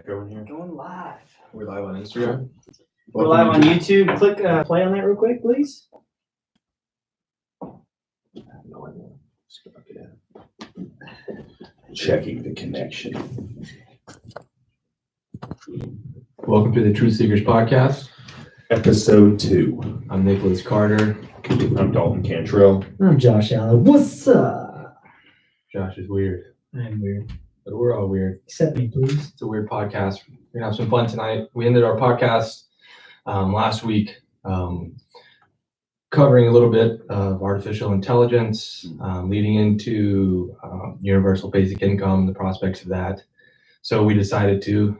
Going here. Going live. We're live on Instagram. We're live on YouTube. Click play on that real quick, please. I have no idea. Okay. Checking the connection. Welcome to the Truth Seekers Podcast, Episode 2. I'm Nicholas Carter. I'm Dalton Cantrell. I'm Josh Allen. What's up? Josh is weird. I'm weird. But we're all weird. Accept me, please. It's a weird podcast. We're going to have some fun tonight. We ended our podcast last week covering a little bit of artificial intelligence, leading into universal basic income, the prospects of that. So we decided to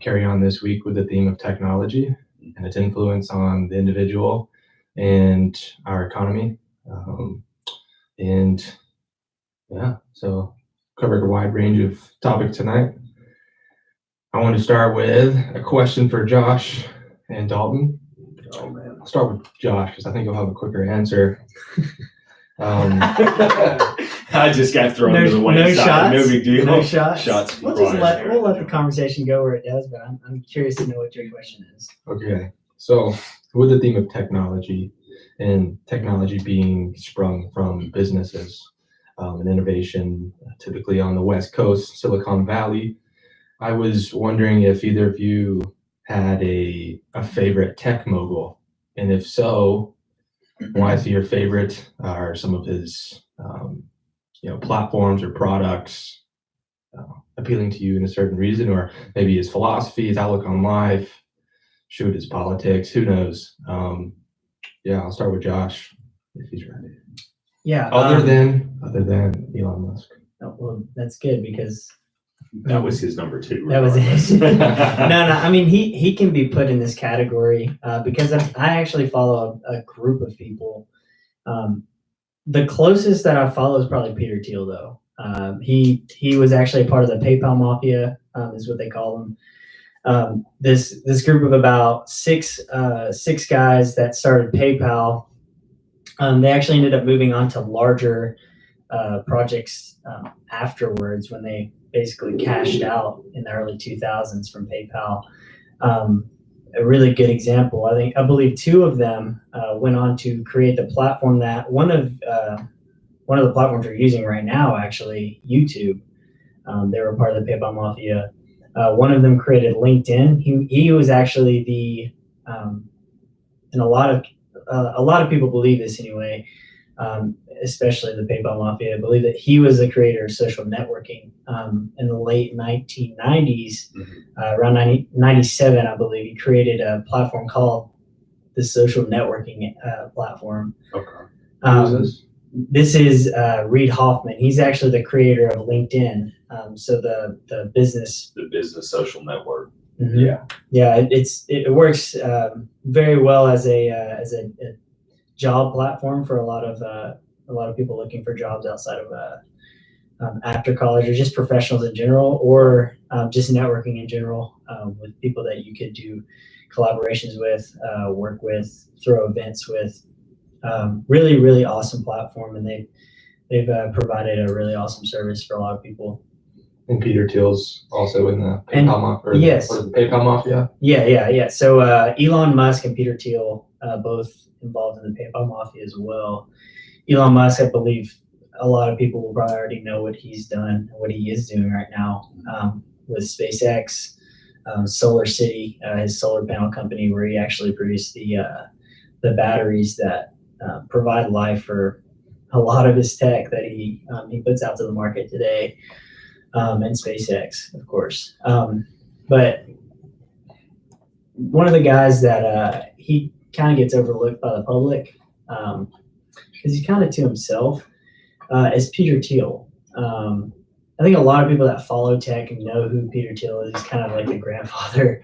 carry on this week with the theme of technology and its influence on the individual and our economy. So covered a wide range of topics tonight. I want to start with a question for Josh and Dalton. Oh man, I'll start with Josh because I think he'll have a quicker answer. I just got thrown to the wayside. No big deal. No shots. Shots. We'll let the conversation go where it does, but I'm curious to know what your question is. Okay, so with the theme of technology and technology being sprung from businesses and innovation, typically on the West Coast, Silicon Valley, I was wondering if either of you had a favorite tech mogul, and if so, why is he your favorite? Are some of his platforms or products appealing to you in a certain reason, or maybe his philosophy, his outlook on life, his politics, who knows? I'll start with Josh if he's ready. Yeah. Other than Elon Musk. Oh, well, that's good because that was his number 2. That was it. No. I mean, he can be put in this category because I actually follow a group of people. The closest that I follow is probably Peter Thiel, though. He was actually a part of the PayPal mafia, is what they call them. This group of about six guys that started PayPal. They actually ended up moving on to larger projects afterwards when they basically cashed out in the early 2000s from PayPal. A really good example. I believe 2 of them went on to create the platform that one of the platforms we're using right now, actually, YouTube. They were part of the PayPal mafia. One of them created LinkedIn. He was actually and a lot of people believe this anyway, especially the PayPal mafia. I believe that he was the creator of social networking in the late 1990s, around 1997, I believe. He created a platform called the social networking platform. Okay. This is Reid Hoffman. He's actually the creator of LinkedIn. So the business social network. Mm-hmm. Yeah. It works very well as a job platform for a lot of people looking for jobs outside of after college, or just professionals in general, or just networking in general with people that you could do collaborations with, work with, throw events with. Really, really awesome platform, and they've provided a really awesome service for a lot of people. And Peter Thiel's also in the PayPal mafia. Yes. What is it, PayPal mafia? Yeah. So Elon Musk and Peter Thiel both involved in the PayPal mafia as well. Elon Musk, I believe a lot of people will probably already know what he's done, what he is doing right now with SpaceX, Solar City, his solar panel company, where he actually produced the batteries that provide life for a lot of his tech that he puts out to the market today. And SpaceX, of course. But one of the guys that he kind of gets overlooked by the public because he's kind of to himself is Peter Thiel. I think a lot of people that follow tech know who Peter Thiel is. He's kind of like the grandfather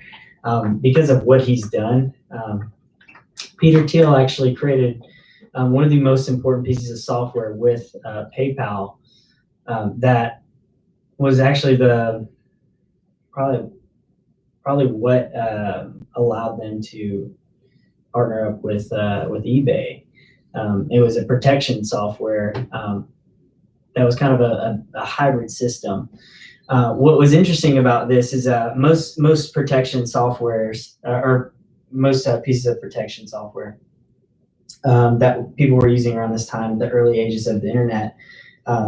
because of what he's done. Peter Thiel actually created one of the most important pieces of software with PayPal that was actually probably what allowed them to partner up with eBay. It was a protection software that was kind of a hybrid system. what was interesting about this is most protection softwares or most pieces of protection software that people were using around this time, the early ages of the internet,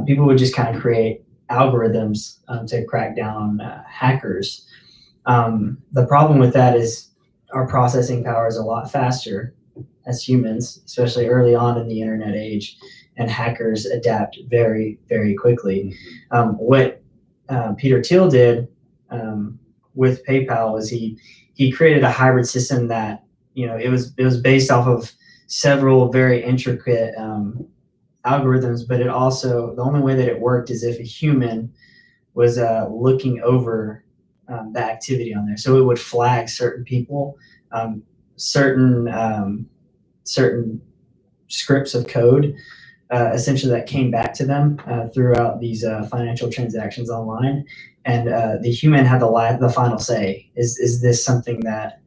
people would just kind of create algorithms to crack down on hackers. The problem with that is our processing power is a lot faster as humans, especially early on in the internet age, and hackers adapt very, very quickly. What Peter Thiel did with PayPal was he created a hybrid system that, it was based off of several very intricate algorithms, but the only way that it worked is if a human was looking over the activity on there. So it would flag certain people, certain scripts of code, essentially that came back to them throughout these financial transactions online, and the human had the final say. Is this something that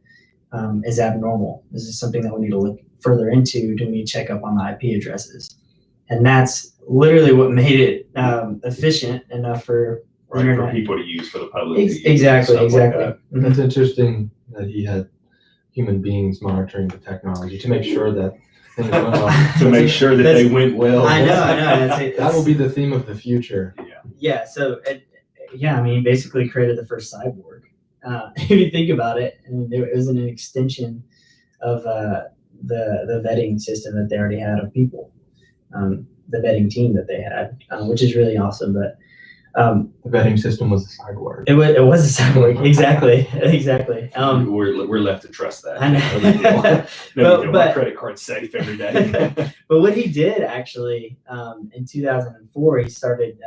is abnormal? Is this something that we need to look further into? Do we need to check up on the IP addresses? And that's literally what made it efficient enough for for people to use, for the public to use. Exactly. Like that. It's interesting that he had human beings monitoring the technology to make sure that things went well. To make sure that they went well. I know. That will be the theme of the future. Yeah. So, he basically created the first cyborg. If you think about it, it was an extension of the vetting system that they already had of people, the vetting team that they had, which is really awesome. But the vetting system was a cyborg. It was a cyborg. Exactly. We're left to trust that. I know. My credit card's safe every day. But what he did actually, in 2004, he started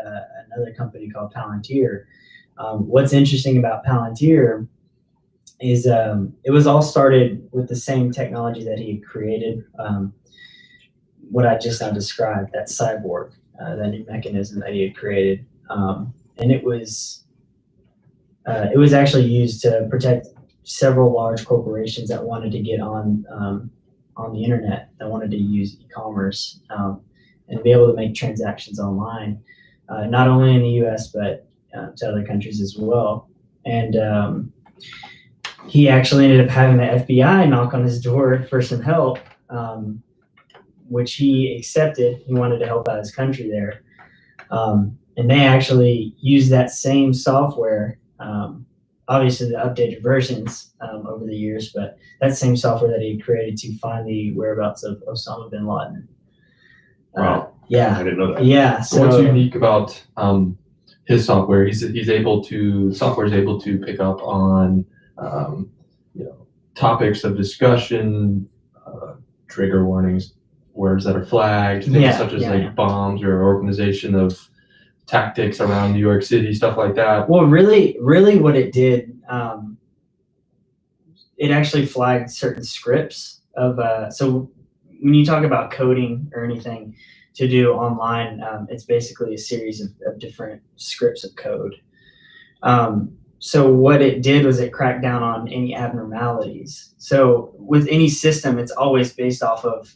another company called Palantir. What's interesting about Palantir is it was all started with the same technology that he had created, what I just now described, that cyborg, that new mechanism that he had created. And it was actually used to protect several large corporations that wanted to get on the internet, that wanted to use e-commerce and be able to make transactions online, not only in the U.S. but to other countries as well. And he actually ended up having the FBI knock on his door for some help, which he accepted. He wanted to help out his country there. And they actually used that same software, obviously the updated versions over the years, but that same software that he created to find the whereabouts of Osama bin Laden. Wow. Yeah. I didn't know that. Yeah. So what's unique about his software? Software is able to pick up on topics of discussion, trigger warnings, words that are flagged, things such as bombs or organization of tactics around New York City, stuff like that. Well, really what it did, it actually flagged certain scripts of, so when you talk about coding or anything to do online, it's basically a series of different scripts of code. So what it did was it cracked down on any abnormalities. So with any system, it's always based off of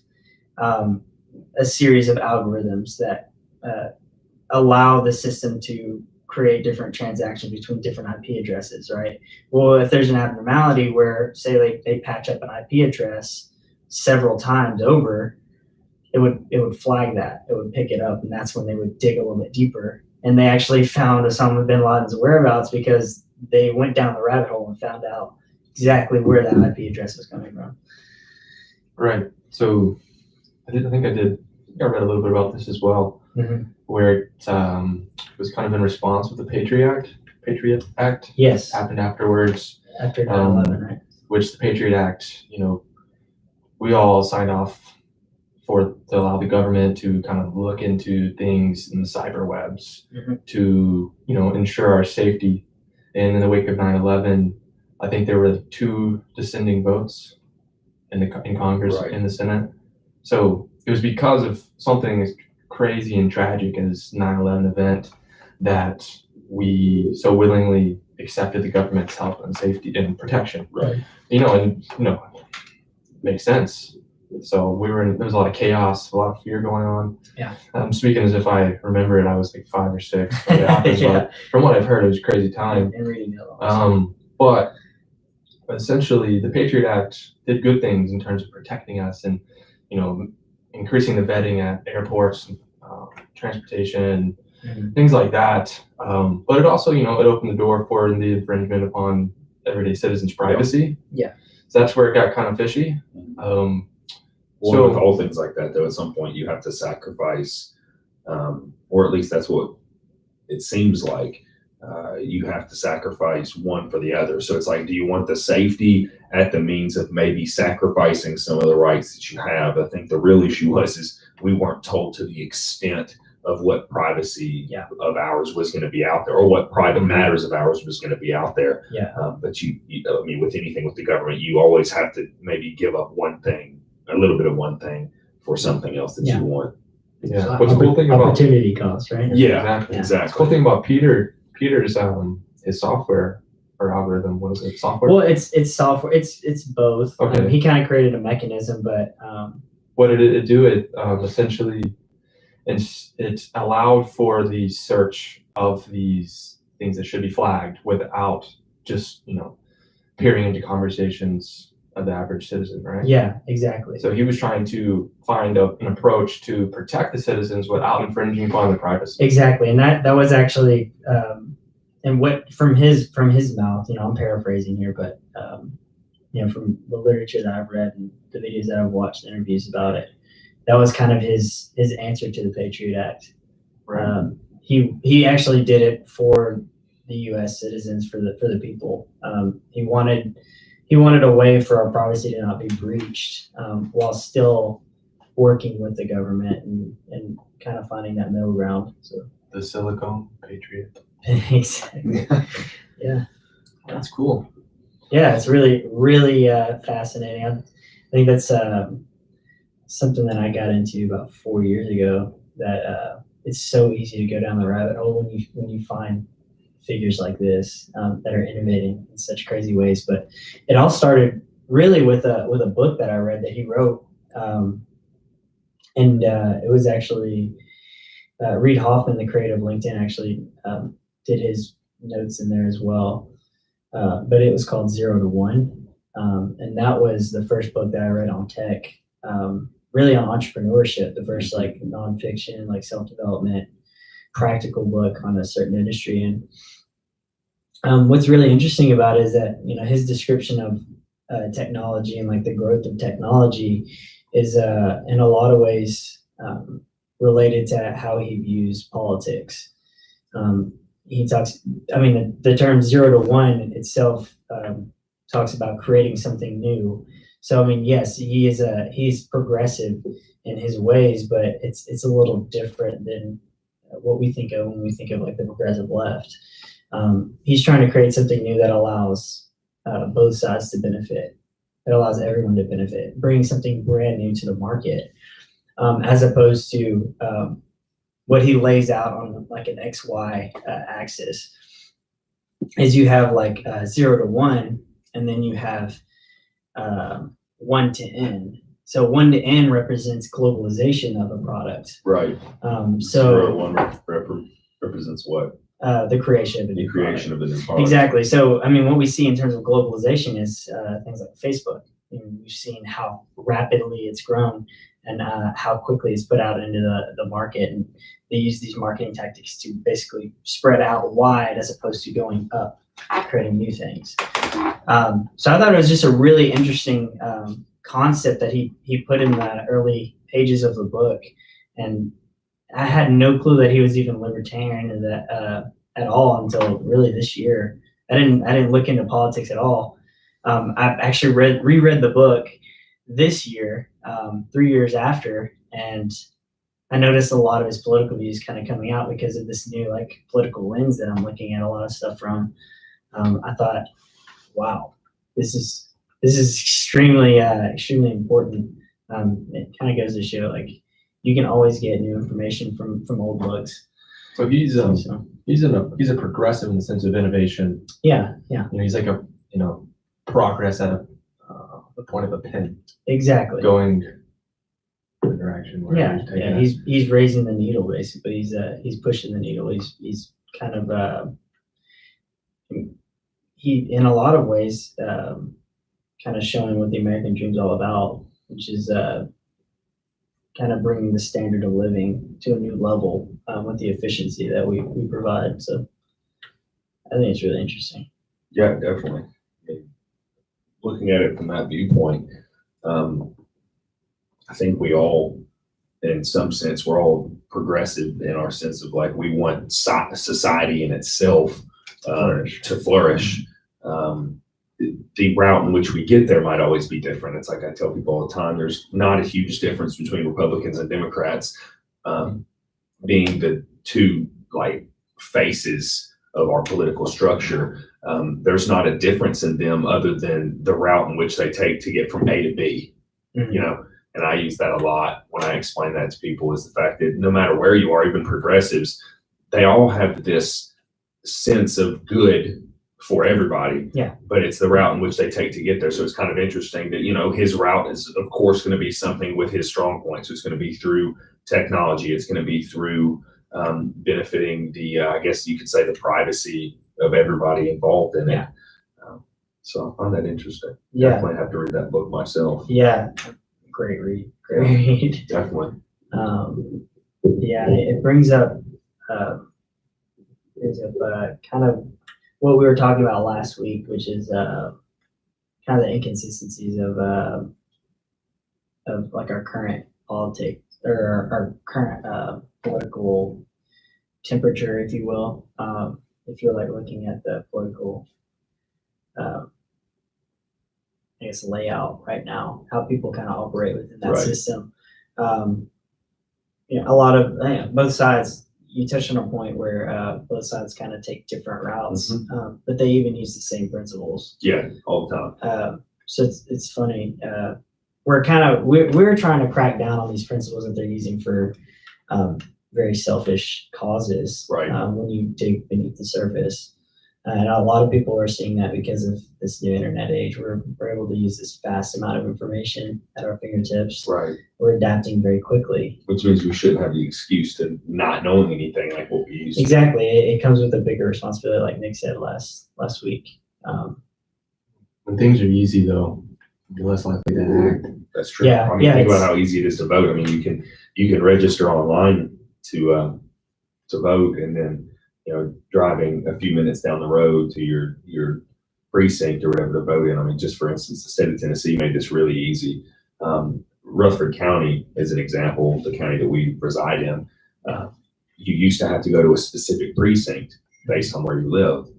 a series of algorithms that allow the system to create different transactions between different IP addresses, right? Well, if there's an abnormality where, say, they patch up an IP address several times over, it would flag that. It would pick it up, and that's when they would dig a little bit deeper. And they actually found Osama bin Laden's whereabouts because they went down the rabbit hole and found out exactly where that IP address was coming from. Right. So I read a little bit about this as well, where it was kind of in response with the Patriot Act. Yes. Happened afterwards. After 9/11, right? Which the Patriot Act, we all signed off to allow the government to kind of look into things in the cyber webs to, ensure our safety. And in the wake of 9/11, I think there were 2 dissenting votes in Congress, in the Senate. So it was because of something as crazy and tragic as 9/11 event that we so willingly accepted the government's help and safety and protection. Right. Makes sense. So there was a lot of chaos, a lot of fear going on. Yeah. I'm speaking as if I remember it. I was like 5 or 6 when it happened, Yeah. but from what I've heard, it was a crazy time. And reading it. But essentially, the Patriot Act did good things in terms of protecting us and, increasing the vetting at airports, transportation, things like that. But it also, it opened the door for the infringement upon everyday citizens' privacy. Yeah. So that's where it got kind of fishy. Well, with all things like that, though, at some point you have to sacrifice, or at least that's what it seems like. You have to sacrifice one for the other. So it's like, do you want the safety at the means of maybe sacrificing some of the rights that you have? I think the real issue is we weren't told to the extent of what privacy of ours was going to be out there, or what private matters of ours was going to be out there. Yeah. But I mean, with anything with the government, you always have to maybe give up one thing, a little bit of one thing, for something else that you want. Yeah. What's the cool thing about opportunity cost, right? Yeah, exactly. The cool thing about Peter's his software or algorithm. What is it? Software. Well, it's software. It's both. Okay. He kind of created a mechanism, but what did it do? It essentially it allowed for the search of these things that should be flagged without just peering into conversations of the average citizen, right? Yeah, exactly. So he was trying to find an approach to protect the citizens without infringing upon their privacy. Exactly, and that was actually, and what from his mouth, I'm paraphrasing here, but from the literature that I've read and the videos that I've watched, interviews about it, that was kind of his answer to the Patriot Act. Right. He actually did it for the U.S. citizens, for the people. He wanted a way for our privacy to not be breached, while still working with the government and kind of finding that middle ground. So the Silicon Patriot. Exactly. Yeah. That's cool. Yeah, it's really, really fascinating. I think that's something that I got into about 4 years ago. That it's so easy to go down the rabbit hole when you find figures like this that are innovating in such crazy ways. But it all started really with a book that I read that he wrote, and it was actually Reid Hoffman, the creator of LinkedIn, actually did his notes in there as well. But it was called 0 to 1, and that was the first book that I read on tech, really on entrepreneurship. The first like nonfiction, like self-development, practical book on a certain industry. And what's really interesting about it is that his description of technology and like the growth of technology is in a lot of ways related to how he views politics. He talks, the term 0 to 1 itself talks about creating something new. So yes, he's progressive in his ways, but it's a little different than what we think of when we think of like the progressive left. He's trying to create something new that allows both sides to benefit. It allows everyone to benefit, bringing something brand new to the market, as opposed to what he lays out on like an XY axis. Is you have like 0 to 1, and then you have 1 to N. So 1 to N represents globalization of a product. Right. So 0 to 1 represents what? The creation of a new product. Exactly. So, what we see in terms of globalization is things like Facebook. We've seen how rapidly it's grown and how quickly it's put out into the market. And they use these marketing tactics to basically spread out wide as opposed to going up, creating new things. So I thought it was just a really interesting concept that he put in the early pages of the book. And I had no clue that he was even libertarian or that at all until really this year. I didn't look into politics at all. I've actually reread the book this year, 3 years after, and I noticed a lot of his political views kind of coming out because of this new like political lens that I'm looking at a lot of stuff from. I thought, wow, this is extremely important. It kind of goes to show like you can always get new information from old books. So he's a progressive in the sense of innovation. Yeah. He's like progress at the point of a pen. Exactly. Going interaction. Where Yeah, he's taking yeah, it. he's raising the needle basically. He's pushing the needle. He's kind of he in a lot of ways kind of showing what the American dream's all about, which is kind of bringing the standard of living to a new level with the efficiency that we provide. So I think it's really interesting. Yeah, definitely. I mean, looking at it from that viewpoint, I think we all, in some sense, we're all progressive in our sense of like we want society in itself to flourish. The route in which we get there might always be different. It's like I tell people all the time, there's not a huge difference between Republicans and Democrats being the two like faces of our political structure. There's not a difference in them other than the route in which they take to get from A to B, you know? And I use that a lot when I explain that to people is the fact that no matter where you are, even progressives, they all have this sense of good for everybody. Yeah. But it's the route in which they take to get there. So it's kind of interesting that, you know, his route is of course going to be something with his strong points. So it's going to be through technology. It's going to be through benefiting the, I guess you could say, the privacy of everybody involved in it. So I find that interesting. Yeah. Definitely have to read that book myself. Yeah. Great read. Great read. Definitely. Yeah, it brings up kind of what we were talking about last week, which is kind of the inconsistencies of like our current politics or our current political temperature, if you will. If you're like looking at the political, I guess, layout right now, how people kind of operate within that system. You know, a lot of both sides. You touched on a point where both sides kind of take different routes, but they even use the same principles. Yeah, all the time. So it's funny. We're trying to crack down on these principles that they're using for very selfish causes. Right. When you dig beneath the surface. And a lot of people are seeing that because of this new internet age. We're able to use this vast amount of information at our fingertips. Right. We're adapting very quickly. Which means we shouldn't have the excuse to not knowing anything like what we used to. Exactly. It comes with a bigger responsibility, like Nick said last week. When things are easy, though, you're less likely to act. That's true. Yeah, I mean, think about how easy it is to vote. I mean, you can register online to vote, and then, you know, driving a few minutes down the road to your precinct or whatever to vote in. I mean, just for instance, the state of Tennessee made this really easy. Rutherford County is an example, the county that we reside in. You used to have to go to a specific precinct based on where you lived.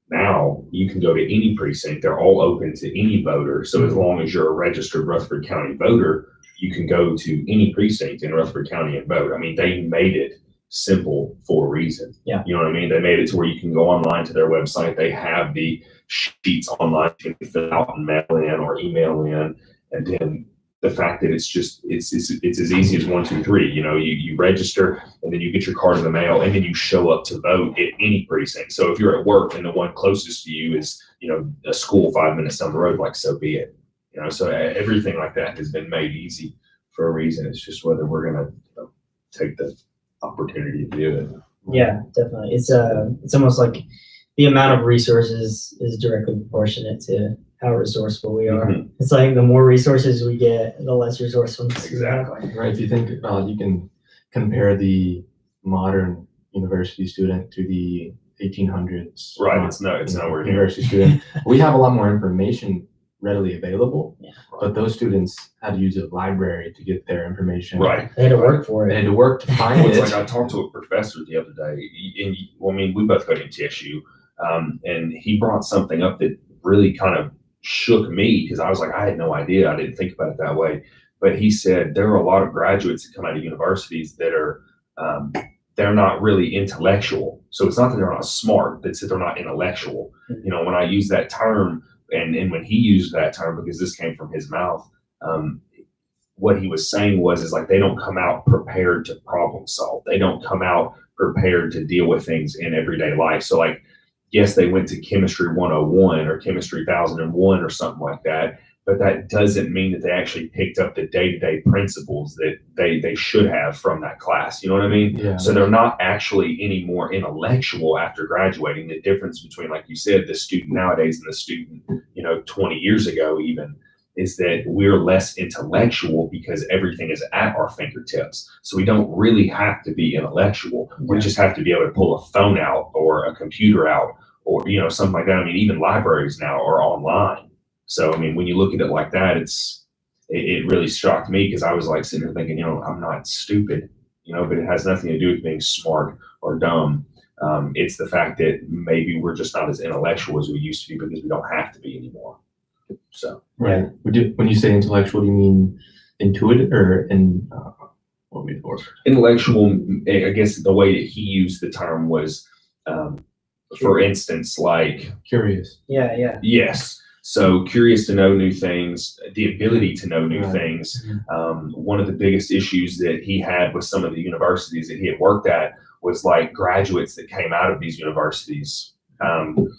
Now you can go to any precinct. They're all open to any voter. So as long as you're a registered Rutherford County voter, you can go to any precinct in Rutherford County and vote. I mean, they made it simple for a reason. Yeah. You know what I mean? They made it to where you can go online to their website. They have the sheets online you can fill out and mail in or email in. And then the fact that it's as easy as 1, 2, 3. You know, you register and then you get your card in the mail and then you show up to vote at any precinct. So if you're at work and the one closest to you is, you know, a school 5 minutes down the road, like, so be it. You know, so everything like that has been made easy for a reason. It's just whether we're going to take the opportunity to do it. Yeah, definitely. It's almost like the amount of resources is directly proportionate to how resourceful we are. It's like the more resources we get, the less resourcefulness we have. Exactly. Right. If you think you can compare the modern university student to the 1800s. Right. It's nowhere near. University student. We have a lot more information readily available, Yeah. but those students had to use a library to get their information. Right. They had to work for They it. had to work to find It's it. like I talked to a professor the other day, and well, I mean, we both go to MTSU, and he brought something up that really kind of shook me because I was like, I had no idea. I didn't think about it that way. But he said there are a lot of graduates that come out of universities that are, they're not really intellectual. So it's not that they're not smart, it's that they're not intellectual. You know, when I use that term, and when he used that term, because this came from his mouth, what he was saying is like, they don't come out prepared to problem solve. They don't come out prepared to deal with things in everyday life. So like, yes, they went to chemistry 101 or chemistry 1001 or something like that, but that doesn't mean that they actually picked up the day-to-day principles that they should have from that class. You know what I mean? Yeah. So they're not actually any more intellectual after graduating. The difference between, like you said, the student nowadays and the student, 20 years ago even, is that we're less intellectual because everything is at our fingertips. So we don't really have to be intellectual. We just have to be able to pull a phone out or a computer out or, something like that. I mean, even libraries now are online. So, I mean, when you look at it like that, it really shocked me because I was like sitting there thinking, I'm not stupid, but it has nothing to do with being smart or dumb. It's the fact that maybe we're just not as intellectual as we used to be because we don't have to be anymore. So right. When you say intellectual, do you mean intuitive or what would be the word? Intellectual, I guess the way that he used the term was, for instance, like curious. Yeah. Yes. So curious to know new things, the ability to know new Right. things. One of the biggest issues that he had with some of the universities that he had worked at was like graduates that came out of these universities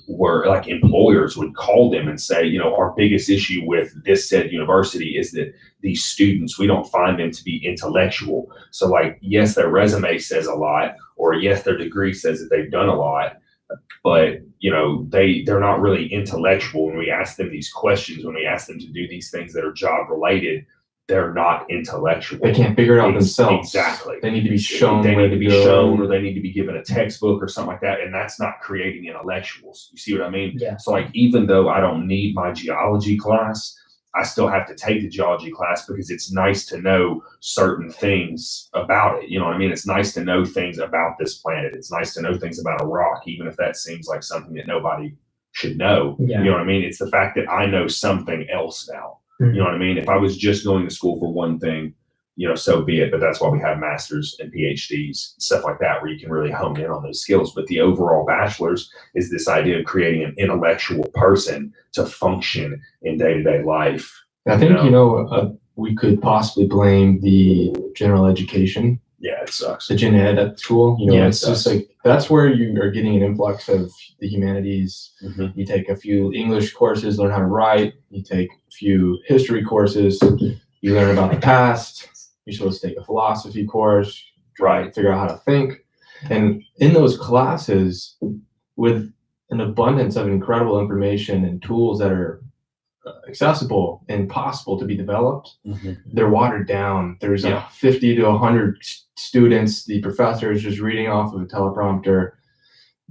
were like employers would call them and say, our biggest issue with this said university is that these students, we don't find them to be intellectual. So like, yes, their resume says a lot, or yes, their degree says that they've done a lot, but they're not really intellectual. When we ask them these questions, when we ask them to do these things that are job related, they're not intellectual. They can't figure it out themselves. Exactly. They need to be shown. They need to be shown, or they need to be given a textbook or something like that. And that's not creating intellectuals. You see what I mean? Yeah. So like, even though I don't need my geology class, I still have to take the geology class because it's nice to know certain things about it. You know what I mean? It's nice to know things about this planet. It's nice to know things about a rock, even if that seems like something that nobody should know. Yeah. You know what I mean? It's the fact that I know something else now. Mm-hmm. You know what I mean? If I was just going to school for one thing, so be it. But that's why we have masters and PhDs, stuff like that, where you can really hone in on those skills. But the overall bachelor's is this idea of creating an intellectual person to function in day-to-day life. I think, we could possibly blame the general education. Yeah, it sucks. The gen ed at school, it's it just like, that's where you are getting an influx of the humanities. Mm-hmm. You take a few English courses, learn how to write. You take a few history courses, you learn about the past. You're supposed to take a philosophy course, try to figure out how to think. And in those classes, with an abundance of incredible information and tools that are accessible and possible to be developed, they're watered down. There's 50 to 100 students. The professor is just reading off of a teleprompter.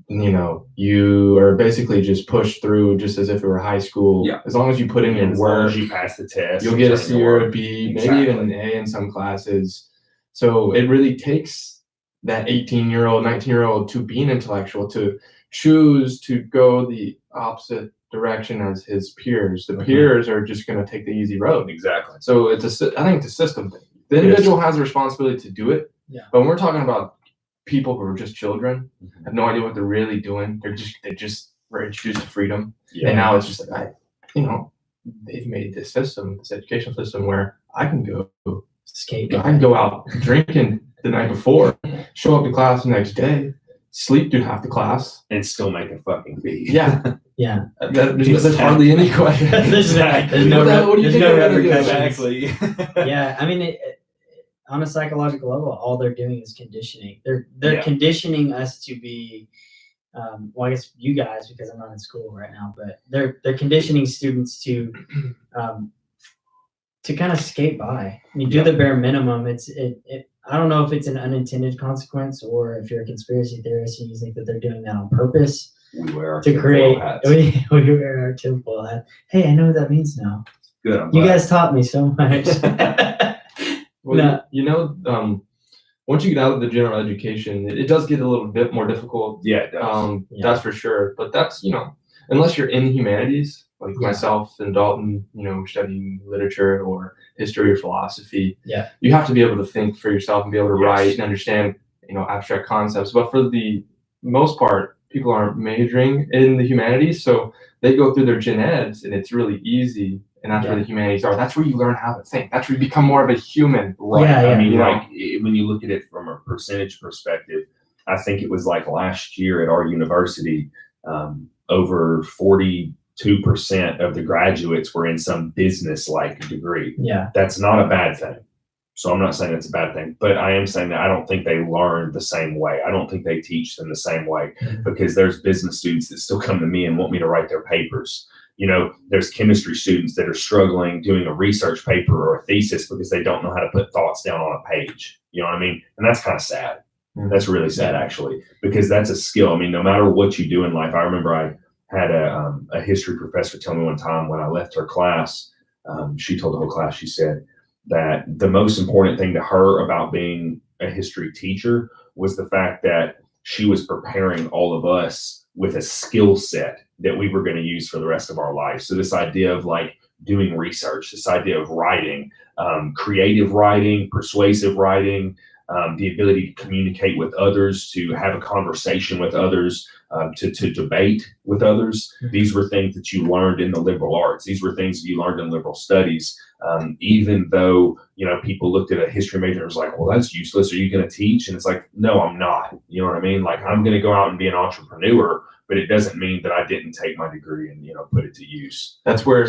You are basically just pushed through just as if it were high school. Yeah. As long as you put in your work, as you pass the test, you'll get a C or a B, maybe even an A in some classes. So it really takes that 18-year-old, 19-year-old to be an intellectual, to choose to go the opposite direction as his peers. The peers are just going to take the easy road. Exactly. So I think it's a system thing. The individual has a responsibility to do it. Yeah. But when we're talking about people who are just children, have no idea what they're really doing. They just were introduced to freedom. Yeah. And now it's just like, they've made this system, this educational system where I can go skate. I can go out drinking the night before, show up to class the next day, sleep through half the class, and still make a fucking B. Yeah. Yeah. There's hardly any question. there's no repercussions. Exactly. Yeah. I mean, on a psychological level, all they're doing is conditioning. They're conditioning us to be, well, I guess you guys, because I'm not in school right now, but they're conditioning students to kind of skate by. You do the bare minimum. I don't know if it's an unintended consequence or if you're a conspiracy theorist and you think that they're doing that on purpose. We wear our to create. We wear our tinfoil hat. Hey, I know what that means now. Good. You guys taught me so much. Well, once you get out of the general education, it does get a little bit more difficult. Yeah, it does. That's for sure. But that's, unless you're in humanities, like myself and Dalton, studying literature or history or philosophy, you have to be able to think for yourself and be able to write and understand, abstract concepts. But for the most part, people aren't majoring in the humanities, so they go through their gen eds and it's really easy. And that's where the humanities are. That's where you learn how to think. That's where you become more of a human. Right. I mean, when you look at it from a percentage perspective, I think it was like last year at our university, over 40 2% of the graduates were in some business-like degree. Yeah. That's not a bad thing. So I'm not saying it's a bad thing, but I am saying that I don't think they learn the same way. I don't think they teach them the same way, because there's business students that still come to me and want me to write their papers. There's chemistry students that are struggling doing a research paper or a thesis because they don't know how to put thoughts down on a page. You know what I mean? And that's kind of sad. That's really sad, actually, because that's a skill. I mean, no matter what you do in life, I remember I had a history professor tell me one time when I left her class, she told the whole class, she said that the most important thing to her about being a history teacher was the fact that she was preparing all of us with a skill set that we were going to use for the rest of our life. So this idea of like doing research, this idea of writing, creative writing, persuasive writing, the ability to communicate with others, to have a conversation with others, to debate with others. These were things that you learned in the liberal arts. These were things that you learned in liberal studies. Even though, people looked at a history major and was like, well, that's useless. Are you going to teach? And it's like, no, I'm not. You know what I mean? Like, I'm going to go out and be an entrepreneur, but it doesn't mean that I didn't take my degree and, put it to use. That's where,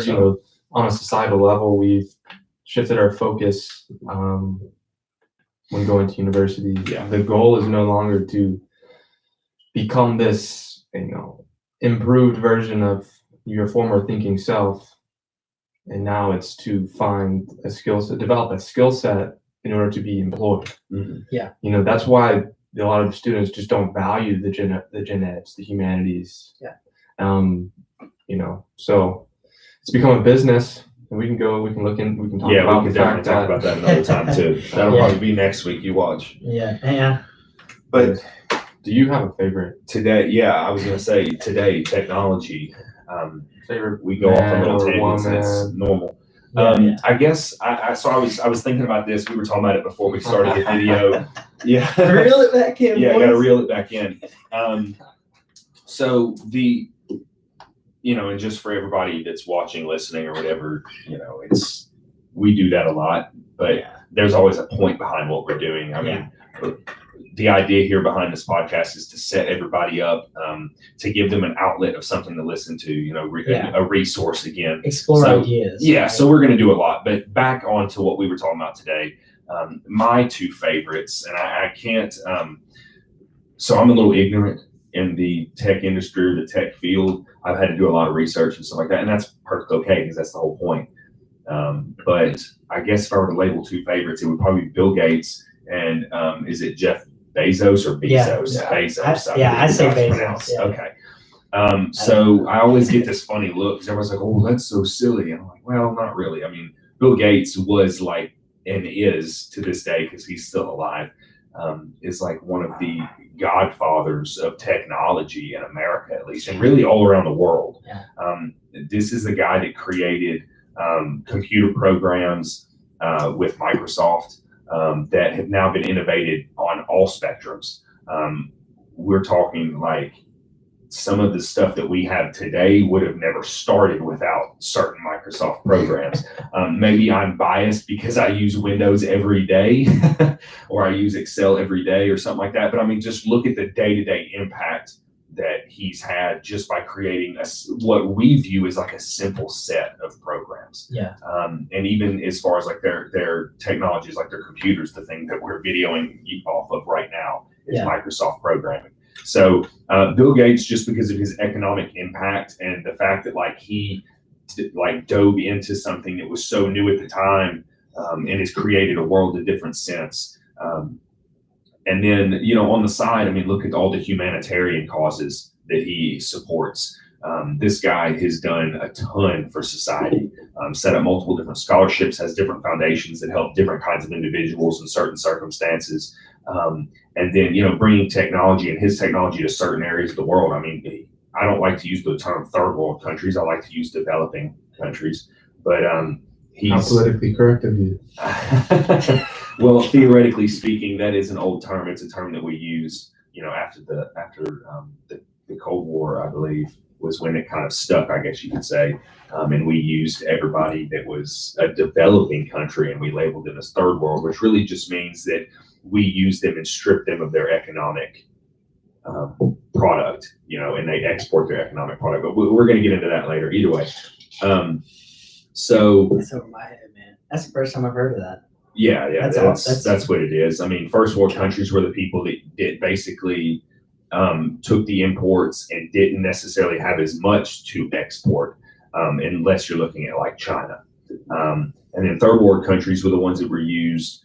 on a societal level, we've shifted our focus when going to university. Yeah. The goal is no longer to become this, improved version of your former thinking self. And now it's to find a skill set, develop a skill set in order to be employed. Mm-hmm. Yeah. That's why a lot of the students just don't value the gen eds, the humanities. Yeah. So it's become a business. And we can look in, we can talk about we the can fact definitely talk about that another time too. That'll probably be next week. You watch. Yeah. But do you have a favorite today? Yeah, I was going to say today, technology. favorite? We go off on little man or tangents. And it's normal. Yeah. I guess I was thinking about this. We were talking about it before we started the video. Yeah. Reel it back in. Yeah, boys. got to reel it back in. So and just for everybody that's watching, listening, or whatever, we do that a lot, but there's always a point behind what we're doing. I mean, the idea here behind this podcast is to set everybody up, to give them an outlet of something to listen to, a resource again. Explore ideas. Yeah, so we're going to do a lot. But back on to what we were talking about today, my two favorites, and I can't, so I'm a little ignorant in the tech industry or the tech field. I've had to do a lot of research and stuff like that, and that's perfectly okay because that's the whole point. But I guess if I were to label two favorites, it would probably be Bill Gates and is it Jeff Bezos or Bezos? Yeah. Bezos. I say Bezos. Yeah. Okay. So I always get this funny look because everyone's like, "Oh, that's so silly." And I'm like, "Well, not really." I mean, Bill Gates was like, and is to this day because he's still alive, is like one of the godfathers of technology in America, at least, and really all around the world. Yeah. This is the guy that created computer programs with Microsoft that have now been innovated on all spectrums. We're talking like some of the stuff that we have today would have never started without certain Microsoft programs. Maybe I'm biased because I use Windows every day or I use Excel every day or something like that. But I mean, just look at the day-to-day impact that he's had just by creating what we view as like a simple set of programs. Yeah. And even as far as like their technologies, like their computers, the thing that we're videoing off of right now is Microsoft programming. So Bill Gates, just because of his economic impact and the fact that like he dove into something that was so new at the time and has created a world of different sense. And then, on the side, I mean, look at all the humanitarian causes that he supports. This guy has done a ton for society, set up multiple different scholarships, has different foundations that help different kinds of individuals in certain circumstances. And then, bringing technology and his technology to certain areas of the world. I mean, I don't like to use the term third world countries. I like to use developing countries. But he's... How politically correct of you. Well, theoretically speaking, that is an old term. It's a term that we use, after the Cold War, I believe, was when it kind of stuck, I guess you could say. And we used everybody that was a developing country and we labeled them as third world, which really just means that we use them and strip them of their economic product, and they export their economic product. But we're going to get into that later. Either way. So That's over my head, man. That's the first time I've heard of that. yeah, That's that's what it is. I mean, first world countries were the people that basically took the imports and didn't necessarily have as much to export, unless you're looking at like China. And then third world countries were the ones that were used.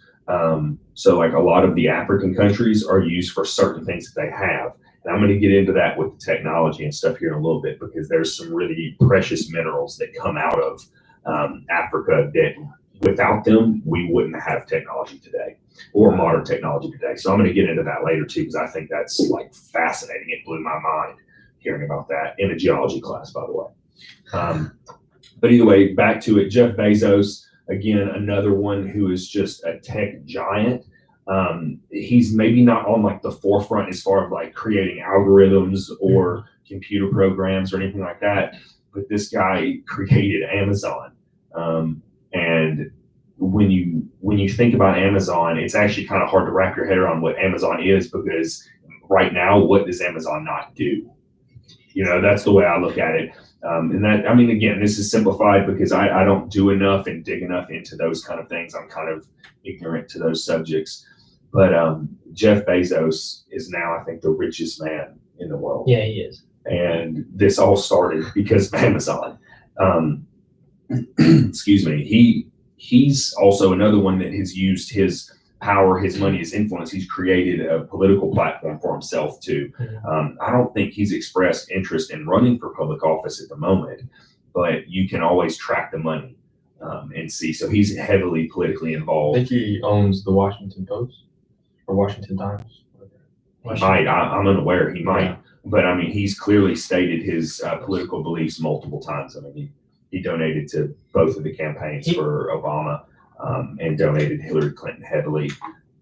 So like a lot of the African countries are used for certain things that they have. And I'm going to get into that with the technology and stuff here in a little bit, because there's some really precious minerals that come out of Africa that without them, we wouldn't have technology today or modern technology today. So I'm going to get into that later too, because I think that's like fascinating. It blew my mind hearing about that in a geology class, by the way. But either way, back to it. Jeff Bezos, again, another one who is just a tech giant. He's maybe not on like the forefront as far as like creating algorithms or computer programs or anything like that, but this guy created Amazon. And when you think about Amazon, it's actually kind of hard to wrap your head around what Amazon is, because right now, what does Amazon not do? That's the way I look at it. And that, I mean, again, this is simplified because I don't do enough and dig enough into those kind of things. I'm kind of ignorant to those subjects. But Jeff Bezos is now, I think, the richest man in the world. Yeah, he is. And this all started because of Amazon. Excuse me. He's also another one that has used his power, his money, his influence. He's created a political platform for himself too. I don't think he's expressed interest in running for public office at the moment, but you can always track the money and see. So he's heavily politically I involved. think he owns the Washington Post or Washington Times. He might. I'm unaware. He might. Yeah. But I mean, he's clearly stated his political beliefs multiple times. I mean, he donated to both of the campaigns for Obama and donated Hillary Clinton heavily.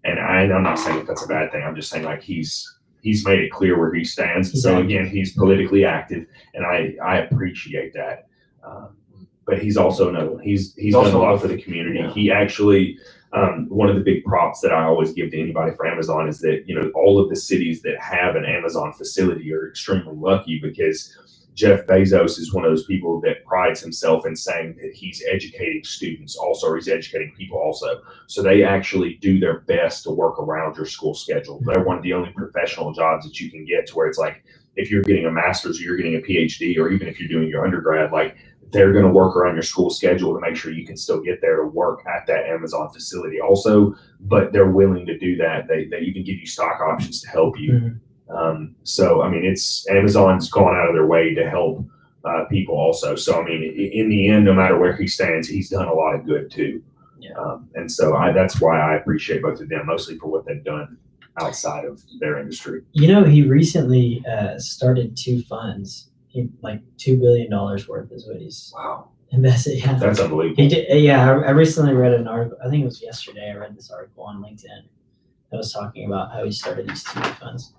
And I'm not saying that that's a bad thing. I'm just saying like he's made it clear where he stands. So again, he's politically active, and I appreciate that. But he's also another one. He's done a lot for the community. Yeah. He actually. One of the big props that I always give to anybody for Amazon is that, all of the cities that have an Amazon facility are extremely lucky, because Jeff Bezos is one of those people that prides himself in saying that he's educating students also, or he's educating people also. So they actually do their best to work around your school schedule. They're one of the only professional jobs that you can get to where it's like, if you're getting a master's or you're getting a PhD, or even if you're doing your undergrad, like they're going to work around your school schedule to make sure you can still get there to work at that Amazon facility also, but they're willing to do that. They even give you stock options to help you. So, I mean, Amazon's gone out of their way to help people also. So, I mean, in the end, no matter where he stands, he's done a lot of good too. Yeah. And so that's why I appreciate both of them, mostly for what they've done outside of their industry. He recently started two funds. Like $2 billion worth is what he's invested. Yeah, That's unbelievable. He did. Yeah, I recently read an article. I think it was yesterday. I read this article on LinkedIn that was talking about how he started these two funds.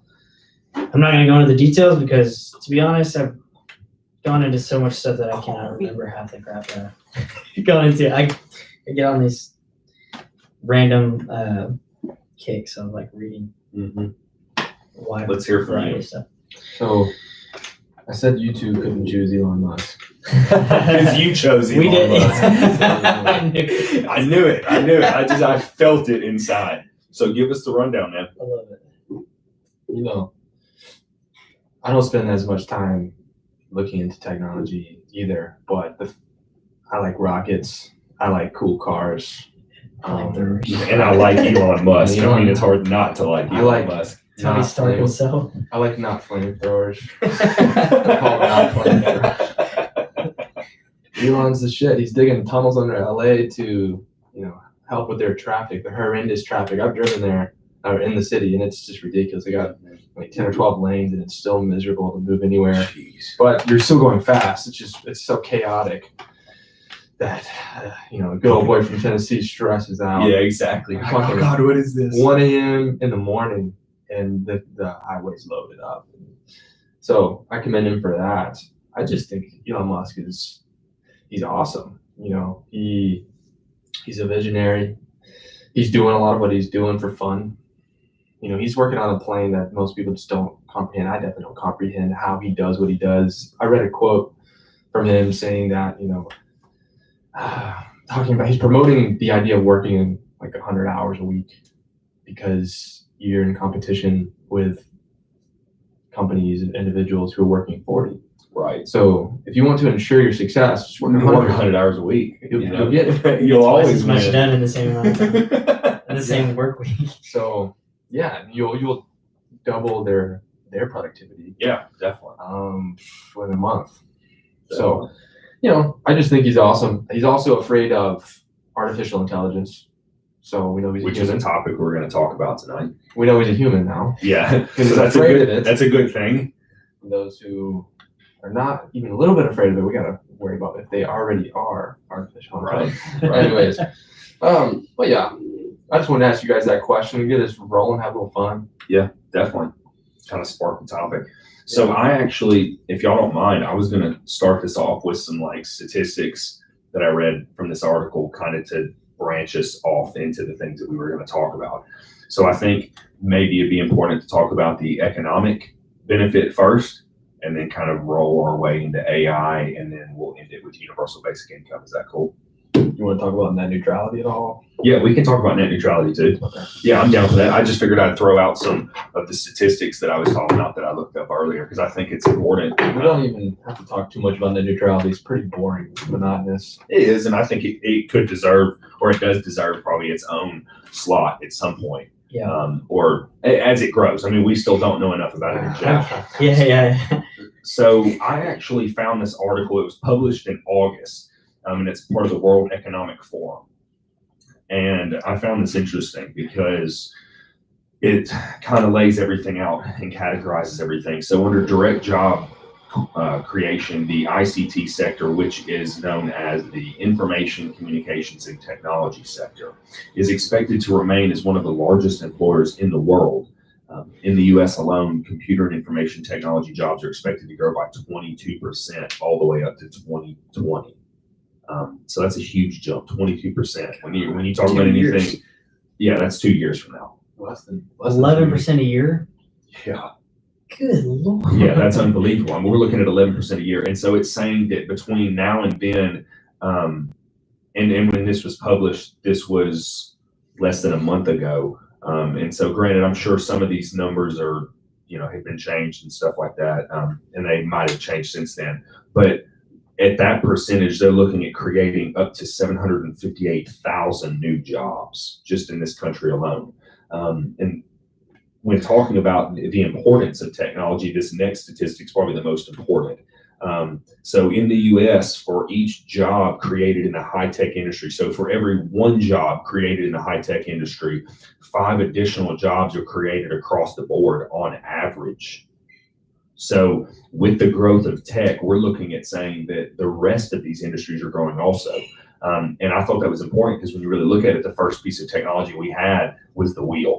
I'm not going to go into the details because, to be honest, I've gone into so much stuff that I cannot remember half the crap that I've gone into. I get on these random kicks of like reading. Why? Let's hear from you. Stuff. So I said you two couldn't choose Elon Musk. Because you chose Elon We did. Musk. I knew it. I knew it. I felt it inside. So give us the rundown, man. I love it. I don't spend as much time looking into technology either, but I like rockets. I like cool cars. And I like Elon Musk. I mean, it's hard not to like Elon Musk. Tony Stark himself. I like not flamethrowers. Elon's the shit. He's digging tunnels under LA to, help with their traffic, the horrendous traffic. I've driven there or in the city, and it's just ridiculous. They got like 10 or 12 lanes, and it's still miserable to move anywhere. Jeez. But you're still going fast. It's so chaotic that a good old boy from Tennessee stresses out. Yeah, exactly. Oh God, what is this? 1 a.m. in the morning, and the highway's loaded up. So I commend him for that. I just think Elon Musk he's awesome. He's a visionary. He's doing a lot of what he's doing for fun. He's working on a plane that most people just don't comprehend. I definitely don't comprehend how he does what he does. I read a quote from him saying that, talking about, he's promoting the idea of working like 100 hours a week because you're in competition with companies and individuals who are working 40. Right. So if you want to ensure your success, just work Work 100 100 hours a week. You'll get it. You'll Twice always as much win. done in the same amount of time, in the same work week. So yeah, you'll double their productivity Yeah, definitely. within a month. So, I just think he's awesome. He's also afraid of artificial intelligence. So we know he's Which a is human. a topic we're going to talk about tonight. We know he's a human now. Yeah, Because he's that's a afraid of good. it. That's a good thing. For those who are not even a little bit afraid of it, we gotta worry about if they already are artificial intelligence. Right. Anyways, but yeah, I just want to ask you guys that question. We get this rolling, have a little fun. Definitely, kind of spark the topic. So I actually, if y'all don't mind, I was going to start this off with some like statistics that I read from this article, kind of to branch us off into the things that we were going to talk about. So I think maybe it'd be important to talk about the economic benefit first, and then kind of roll our way into AI, and then we'll end it with universal basic income. Is that cool? You want to talk about net neutrality at all? Yeah, we can talk about net neutrality too. Okay. Yeah, I'm down for that. I just figured I'd throw out some of the statistics that I was talking about that I looked up earlier because I think it's important. We don't even have to talk too much about net neutrality. It's pretty boring, monotonous. It is, and I think it could deserve, or it does deserve, probably its own slot at some point. Yeah. Or as it grows. I mean, we still don't know enough about it in general. Yeah. So I actually found this article. It was published in August, and it's part of the World Economic Forum. And I found this interesting because it kind of lays everything out and categorizes everything. So under direct job creation, the ICT sector, which is known as the Information Communications and Technology sector, is expected to remain as one of the largest employers in the world. In the US alone, computer and information technology jobs are expected to grow by 22% all the way up to 2020. So that's a huge jump, 22%. When you talk about anything, yeah, that's 2 years from now. Less than 11% a year. Yeah. Good Lord. Yeah, that's unbelievable. I mean, we're looking at 11% a year. And so it's saying that between now and then, and when this was published, this was less than a month ago. And so granted, I'm sure some of these numbers are, have been changed and stuff like that. And they might have changed since then. But at that percentage, they're looking at creating up to 758,000 new jobs just in this country alone. And when talking about the importance of technology, this next statistic is probably the most important. So in the US, for each job created in the high-tech industry, so for every one job created in the high-tech industry, 5 additional jobs are created across the board on average. So with the growth of tech, we're looking at saying that the rest of these industries are growing also. And I thought that was important because when you really look at it, the first piece of technology we had was the wheel.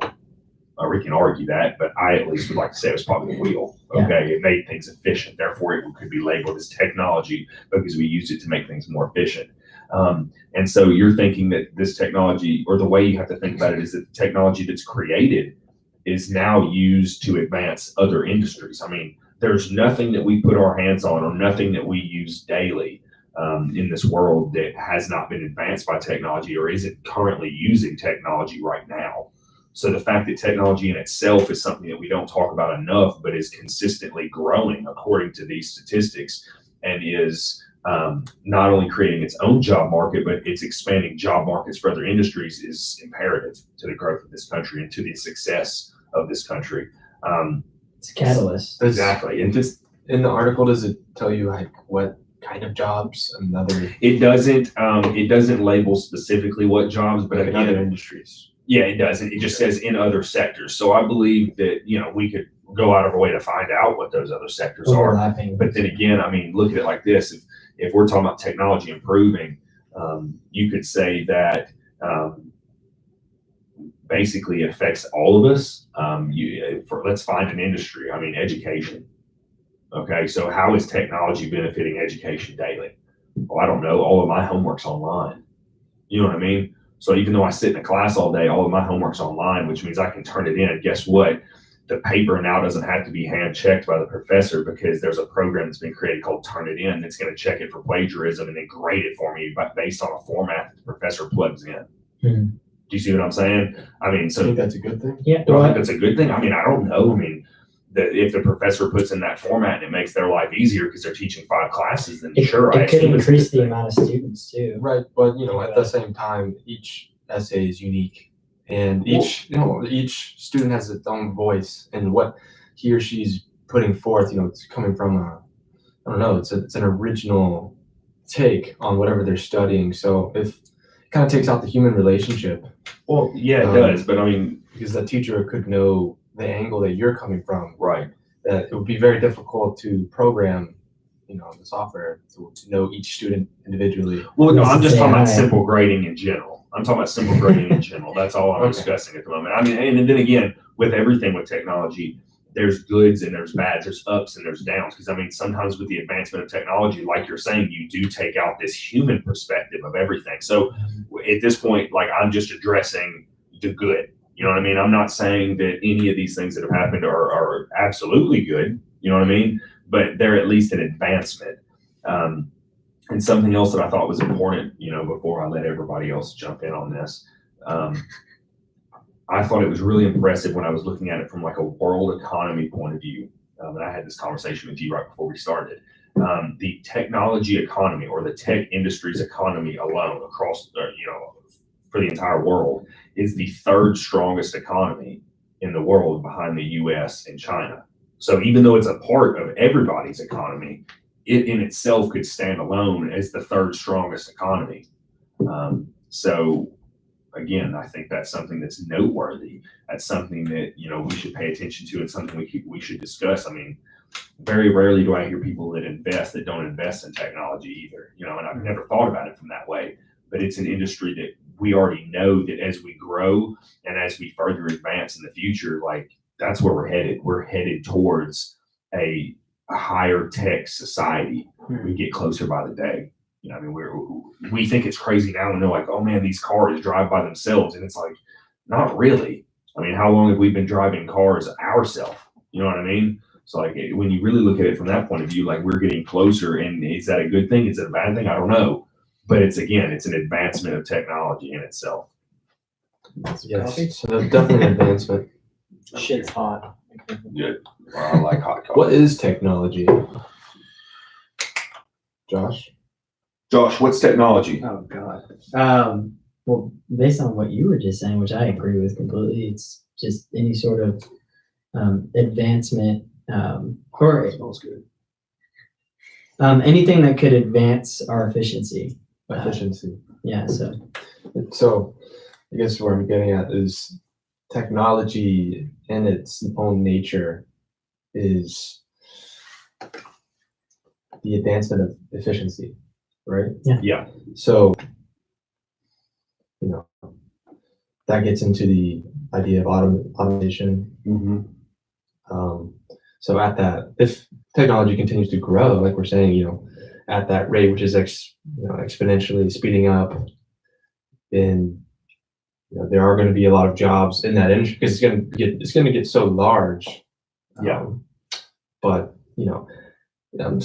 We can argue that, but I at least would like to say it was probably the wheel. Okay, It made things efficient. Therefore, it could be labeled as technology because we used it to make things more efficient. And so you're thinking that this technology, or the way you have to think about it, is that the technology that's created is now used to advance other industries. I mean, there's nothing that we put our hands on or nothing that we use daily in this world that has not been advanced by technology or isn't currently using technology right now. So the fact that technology in itself is something that we don't talk about enough, but is consistently growing according to these statistics, and is not only creating its own job market, but it's expanding job markets for other industries, is imperative to the growth of this country and to the success of this country. It's a catalyst. Exactly. And this, in the article, does it tell you like what kind of jobs? it doesn't label specifically what jobs, but in again, other industries. yeah, it doesn't. It just says in other sectors. So I believe that, we could go out of our way to find out what those other sectors are. Overlapping. But then again, I mean, look at it like this. If we're talking about technology improving, you could say that basically it affects all of us. Let's find an industry. I mean, education. Okay, so how is technology benefiting education daily? Well, I don't know. All of my homework's online. You know what I mean? So even though I sit in a class all day, all of my homework's online, which means I can turn it in. Guess what? the paper now doesn't have to be hand checked by the professor because there's a program that's been created called Turn It In that's going to check it for plagiarism and then grade it for me based on a format that the professor plugs in. Hmm. Do you see what I'm saying? I mean, I so think that's a good thing. Yeah. do I think that's a good thing? I mean, I don't know. I mean, if the professor puts in that format and it makes their life easier because they're teaching 5 classes, then sure, I It could assume it's a increase good the thing. amount of students too. Right, but at the same time, each essay is unique, and each student has its own voice, and what he or she's putting forth, it's coming from I don't know, it's an original take on whatever they're studying. So if it kind of takes out the human relationship, Well, yeah, it does, but I mean, because the teacher could know the angle that you're coming from, right. that it would be very difficult to program, the software to know each student individually. Well, no, I'm just talking about AI. simple grading in general. I'm talking about simple grading in general. That's all I'm Okay. discussing at the moment. I mean, and then again, with everything with technology, there's goods and there's bads, there's ups and there's downs. Because I mean, sometimes with the advancement of technology, like you're saying, you do take out this human perspective of everything. So at this point, like I'm just addressing the good. You know what I mean? I'm not saying that any of these things that have happened are absolutely good. You know what I mean? But they're at least an advancement. And something else that I thought was important, before I let everybody else jump in on this, I thought it was really impressive when I was looking at it from like a world economy point of view. And I had this conversation with you right before we started. The technology economy or the tech industry's economy alone across, for the entire world is the 3rd strongest economy in the world behind the US and China. So even though it's a part of everybody's economy, it in itself could stand alone as the 3rd strongest economy. So again, I think that's something that's noteworthy. That's something that, we should pay attention to and something we should discuss. I mean, very rarely do I hear people that don't invest in technology either, and I've never thought about it from that way, but it's an industry that we already know that as we grow and as we further advance in the future, like that's where we're headed. We're headed towards a higher tech society. We get closer by the day. I mean, we think it's crazy now and they're like, oh man, these cars drive by themselves. And it's like, not really. I mean, how long have we been driving cars ourselves? You know what I mean? So like when you really look at it from that point of view, like we're getting closer, and is that a good thing? Is it a bad thing? I don't know. But it's an advancement of technology in itself. Yes, so definitely an advancement. Shit's hot. Good. Well, I like hot coffee. What is technology? Josh? Josh, what's technology? Oh God. Well, based on what you were just saying, which I agree with completely, it's just any sort of advancement or Smells good. anything that could advance our efficiency. Efficiency. Yeah. So I guess where I'm getting at is technology in its own nature is the advancement of efficiency, right? Yeah. So, that gets into the idea of automation. Mm-hmm. So if technology continues to grow, like we're saying, at that rate, which is exponentially speeding up, then there are going to be a lot of jobs in that industry because it's going to get so large. Yeah. But I'm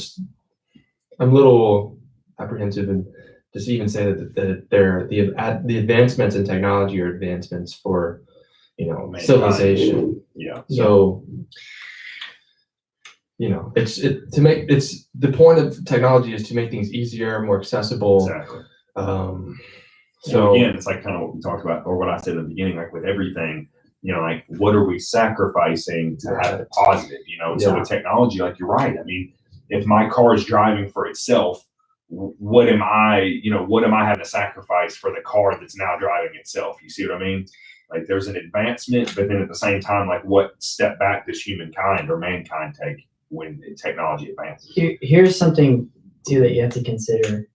a little apprehensive and just even say that the advancements in technology are advancements for civilization. Yeah. So it's the point of technology is to make things easier, more accessible. Exactly. So again, it's like kind of what we talked about, or what I said in the beginning, like with everything, like what are we sacrificing to have it positive, So with technology, like you're right. I mean, if my car is driving for itself, what am I having to sacrifice for the car that's now driving itself? You see what I mean? Like there's an advancement, but then at the same time, like what step back does humankind or mankind take when technology advances? Here's something too that you have to consider.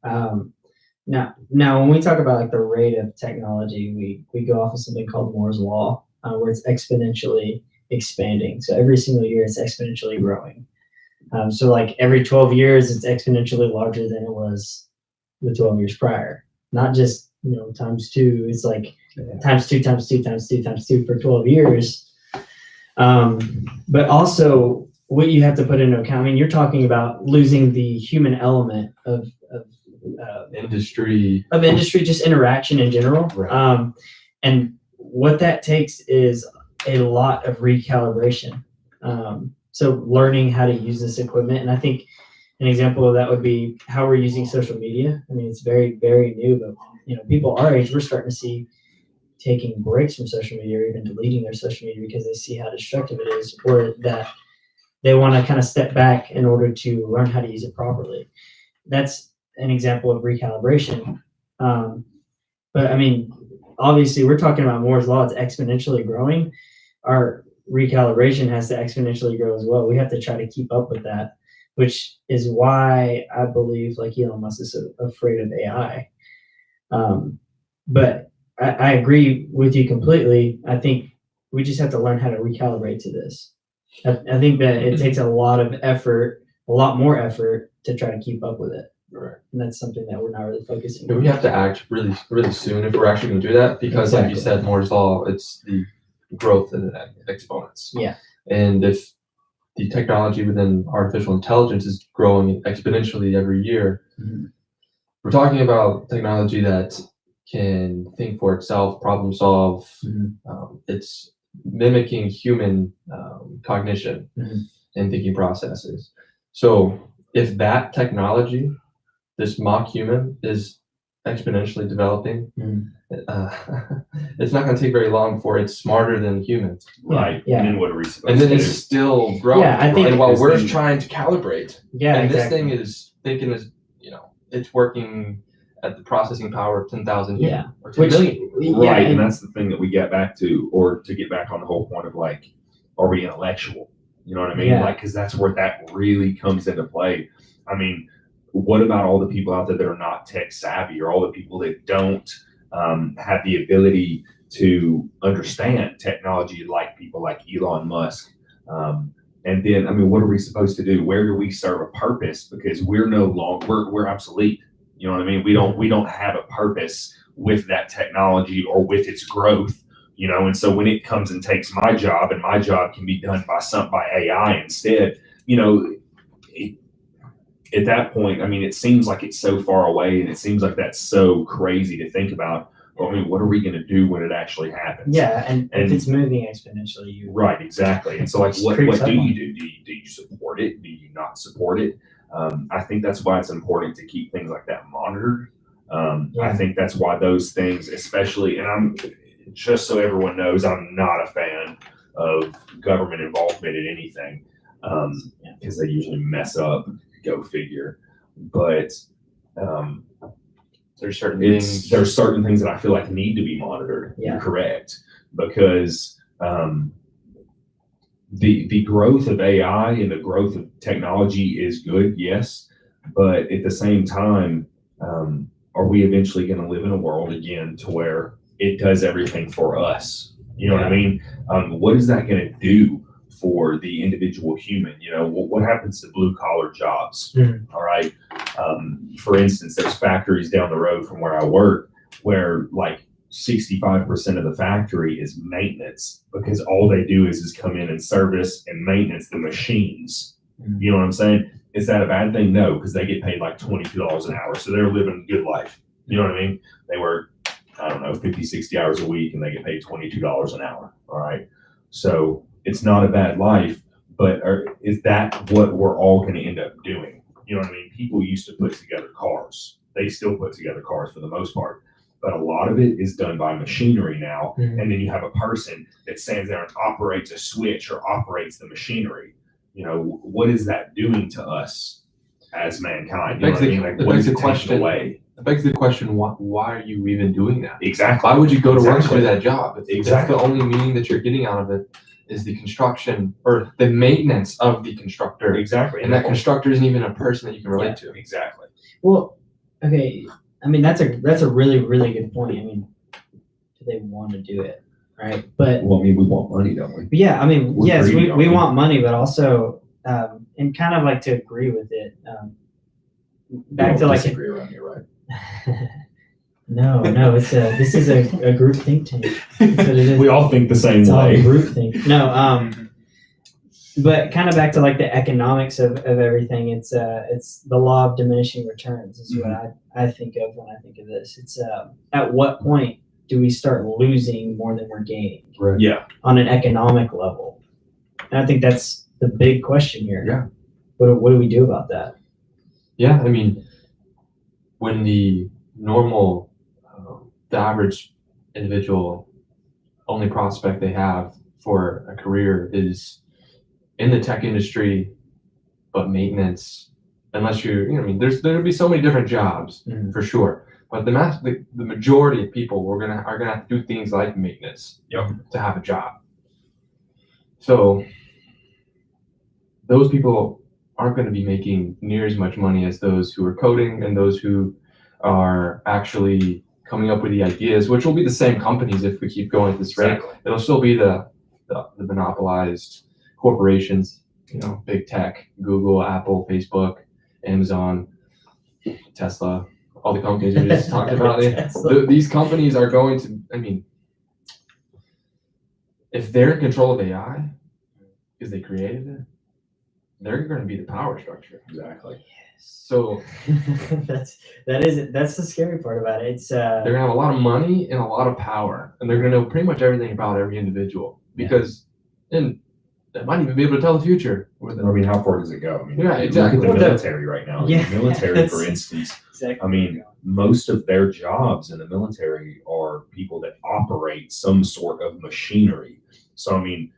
Now, when we talk about like the rate of technology, we go off of something called Moore's law, where it's exponentially expanding. So every single year, it's exponentially growing. So like every 12 years, it's exponentially larger than it was the 12 years prior. Not just times 2. It's like times 2 times 2 times 2 times 2 for 12 years. But also what you have to put into account. I mean, you're talking about losing the human element of industry, just interaction in general. Right. And what that takes is a lot of recalibration. So learning how to use this equipment. And I think an example of that would be how we're using social media. I mean, it's very, very new, but people our age, we're starting to see taking breaks from social media or even deleting their social media because they see how destructive it is, or that they want to kind of step back in order to learn how to use it properly. That's an example of recalibration. But I mean, obviously we're talking about Moore's law. It's exponentially growing. Our recalibration has to exponentially grow as well. We have to try to keep up with that, which is why I believe like Elon Musk is so afraid of AI. But I agree with you completely. I think we just have to learn how to recalibrate to this. I think that it takes a lot of effort, a lot more effort to try to keep up with it. Right. And that's something that we're not really focusing But on. we have to act really, really soon if we're actually going to do that, because like you Exactly. said, Moore's law, it's the growth in exponents. Yeah. And if the technology within artificial intelligence is growing exponentially every year, we're talking about technology that can think for itself, problem solve. It's mimicking human cognition and thinking processes. So if that technology, this mock human, is exponentially developing, it's not going to take very long before it's smarter than humans. Right. Yeah. And then what are we supposed And then to it's do? still growing. Yeah, I think- and while This we're thing- trying to calibrate, Yeah, and exactly. this thing is thinking is, it's working at the processing power of 10,000 humans or 10 million. Right, and that's the thing that we get back to, or to get back on the whole point of like, are we intellectual? You know what I mean? Yeah. Like, because that's where that really comes into play. I mean, what about all the people out there that are not tech savvy, or all the people that don't have the ability to understand technology, like people like Elon Musk? And then, I mean, what are we supposed to do? Where do we serve a purpose? Because we're no longer, we're obsolete. You know what I mean? We don't have a purpose with that technology or with its growth, and so when it comes and takes my job, and my job can be done by AI instead, at that point, I mean, it seems like it's so far away, and it seems like that's so crazy to think about. Well, I mean, what are we going to do when it actually happens? Yeah, and if it's moving exponentially, Right, exactly. And so, like, what creeps do up on you do? Do you support it? Do you not support it? I think that's why it's important to keep things like that monitored. I think that's why those things, especially, and I'm just so everyone knows, I'm not a fan of government involvement in anything, because they usually mess up. Go figure. But There's certain things. there's certain things that I feel like need to be monitored. Yeah. You're correct, because the growth of AI and the growth of technology is good, yes, but at the same time, are we eventually going to live in a world again to where it does everything for us? You know what I mean? What is that going to do for the individual human? What happens to blue collar jobs? All right. For instance, there's factories down the road from where I work where like 65% of the factory is maintenance, because all they do is come in and service and maintenance the machines. You know what I'm saying? Is that a bad thing? No, because they get paid like $22 an hour. So they're living a good life. You know what I mean? They work, I don't know, 50, 60 hours a week, and they get paid $22 an hour. All right. So it's not a bad life, but is that what we're all going to end up doing? You know what I mean? People used to put together cars. They still put together cars for the most part, but a lot of it is done by machinery now. And then you have a person that stands there and operates a switch or operates the machinery. What is that doing to us as mankind? You know what I mean? Like, what is it taking away? It begs the question, why are you even doing that? Exactly. Why would you go to work to Exactly. do that job? If Exactly. the only meaning that you're getting out of it is the construction or the maintenance of the constructor. Exactly. And that constructor isn't even a person that you can relate to. Exactly. Well, okay. I mean, that's a really, really good point. I mean, do they want to do it? Right. But Well, I mean, we want money, don't we? yeah, I mean, We're yes, greedy, aren't we we? want money, but also, and kind of like to agree with it. Back to like, disagree around here, right? no, this is a group think tank. That's what it is. We all think the same It's all way. group think. No, But kind of back to like the economics of everything. It's the law of diminishing returns is what I think of when I think of this. It's at what point do we start losing more than we're gaining? Right. Yeah. On an economic level, and I think that's the big question here. Yeah. What do we do about that? Yeah, I mean, when the normal, the average individual, only prospect they have for a career is in the tech industry, but maintenance, unless I mean, there'll be so many different jobs for sure. But the majority of people are gonna have to do things like maintenance to have a job. So those people aren't going to be making near as much money as those who are coding and those who are actually coming up with the ideas, which will be the same companies if we keep going at this rate. Exactly. It'll still be the monopolized corporations, big tech, Google, Apple, Facebook, Amazon, Tesla, all the companies we just talked about. These companies are going to, I mean, if they're in control of AI, because they created it, they're going to be the power structure. Exactly. So that's the scary part about it. It's they're gonna have a lot of money and a lot of power, and they're gonna know pretty much everything about every individual because, and they might even be able to tell the future. I mean, how far does it go? I mean, Yeah, exactly. Look at the military right now. Yeah, The military, for instance. Exactly. I mean, most of their jobs in the military are people that operate some sort of machinery. So, I mean,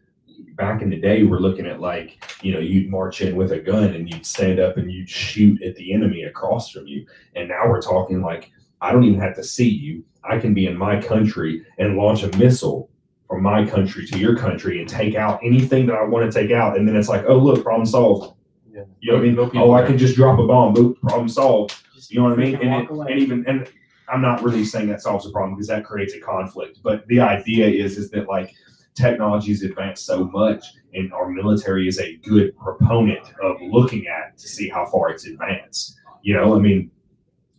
back in the day, we're looking at like, you'd march in with a gun and you'd stand up and you'd shoot at the enemy across from you. And now we're talking like, I don't even have to see you. I can be in my country and launch a missile from my country to your country and take out anything that I want to take out. And then it's like, oh, look, problem solved. Yeah. You know what I mean? Oh, I can just drop a bomb. Boop, problem solved. You know what I mean? And I'm not really saying that solves the problem because that creates a conflict. But the idea is that like technology's advanced so much, and our military is a good proponent of looking at to see how far it's advanced. I mean,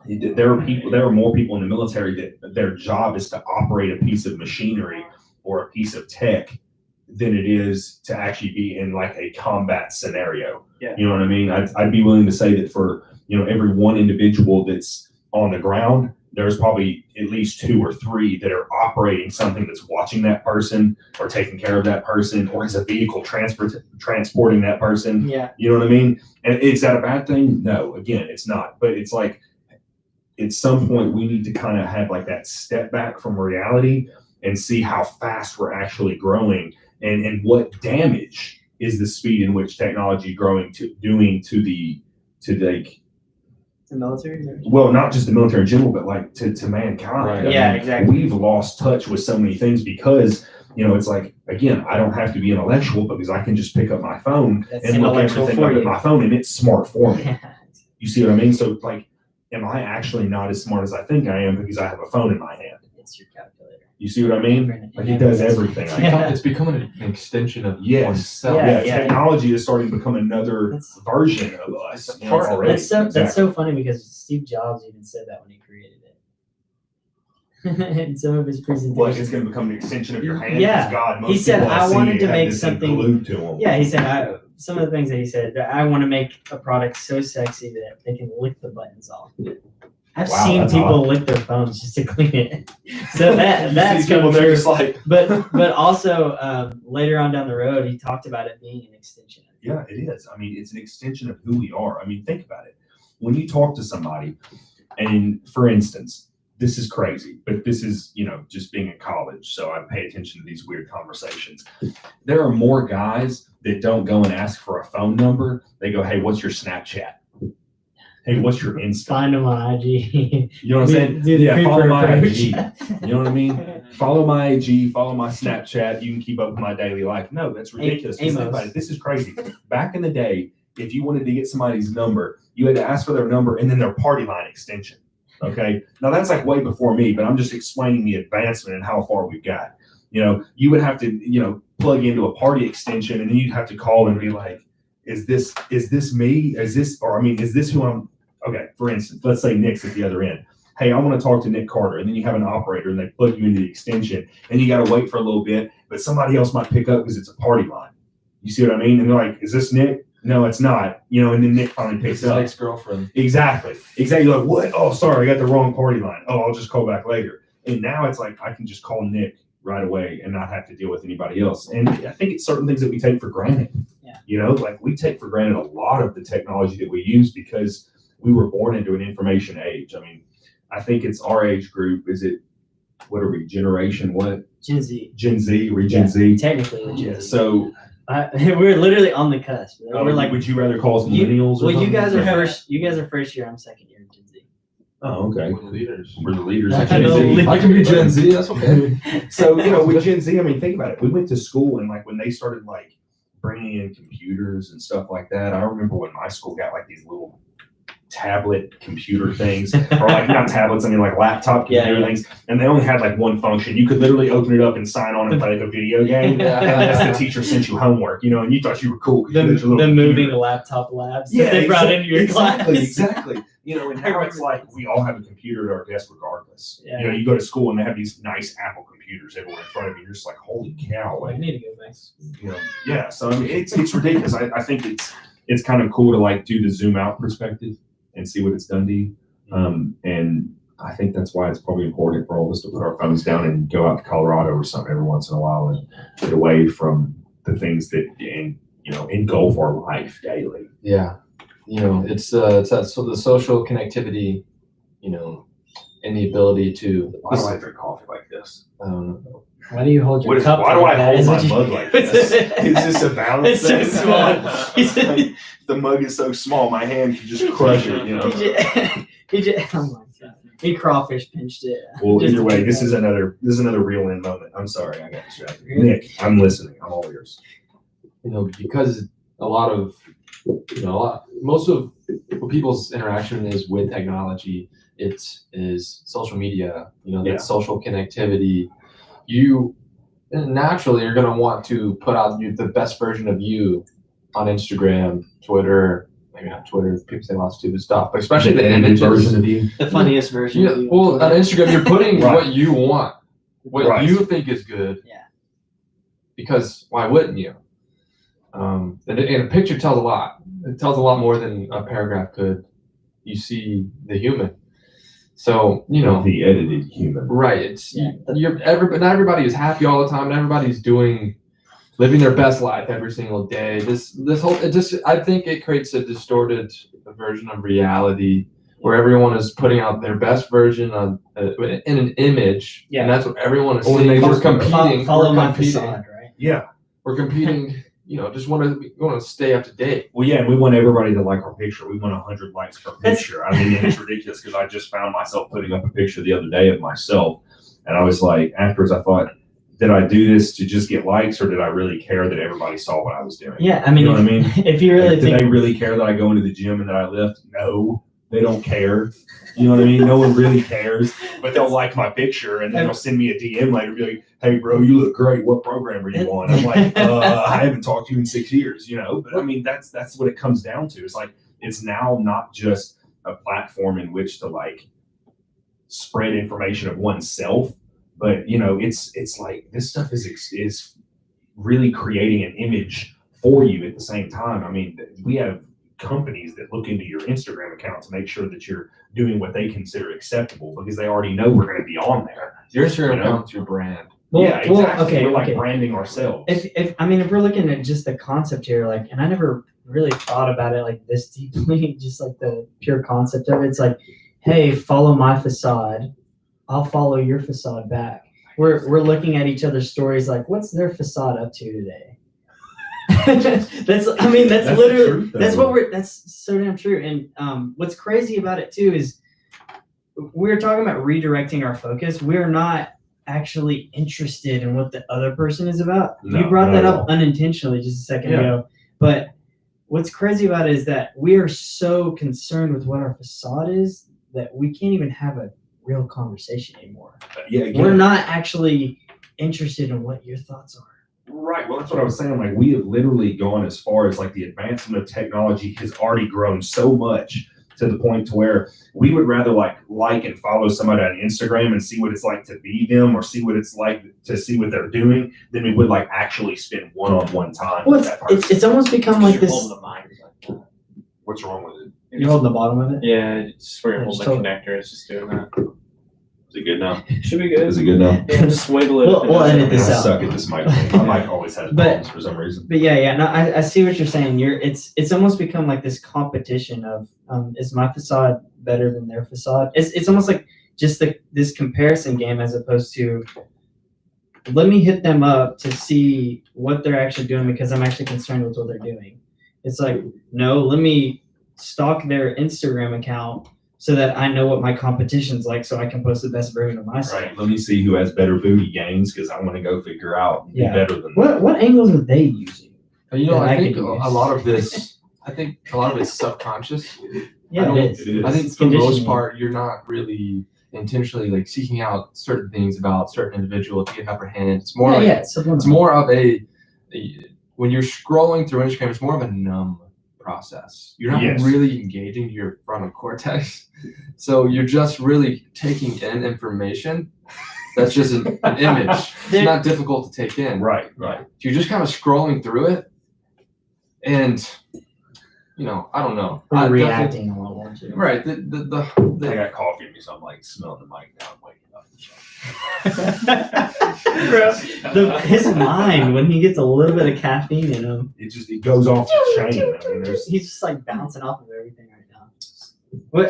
there are more people in the military that their job is to operate a piece of machinery or a piece of tech than it is to actually be in like a combat scenario. Yeah. You know what I mean? I'd be willing to say that for, every one individual that's on the ground, there's probably at least 2 or 3 that are operating something that's watching that person or taking care of that person or is a vehicle transporting that person. Yeah. You know what I mean? And is that a bad thing? No, again, it's not. But it's like at some point we need to kind of have like that step back from reality and see how fast we're actually growing and what damage is the speed in which technology doing to the military? Well, not just the military in general, but like to mankind. Right. I mean, Yeah, exactly. We've lost touch with so many things because, it's like, again, I don't have to be intellectual because I can just pick up my phone That's and look intellectual everything for up you. at my phone and it's smart for me. You see what I mean? So like, am I actually not as smart as I think I am because I have a phone in my hand? It's your calculator. You see what I mean? Like it does everything. It's becoming an extension of oneself. Yeah, technology is starting to become another version of us. Already. That's so funny because Steve Jobs even said that when he created it. In some of his presentations. Well, it's going to become an extension of your hand. Yeah. God, He said, I wanted to make something glued to them. Yeah, he said, some of the things that he said, I want to make a product so sexy that they can lick the buttons off. I've seen people lick their phones just to clean it. So that's people, they're just like, but also later on down the road, he talked about it being an extension. Yeah, it is. I mean, it's an extension of who we are. I mean, think about it. When you talk to somebody, and for instance, this is crazy, but this is, just being in college. So I pay attention to these weird conversations. There are more guys that don't go and ask for a phone number. They go, hey, what's your Snapchat? Hey, what's your Insta? Find them on IG. You know what I'm saying? Do the Follow my approach. IG. You know what I mean? Follow my IG, follow my Snapchat. You can keep up with my daily life. No, that's ridiculous. Think about it. This is crazy. Back in the day, if you wanted to get somebody's number, you had to ask for their number and then their party line extension. Okay. Now that's like way before me, but I'm just explaining the advancement and how far we've got. You would have to, plug into a party extension and then you'd have to call and be like, is this me? Is this who I'm? Okay. For instance, let's say Nick's at the other end. Hey, I want to talk to Nick Carter. And then you have an operator and they plug you into the extension and you got to wait for a little bit, but somebody else might pick up because it's a party line. You see what I mean? And they're like, is this Nick? No, it's not. You know, and then Nick finally picks up. Ex-girlfriend. Exactly. You're like, what? Oh, sorry, I got the wrong party line. Oh, I'll just call back later. And now it's like I can just call Nick right away and not have to deal with anybody else. And I think it's certain things that we take for granted. Yeah. You know, like we take for granted a lot of the technology that we use because we were born into an information age. I mean, I think it's our age group. Is it, what are we, generation what? Gen Z. Gen Z, we're Gen Z. Technically, we're Gen Yeah, Z. so we're literally on the cusp. We're like, would you rather call us millennials? well, you guys are first. You guys are first year. I'm second year Gen Z. Oh, okay. We're the leaders. We're the leaders. I of Gen know. Z. I can be Gen Z. That's okay. So, you know, with Gen Z, I mean, think about it. We went to school and like when they started like bringing in computers and stuff like that, I remember when my school got like these little tablet computer things, or like not tablets, I mean like laptop computer things, and they only had like one function. You could literally open it up and sign on and play like a video game, unless the teacher sent you homework, you know, and you thought you were cool. The moving laptop labs that they brought into your class. Exactly. You know, and now it's like we all have a computer at our desk regardless. Yeah. You know, you go to school and they have these nice Apple computers everywhere in front of you. You're just like, holy cow. I Like, need to go back. you know, yeah. So I mean, it's ridiculous. I think it's kind of cool to like do the zoom out perspective and see what it's done to you. And I think that's why it's probably important for all of us to put our phones down and go out to Colorado or something every once in a while and get away from the things that engulf our life daily. Yeah. You know, it's that, so the social connectivity, you know, and the ability to. Why do I drink coffee like this? Why do you hold your What is, cup? why do like I that? hold Is my it mug like this? Is this a balance? It's so thing? small. The mug is so small, my hand can just crush it. You know. Oh my god! He crawfish pinched it. Well, Just either way, to this is another real in moment. I'm sorry, I got distracted. Nick, I'm listening. I'm all ears. You know, because most of what people's interaction is with technology, it is social media, you know, that social connectivity. You naturally are going to want to put out the best version of you on Instagram, Twitter, maybe not Twitter, people say lots of stupid stuff, but especially the images. version of you. The funniest version. Yeah, of you well, on Instagram, you're putting what you want, what you think is good. Yeah. Because why wouldn't you? And a picture tells a lot. It tells a lot more than a paragraph could. You see the human. So, you know, the edited human. right. It's not everybody is happy all the time, and everybody's living their best life every single day. I think it creates a distorted version of reality where everyone is putting out their best version in an image, and that's what everyone is seeing. We're competing. Follow my facade, right? Yeah, we're competing. You know, just want to stay up to date. Well, yeah, and we want everybody to like our picture. We want 100 likes per picture. I mean, it's ridiculous because I just found myself putting up a picture the other day of myself, and I was like, afterwards, I thought, did I do this to just get likes, or did I really care that everybody saw what I was doing? Yeah, I mean, you know what I mean? If you really did they really care that I go into the gym and that I lift? No, they don't care. You know what I mean? No one really cares, but they'll like my picture and then they'll send me a DM later, be like, "Hey, bro, you look great. What program are you on?" I'm like, I haven't talked to you in 6 years, you know. But I mean, that's what it comes down to. It's like it's now not just a platform in which to like spread information of oneself, but you know, it's like this stuff is really creating an image for you at the same time. I mean, we have companies that look into your Instagram account to make sure that you're doing what they consider acceptable because they already know we're going to be on there. Your Instagram account's your brand. Well, yeah, exactly. Well, okay, we're like branding ourselves. If we're looking at just the concept here, like, and I never really thought about it like this deeply, just like the pure concept of it. It's like, hey, follow my facade, I'll follow your facade back. We're looking at each other's stories like, what's their facade up to today? that's literally that's so damn true. And what's crazy about it too is we're talking about redirecting our focus. We're not actually interested in what the other person is about. You brought that up unintentionally just a second ago. But what's crazy about it is that we are so concerned with what our facade is that we can't even have a real conversation anymore. We're not actually interested in what your thoughts are. Right. Well, that's what I was saying. Like, we have literally gone as far as like the advancement of technology has already grown so much to the point to where we would rather like and follow somebody on Instagram and see what it's like to be them or see what it's like to see what they're doing than we would like actually spend one-on-one time Well, with that person. it's almost become like this. Holding the mic like that. What's wrong with it? You're holding the bottom of it. Yeah, it's where you're I holding just the connector. It's just doing that. Is it good now? Should be good. Is it good now? Yeah, just wiggle it. We'll edit I this out. suck at this microphone. My mic always has But- problems for some reason. But yeah. No, I see what you're saying. It's almost become like this competition of is my facade better than their facade? It's almost like just this comparison game as opposed to let me hit them up to see what they're actually doing because I'm actually concerned with what they're doing. It's like, no, let me stalk their Instagram account so that I know what my competition's like so I can post the best version of myself. Right. Let me see who has better booty gains because I want to go figure out and be Yeah. better than What angles are they using? You know, that I I think could a use. lot of this, I think a lot of it's subconscious. Yeah, don't- it is. It is. I think It's for the most conditioning. part, you're not really intentionally like seeking out certain things about certain individual to get upper hand. It's more like it's subliminal. it's more of a when you're scrolling through Instagram, it's more of a numb process. You're not Yes. really engaging your frontal cortex, so you're just really taking in information. That's just an image. It's There- not difficult to take in. Right. You're just kind of scrolling through it, and I don't know. Or I definitely- reacting a lot more to. Right. I The got coffee in me, so I'm like smelling the mic now. I'm waking up. Bro, his mind when he gets a little bit of caffeine in him, It goes off the chain. I mean, there's he's just like bouncing off of everything right now.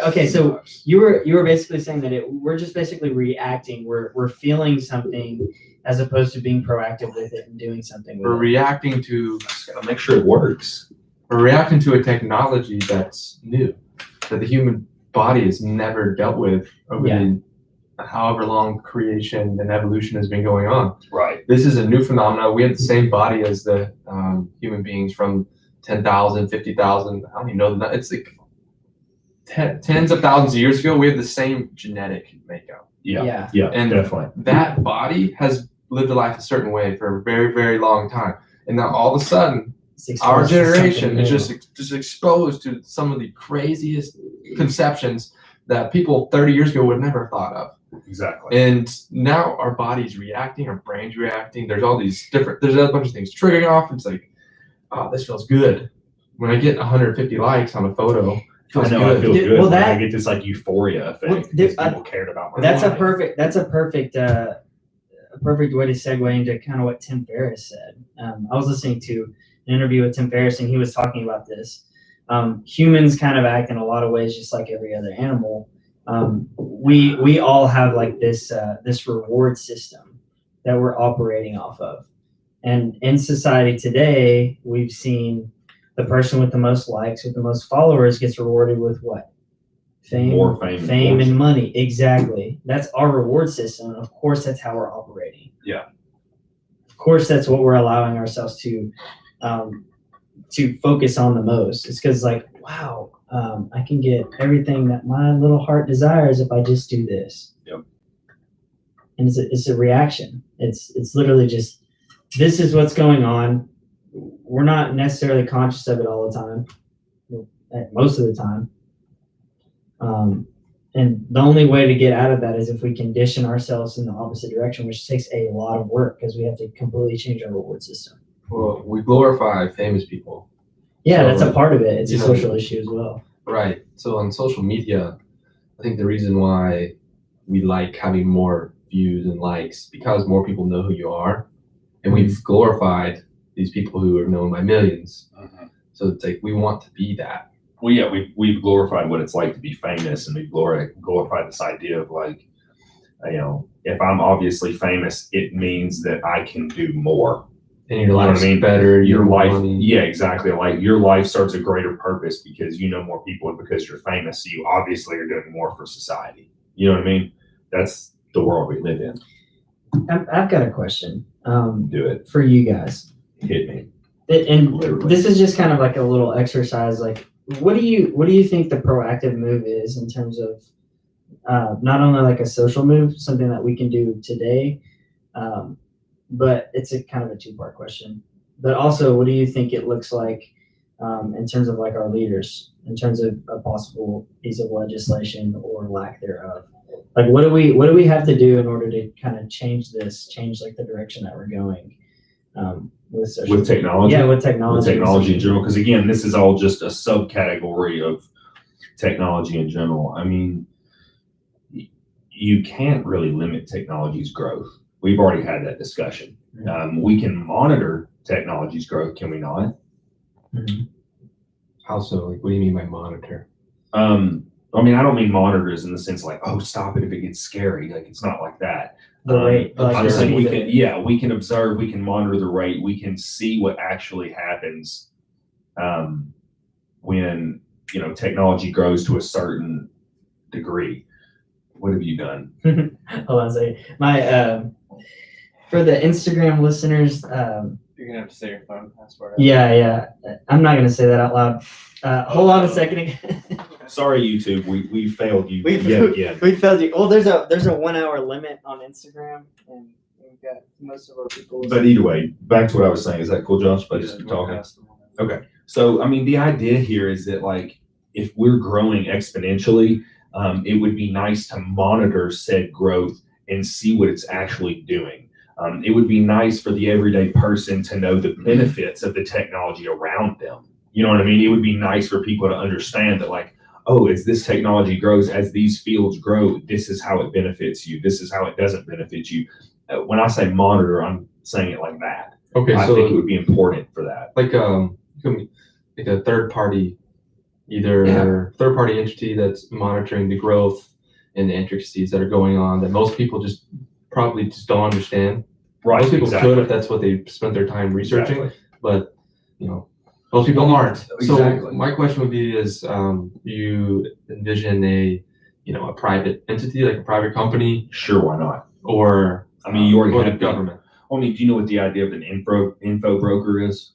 Okay, so you were basically saying that we're just basically reacting. We're feeling something as opposed to being proactive with it and doing something with we're it. reacting to just gotta make sure it works. we're reacting to a technology that's new, that the human body has never dealt with over the however long creation and evolution has been going on. Right. This is a new phenomenon. We have the same body as the human beings from 10,000, 50,000. I don't even know that. It's like tens of thousands of years ago. We have the same genetic makeup. Yeah. And Definitely. that body has lived a life a certain way for a very, very long time. And now all of a sudden, It's exposed our to something generation is new. just exposed to some of the craziest conceptions that people 30 years ago would never have thought of. Exactly. And now our body's reacting, our brain's reacting. There's all these there's a bunch of things triggering off. It's like, oh, this feels good. When I get 150 likes on a photo, it feels I know. good. I feel Dude, good. well, when that- I get this like euphoria effect. Well, dude, because people cared about my That's a life. perfect way to segue into kind of what Tim Ferriss said. I was listening to an interview with Tim Ferriss, and he was talking about this. Humans kind of act in a lot of ways just like every other animal. We all have like this reward system that we're operating off of, and in society today, we've seen the person with the most likes, with the most followers, gets rewarded with what? Fame, More fame and fame fortune. and money. Exactly. That's our reward system. Of course, that's how we're operating. Yeah. Of course, that's what we're allowing ourselves to focus on the most. It's because, like, wow, I can get everything that my little heart desires if I just do this. Yep. And it's a reaction. It's literally just, this is what's going on. We're not necessarily conscious of it all the time, most of the time. And the only way to get out of that is if we condition ourselves in the opposite direction, which takes a lot of work because we have to completely change our reward system. Well, we glorify famous people. Yeah, So, that's a part of it. It's a you know, social issue as well. Right. So on social media, I think the reason why we like having more views and likes because more people know who you are, and we've glorified these people who are known by millions. So it's like we want to be that. Well, yeah, we've glorified what it's like to be famous, and we've glorified this idea of like, if I'm obviously famous, it means that I can do more. And your You know what I life's mean? better. Your you life, money. yeah, exactly. Like your life serves a greater purpose because you know more people and because you're famous. So you obviously are doing more for society. You know what I mean? That's the world we live in. I've got a question Do it. for you guys. Hit me. And Literally. this is just kind of like a little exercise. Like, what do you think the proactive move is in terms of not only like a social move, something that we can do today, but it's a kind of a two-part question. But also, what do you think it looks like in terms of like our leaders, in terms of a possible piece of legislation or lack thereof. Like, what do we have to do in order to kind of change like the direction that we're going with social With technology? Yeah, with technology. With technology in general, because again, this is all just a subcategory of technology in general. I mean, you can't really limit technology's growth. We've already had that discussion. We can monitor technology's growth, can we not? Mm-hmm. How so? Like, what do you mean by monitor? I mean, I don't mean monitors in the sense like, oh, stop it if it gets scary. Like, it's not like that. The rate, I'm saying we can observe, we can monitor the rate, we can see what actually happens when technology grows to a certain degree. What have you done? Hold on a second. My for the Instagram listeners, You're gonna have to say your phone password. yeah, I'm not gonna say that out loud. Hold on a second again. Sorry, YouTube, we failed you We've- yet again. We failed you. Well, there's a 1 hour limit on Instagram, and we've got most of our people. But either way, back to what I was saying. Is that cool, Josh? By just talking. Okay. So, I mean, the idea here is that, like, if we're growing exponentially, it would be nice to monitor said growth and see what it's actually doing. It would be nice for the everyday person to know the benefits of the technology around them. You know what I mean? It would be nice for people to understand that, like, oh, as this technology grows, as these fields grow, this is how it benefits you. This is how it doesn't benefit you. When I say monitor, I'm saying it like that. Okay, I so think it would be important for that. like a third party, third party entity that's monitoring the growth and the intricacies that are going on that most people probably just don't understand. Right. Most people exactly. could if that's what they spent their time researching, Exactly. but most people aren't. Exactly. So my question would be: is you envision a private entity, like a private company? Sure, why not? Or I mean, you already or have the government. I mean, do you know what the idea of an info broker is?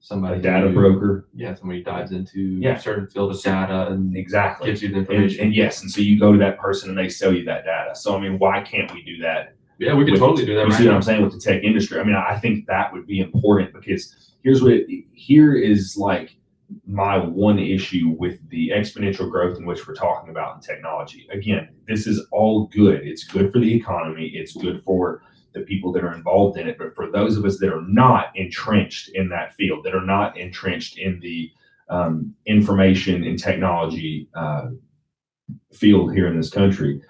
Somebody A data broker. Yeah, somebody dives into Yeah. a certain field of data and Exactly. gives you the information. And yes, and so you go to that person and they sell you that data. So I mean, why can't we do that? Yeah, we could totally do that. You right see what now. I'm saying with the tech industry? I mean, I think that would be important because here is like my one issue with the exponential growth in which we're talking about in technology. Again, this is all good. It's good for the economy. It's good for the people that are involved in it. But for those of us that are not entrenched in that field, that are not entrenched in the information and technology field here in this country,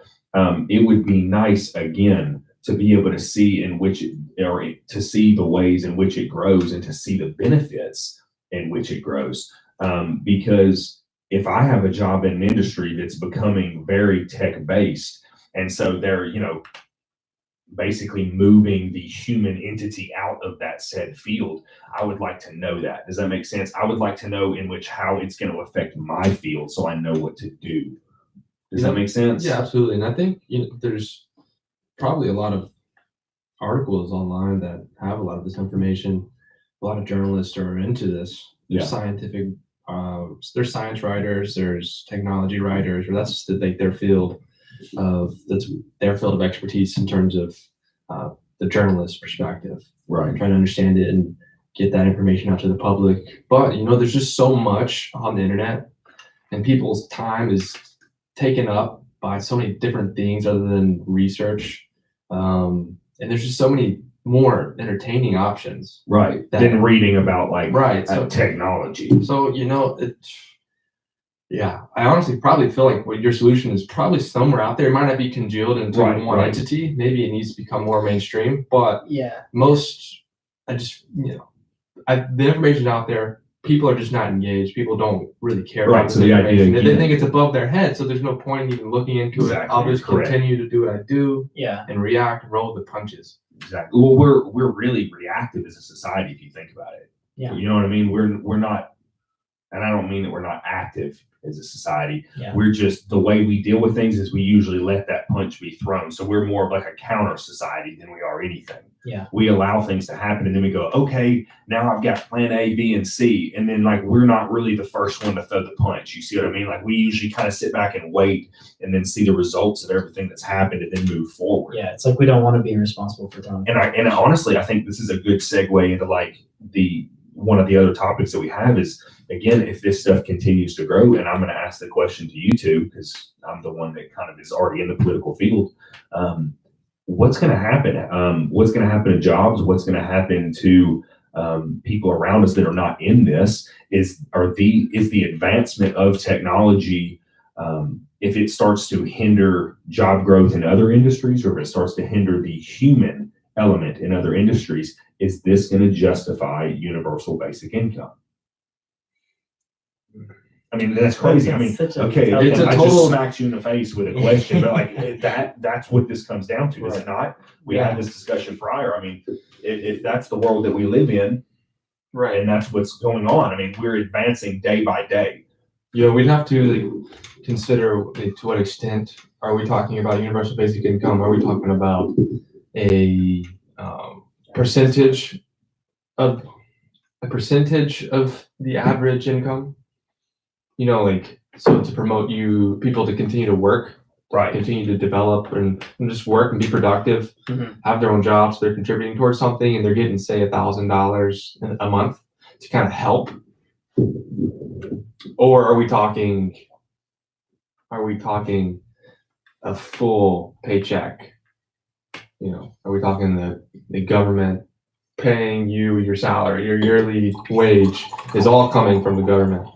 it would be nice, again, to be able to see to see the ways in which it grows and to see the benefits in which it grows. Because if I have a job in an industry that's becoming very tech based, and so they're, basically moving the human entity out of that said field, I would like to know that. Does that make sense? I would like to know how it's going to affect my field so I know what to do. Does that make sense? Yeah, absolutely. And I think there's probably a lot of articles online that have a lot of this information. A lot of journalists are into this. There's scientific, there's science writers, there's technology writers, or that's just their field of expertise in terms of the journalist perspective. Right. Trying to understand it and get that information out to the public. But there's just so much on the internet, and people's time is taken up by so many different things other than research. And there's just so many more entertaining options. Right. Than reading about technology. So, I honestly probably feel like what your solution is probably somewhere out there. It might not be congealed into one entity. Maybe it needs to become more mainstream, but the information's out there. People are just not engaged. People don't really care about this information. They think it's above their head, so there's no point in even looking into it. I'll just continue to do what I do and react and roll the punches. Exactly. Well, we're really reactive as a society if you think about it. Yeah. You know what I mean? We're not, and I don't mean that we're not active as a society. Yeah. We're just, the way we deal with things is we usually let that punch be thrown. So we're more of like a counter society than we are anything. Yeah. We allow things to happen and then we go, okay, now I've got plan A, B, and C. And then we're not really the first one to throw the punch. You see what I mean? We usually kind of sit back and wait and then see the results of everything that's happened and then move forward. Yeah. It's like we don't want to be responsible for throwing. And honestly, I think this is a good segue into one of the other topics that we have is again, if this stuff continues to grow, and I'm going to ask the question to you two, because I'm the one that kind of is already in the political field, what's going to happen? What's going to happen to jobs? What's going to happen to people around us that are not in this? Is the advancement of technology, if it starts to hinder job growth in other industries, or if it starts to hinder the human element in other industries, is this going to justify universal basic income? I mean, that's crazy. I mean, okay, It's a I total- just smacked you in the face with a question, but like that's what this comes down to, is it not? We had this discussion prior. I mean, if that's the world that we live in, Right. and that's what's going on, I mean, we're advancing day by day. You know, we'd have to consider to what extent are we talking about universal basic income? Are we talking about a percentage of the average income? You know, like, so to promote people to continue to work, Right. continue to develop and just work and be productive, Mhm. have their own jobs, they're contributing towards something, and they're getting, say, $1,000 a month to kind of help. Or are we talking a full paycheck? You know, are we talking the government paying you your salary, your yearly wage is all coming from the government?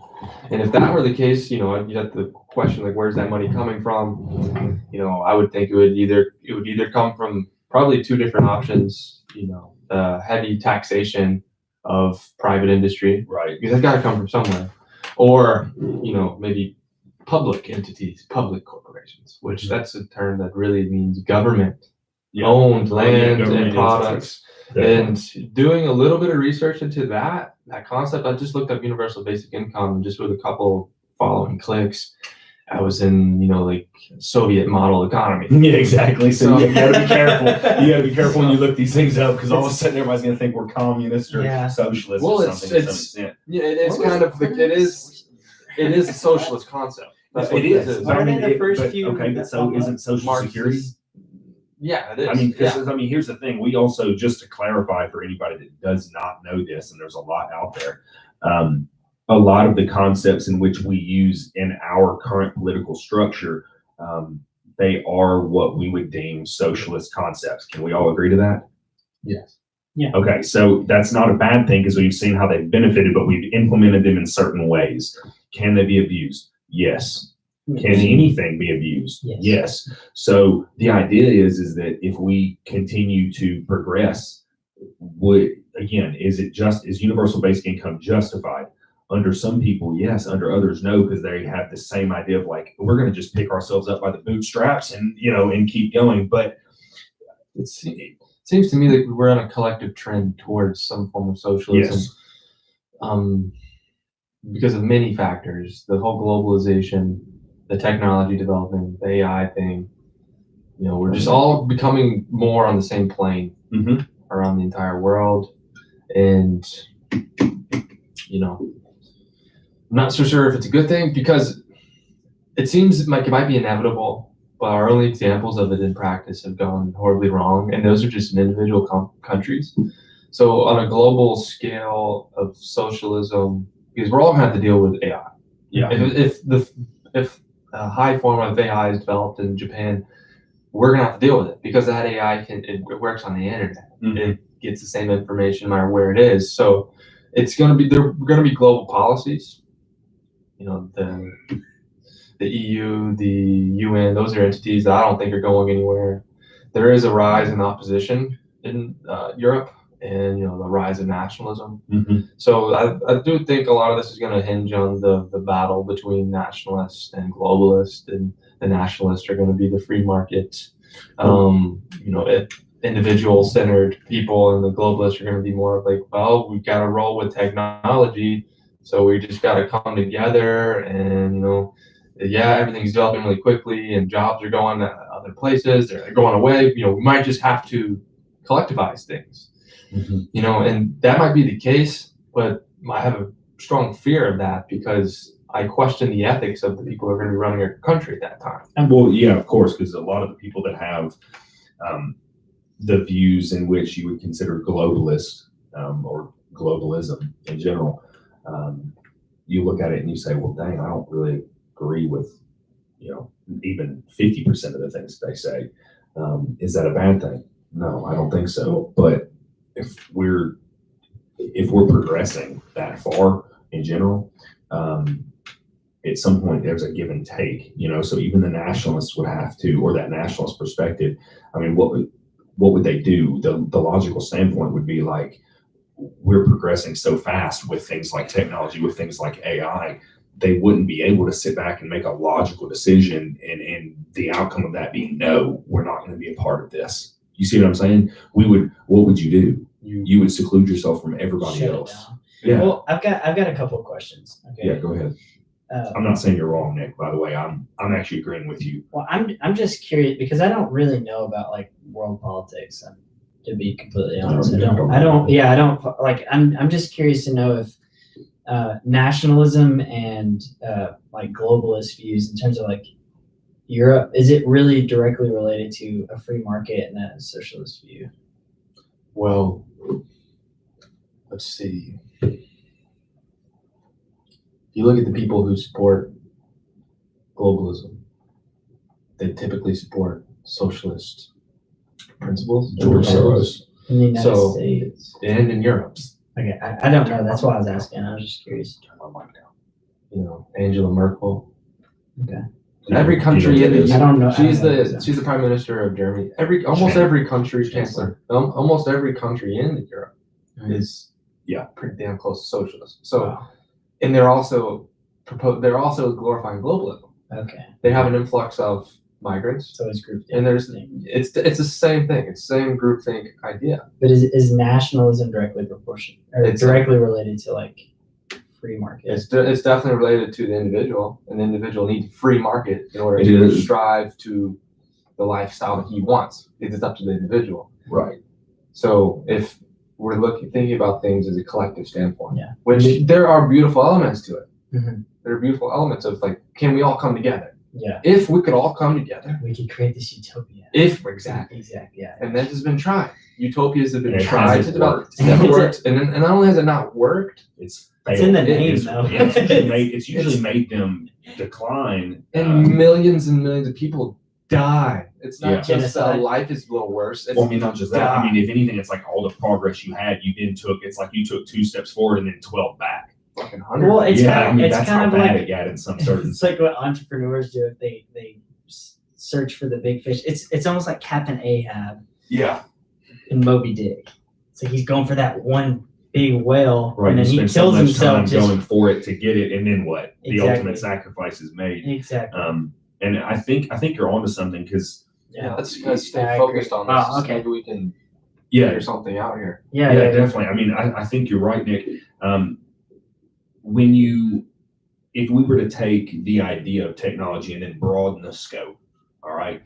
And if that were the case, you know, you have the question, like, where's that money coming from? You know, I would think it would either come from probably two different options. You know, heavy taxation of private industry, Right. because that's got to come from somewhere, or, you know, maybe public entities, public corporations, which that's a term that really means government owned land government and products. entities. And doing a little bit of research into that concept, I just looked up universal basic income just with a couple following clicks. I was in, you know, like, Soviet model economy. Yeah, exactly. So you gotta be careful. You gotta be careful when you So- look these things up, because all of a sudden everybody's gonna think we're communist or Yeah. socialist Well, or it's- something to some it's- extent. Yeah, it's kind of it is a socialist concept. That's what It this is. But I mean, the first but, few okay, but that so pop isn't Social Marxist- Security? Yeah, it is. I mean, yeah. I mean, here's the thing. We also, just to clarify for anybody that does not know this, and there's a lot out there, a lot of the concepts in which we use in our current political structure, they are what we would deem socialist concepts. Can we all agree to that? Yes. Okay, so that's not a bad thing, because we've seen how they've benefited, but we've implemented them in certain ways. Can they be abused? Yes. Can anything be abused? Yes. So the idea is that if we continue to progress, is universal basic income justified? Under some people, yes. Under others, no, because they have the same idea of, like, we're going to just pick ourselves up by the bootstraps and, you know, and keep going. But It seems to me like we're on a collective trend towards some form of socialism. yes, Because of many factors, the whole globalization, the technology development, the AI thing. You know, we're just all becoming more on the same plane Mhm. around the entire world, and, you know, I'm not so sure if it's a good thing, because it seems like it might be inevitable, but our only examples of it in practice have gone horribly wrong, and those are just in individual countries. So on a global scale of socialism, because we're all going to have to deal with AI. Yeah. If a high form of AI is developed in Japan, we're going to have to deal with it, because that AI it works on the internet. Mhm. It gets the same information no matter where it is. So it's going to be, there are going to be global policies. You know, the EU, the UN, those are entities that I don't think are going anywhere. There is a rise in opposition in Europe, and, you know, the rise of nationalism. Mhm. So I do think a lot of this is going to hinge on the battle between nationalists and globalists, and the nationalists are going to be the free market, you know, individual-centered people, and the globalists are going to be more of like, well, we got to roll with technology, so we just got to come together, and, you know, yeah, everything's developing really quickly, and jobs are going to other places, they're going away. You know, we might just have to collectivize things. Mhm. You know, and that might be the case, but I have a strong fear of that, because I question the ethics of the people who are going to be running our country at that time. And well, yeah, of course, because a lot of the people that have the views in which you would consider globalist, or globalism in general, you look at it and you say, well, dang, I don't really agree with, even 50% of the things they say. Is that a bad thing? No, I don't think so. But if we're progressing that far in general, at some point there's a give and take, so even the nationalists would have to, or that nationalist perspective, I mean, what would they do? The logical standpoint would be like, we're progressing so fast with things like technology, with things like AI, they wouldn't be able to sit back and make a logical decision, and the outcome of that being, no, we're not going to be a part of this. You see what I'm saying? What would you do? You would seclude yourself from everybody Shut it else. down. Yeah. Well, I've got a couple of questions. Okay. Yeah, go ahead. I'm not saying you're wrong, Nick, by the way. I'm actually agreeing with you. Well, I'm just curious because I don't really know about like world politics, and to be completely honest, I don't like. I'm just curious to know if nationalism and like globalist views in terms of like Europe, is it really directly related to a free market and a socialist view? Well, let's see. If you look at the people who support globalism, they typically support socialist principles. George Soros. In the United So- States. And in Europe, Okay, I don't know. That's why I was asking. I was just curious. Angela Merkel. Okay. Every country Do you in know the who I don't know. she's I don't know the that. she's the prime minister of Germany. Almost every country's chancellor. Almost every country in Europe is pretty damn close to socialism. So Wow. and they're also glorifying globalism. Okay. They have an influx of migrants, So it's grouped. and there's thing. it's the same thing. It's the same groupthink idea. But is nationalism directly proportional or It's directly related to like free market? It's definitely related to the individual, and the individual needs a free market in order It to is. strive to the lifestyle that he wants. It's up to the individual. Right. So if we're thinking about things as a collective standpoint, Yeah. which there are beautiful elements to it. Mhm. There are beautiful elements of like, can we all come together? Yeah. If we could all come together, We could create this utopia. exactly, Yeah. and that has been tried. Utopias have been And it tried to hasn't develop. worked. It's never It's worked, and not only has it not worked, It's It's in the failed. name, It's- though. yeah, it's usually made them decline. and millions and millions of people die. It's not Yeah. just Genocide. life is a little worse. It's Well, I mean, not just that. I die. mean, if anything, it's like all the progress you had, you then took. It's like you took 2 steps forward and then 12 back. fucking 100. Well, it's yeah, kind of, I mean, it's that's kind how of bad like it got in some certain. it's like what entrepreneurs do if they search for the big fish. It's almost like Captain Ahab Yeah, in Moby Dick. So he's going for that one big whale, right. and then You he spend so kills much himself. time Just going for it to get it, and then what? The Exactly. ultimate sacrifice is made. exactly. And I think you're onto something because Yeah, let's stay Yeah, I focused agree. on this. Wow, okay. Maybe we can yeah, figure something out here. Yeah, definitely. I mean, I think you're right, Nick. If we were to take the idea of technology and then broaden the scope, all right,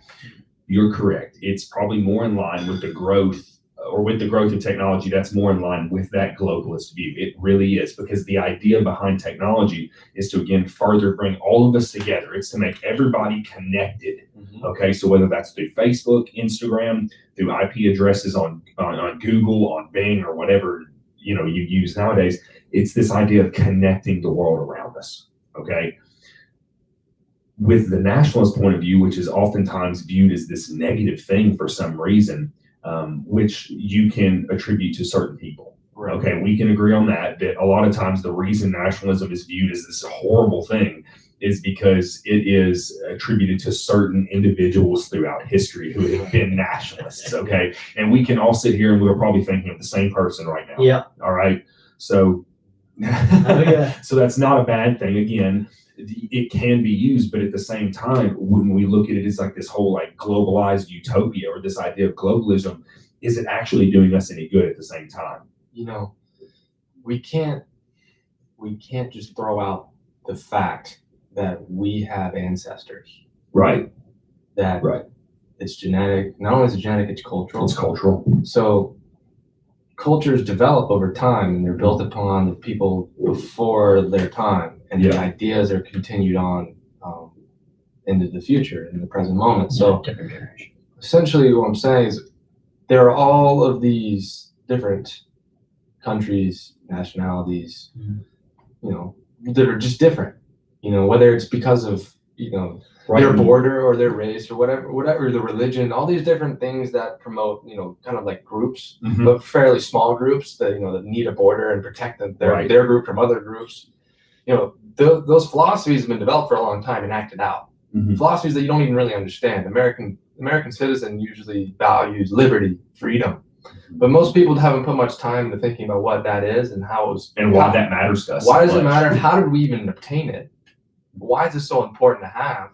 you're correct. It's probably more in line with the growth of technology. That's more in line with that globalist view. It really is, because the idea behind technology is to, again, further bring all of us together. It's to make everybody connected. Okay, so whether that's through Facebook, Instagram, through IP addresses on Google, on Bing, or whatever you use nowadays, it's this idea of connecting the world around us. Okay, with the nationalist point of view, which is oftentimes viewed as this negative thing for some reason, which you can attribute to certain people. Right. Okay, we can agree on that a lot of times the reason nationalism is viewed as this horrible thing is because it is attributed to certain individuals throughout history who have been nationalists. Okay, and we can all sit here and we're probably thinking of the same person right now. Yeah. All right, so yeah. so that's not a bad thing. Again, it can be used, but at the same time, when we look at it as like this whole like globalized utopia or this idea of globalism, is it actually doing us any good at the same time? We can't just throw out the fact that we have ancestors. Right. That Right. it's genetic. Not only is it genetic, it's cultural. It's cultural. So cultures develop over time, and they're built upon the people before their time, and the ideas are continued on into the future, in the present moment. So different generation. essentially what I'm saying is there are all of these different countries, nationalities, that are just different. Whether it's because of their border or their race or whatever the religion, all these different things that promote kind of like groups, but fairly small groups that that need a border and protect their group from other groups. Those philosophies have been developed for a long time and acted out. Philosophies that you don't even really understand. American citizen usually values liberty, freedom, but most people haven't put much time into thinking about what that is and why that matters to us. Why does it matter? How did we even obtain it? Why is it so important to have?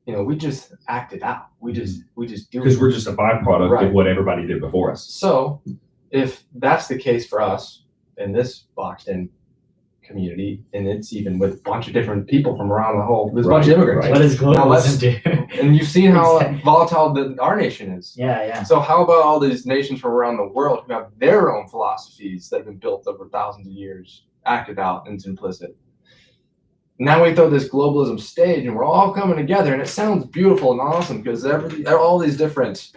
We just act it out. We just do it because we're just a byproduct of what everybody did before us. So if that's the case for us in this boxed-in community, and it's even with a bunch of different people from around there's a bunch of immigrants. What does globalism do? And you've seen how volatile our nation is. Yeah. So how about all these nations from around the world who have their own philosophies that have been built over thousands of years, acted out, and it's implicit? Now we throw this globalism stage, and we're all coming together, and it sounds beautiful and awesome because all these different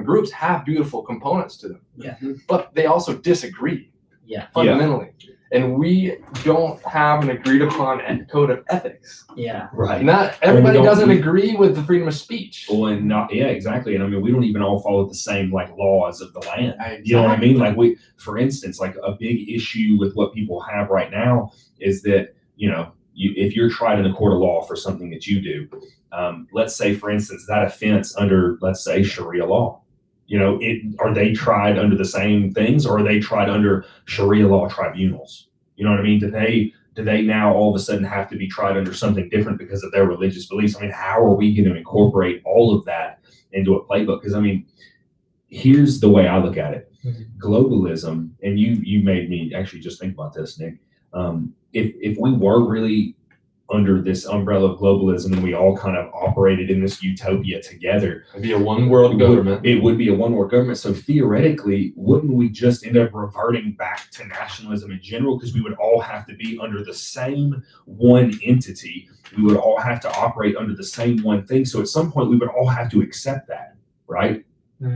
groups have beautiful components to them. Yeah. But they also disagree. Yeah. Fundamentally. And we don't have an agreed upon code of ethics. Yeah. Right. Not everybody doesn't agree with the freedom of speech. Well, exactly. And I mean, we don't even all follow the same laws of the land. Exactly. You know what I mean? For instance, a big issue with what people have right now is that, if you're tried in a court of law for something that you do, let's say, for instance, that offense under, let's say, Sharia law, are they tried under the same things, or are they tried under Sharia law tribunals? You know what I mean? Do they now all of a sudden have to be tried under something different because of their religious beliefs? I mean, how are we going to incorporate all of that into a playbook? Because I mean, here's the way I look at it. Globalism, and you made me actually just think about this, Nick. If we were really under this umbrella of globalism and we all kind of operated in this utopia together, it'd be a one world government. It would be a one world government. So theoretically, wouldn't we just end up reverting back to nationalism in general? Because we would all have to be under the same one entity. We would all have to operate under the same one thing. So at some point, we would all have to accept that, right?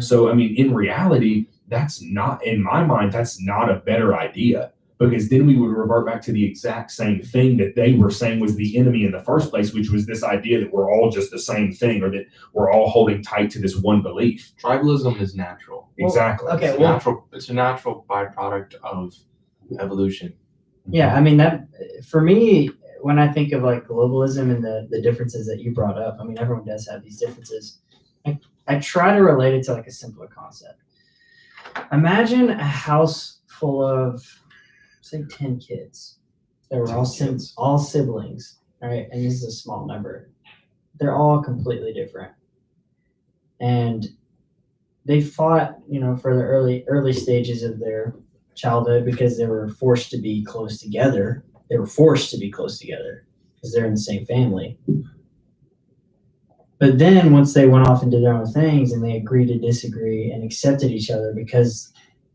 So, I mean, in reality, in my mind, that's not a better idea. Because then we would revert back to the exact same thing that they were saying was the enemy in the first place, which was this idea that we're all just the same thing, or that we're all holding tight to this one belief. Tribalism is natural. Exactly. Okay. It's a natural byproduct of evolution. Yeah, I mean, that for me, when I think of globalism and the differences that you brought up, I mean, everyone does have these differences. I try to relate it to a simpler concept. Imagine a house full of, say, 10 kids. They were all siblings, right? And this is a small number. They're all completely different. And they fought, for the early stages of their childhood because they were forced to be close together. They were forced to be close together because they're in the same family. But then once they went off and did their own things and they agreed to disagree and accepted each other because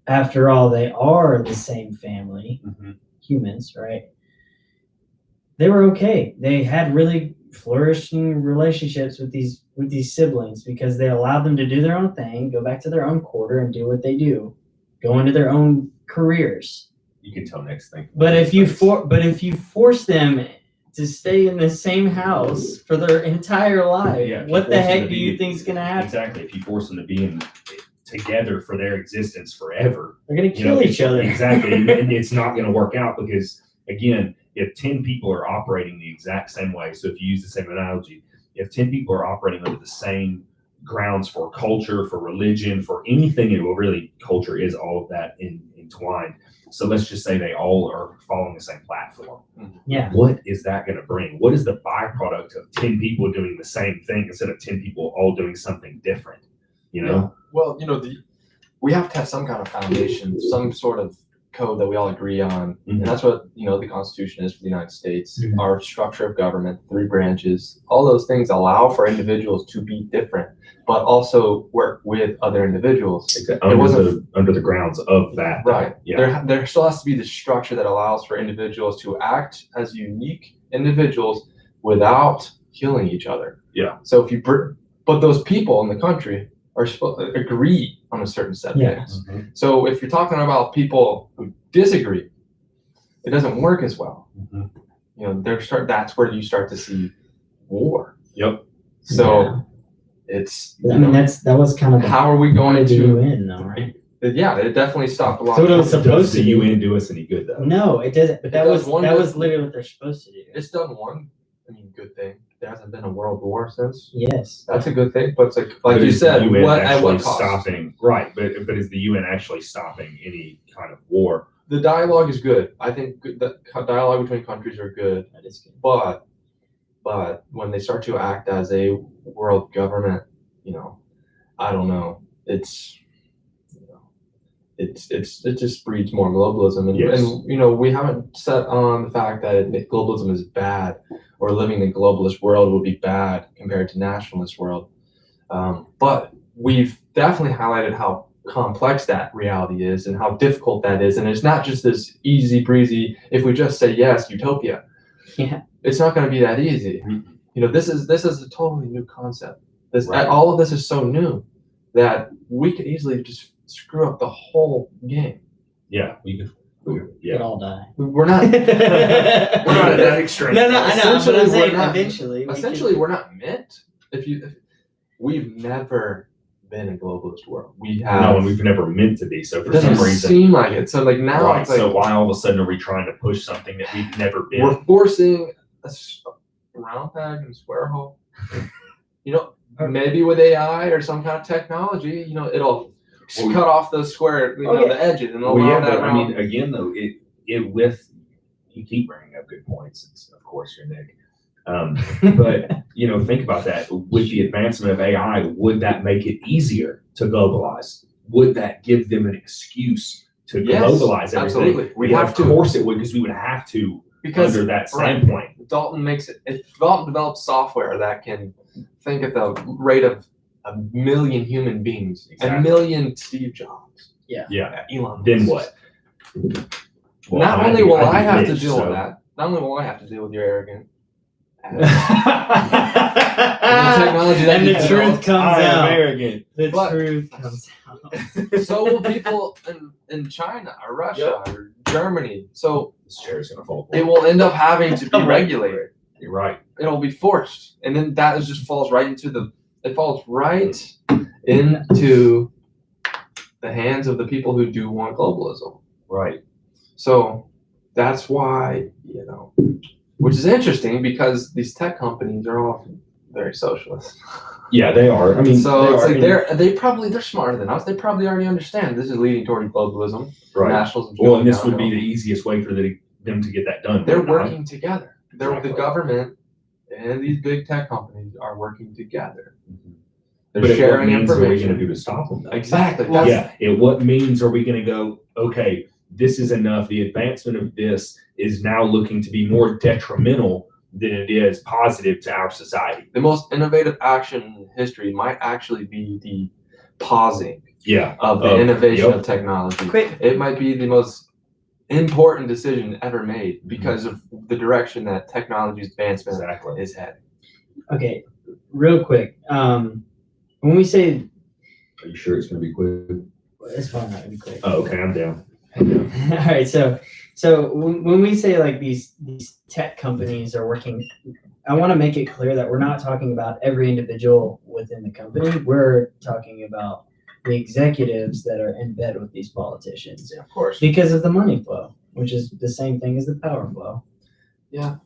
after all, they are the same family, humans, right? They were okay. They had really flourishing relationships with these siblings because they allowed them to do their own thing, go back to their own quarter and do what they do, go into their own careers. You can tell next thing. But if you force them to stay in the same house for their entire life, what the heck do you think is going to happen? Exactly. If you force them to be together for their existence forever, they're going to kill each other. Exactly. And it's not going to work out because, again, if 10 people are operating the exact same way, so if you use the same analogy, if 10 people are operating under the same grounds for culture, for religion, for anything, culture is all of that entwined. So let's just say they all are following the same platform. Yeah. What is that going to bring? What is the byproduct of 10 people doing the same thing instead of 10 people all doing something different? Yeah. Well, we have to have some kind of foundation, some sort of code that we all agree on. And that's what, the Constitution is for the United States. Our structure of government, 3 branches, all those things allow for individuals to be different, but also work with other individuals. Under the grounds of that. Right. Yeah. There still has to be the structure that allows for individuals to act as unique individuals without killing each other. Yeah. So but those people in the country are supposed to agree on a certain set of things. So if you're talking about people who disagree, it doesn't work as well. that's where you start to see war. Yep. So Yeah. it's I mean, that was kind of the how are we going point of the to? UN, though, right? Yeah, it definitely stopped a lot. So what of it was conflict. supposed Does to the do. UN do us any good though? No, it doesn't. But It that does was one that good- was literally what they're supposed to do. It's done one. Good thing. There hasn't been a world war since. Yes. That's a good thing. But it's like But you is the said, UN what at actually what cost? stopping? Right, but is the UN actually stopping any kind of war? The dialogue is good. I think the dialogue between countries are good. That is good. But when they start to act as a world government, I don't know. It just breeds more globalism, and, Yes. and we haven't set on the fact that globalism is bad, or living in a globalist world would be bad compared to nationalist world. But we've definitely highlighted how complex that reality is and how difficult that is, and it's not just this easy breezy. If we just say yes, utopia. Yeah. It's not going to be that easy. Mhm. This is a totally new concept. Right. All of this is so new that we could easily just screw up the whole game. Yeah, we could. We Yeah, could all die. We're not. we're not at that extreme. No, I know. But Essentially, I'm we're saying not- eventually. We're not meant. We've never been a globalist world. We have. No, and we've never meant to be. So It for doesn't some reason, seem like it. So now right? it's like So why all of a sudden are we trying to push something that we've never been? we're forcing a round peg and a square hole. Maybe with AI or some kind of technology, it'll Well, cut off the square, Okay. the edges, and Well, allow yeah, that but I mean, round. again, though, it with you keep bringing up good points. It's, of course, you're Nick. But think about that. With the advancement of AI, would that make it easier to globalize? Would that give them an excuse to Yes, globalize everything? absolutely. We Yeah, have of to. course it would, because we would have to Because under that right. standpoint. Dalton develops software that can think at the rate of 1 million human beings, Exactly. 1 million Steve Jobs. Yeah. Elon. Then Musk. what? Not only will I have to rich, deal so- with that, not only will I have to deal with your arrogant and technology that you the truth developed, comes out. arrogant. The But- truth comes out. so will people in China or Russia or Germany. So This chair is gonna fall. it will end up having to be regulated. You're right. It'll be forced, and then that just falls right into the hands of the people who do want globalism. Right. So that's why, which is interesting because these tech companies are all very socialist. Yeah, they are. I mean, So it's they are. like they're smarter than us. They probably already understand this is leading toward globalism, Right. nationalism. Well, and this would be the easiest way for them to get that done. They're wouldn't it? working together. The Exactly. government and these big tech companies are working together. They're But sharing what means are we going to information. do to stop them? Though? Exactly. Well, That's- What means are we going to go? Okay, this is enough. The advancement of this is now looking to be more detrimental than it is positive to our society. The most innovative action in history might actually be the pausing Yeah. of the innovation yep. of technology. Quick. It might be the most important decision ever made because of the direction that technology's advancement Exactly. is heading. Okay, real quick. When we say Are you sure it's going to be quick? it's probably not gonna be quick. Oh, okay, I'm down. All right, so when we say like these tech companies are working, I want to make it clear that we're not talking about every individual within the company. We're talking about the executives that are in bed with these politicians Of course. because of the money flow, which is the same thing as the power flow. Yeah.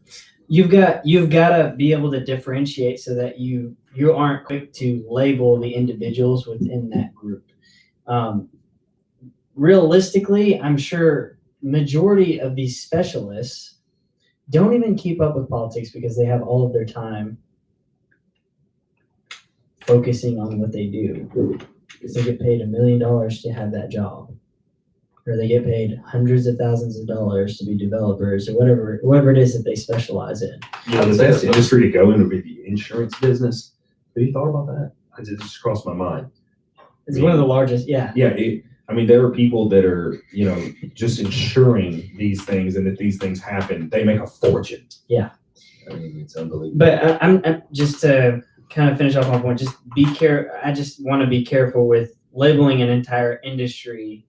You've got to be able to differentiate so that you aren't quick to label the individuals within that group. Realistically, I'm sure majority of these specialists don't even keep up with politics because they have all of their time focusing on what they do. Because they get paid $1 million to have that job, or they get paid hundreds of thousands of dollars to be developers, or whatever it is that they specialize in. The best industry to go in would be the insurance business. Have you thought about that? It just crossed my mind. It's one of the largest, yeah. Yeah, there are people that are, just insuring these things, and if these things happen, they make a fortune. Yeah. I mean, it's unbelievable. But I'm just to kind of finish off my point, just be careful. I just want to be careful with labeling an entire industry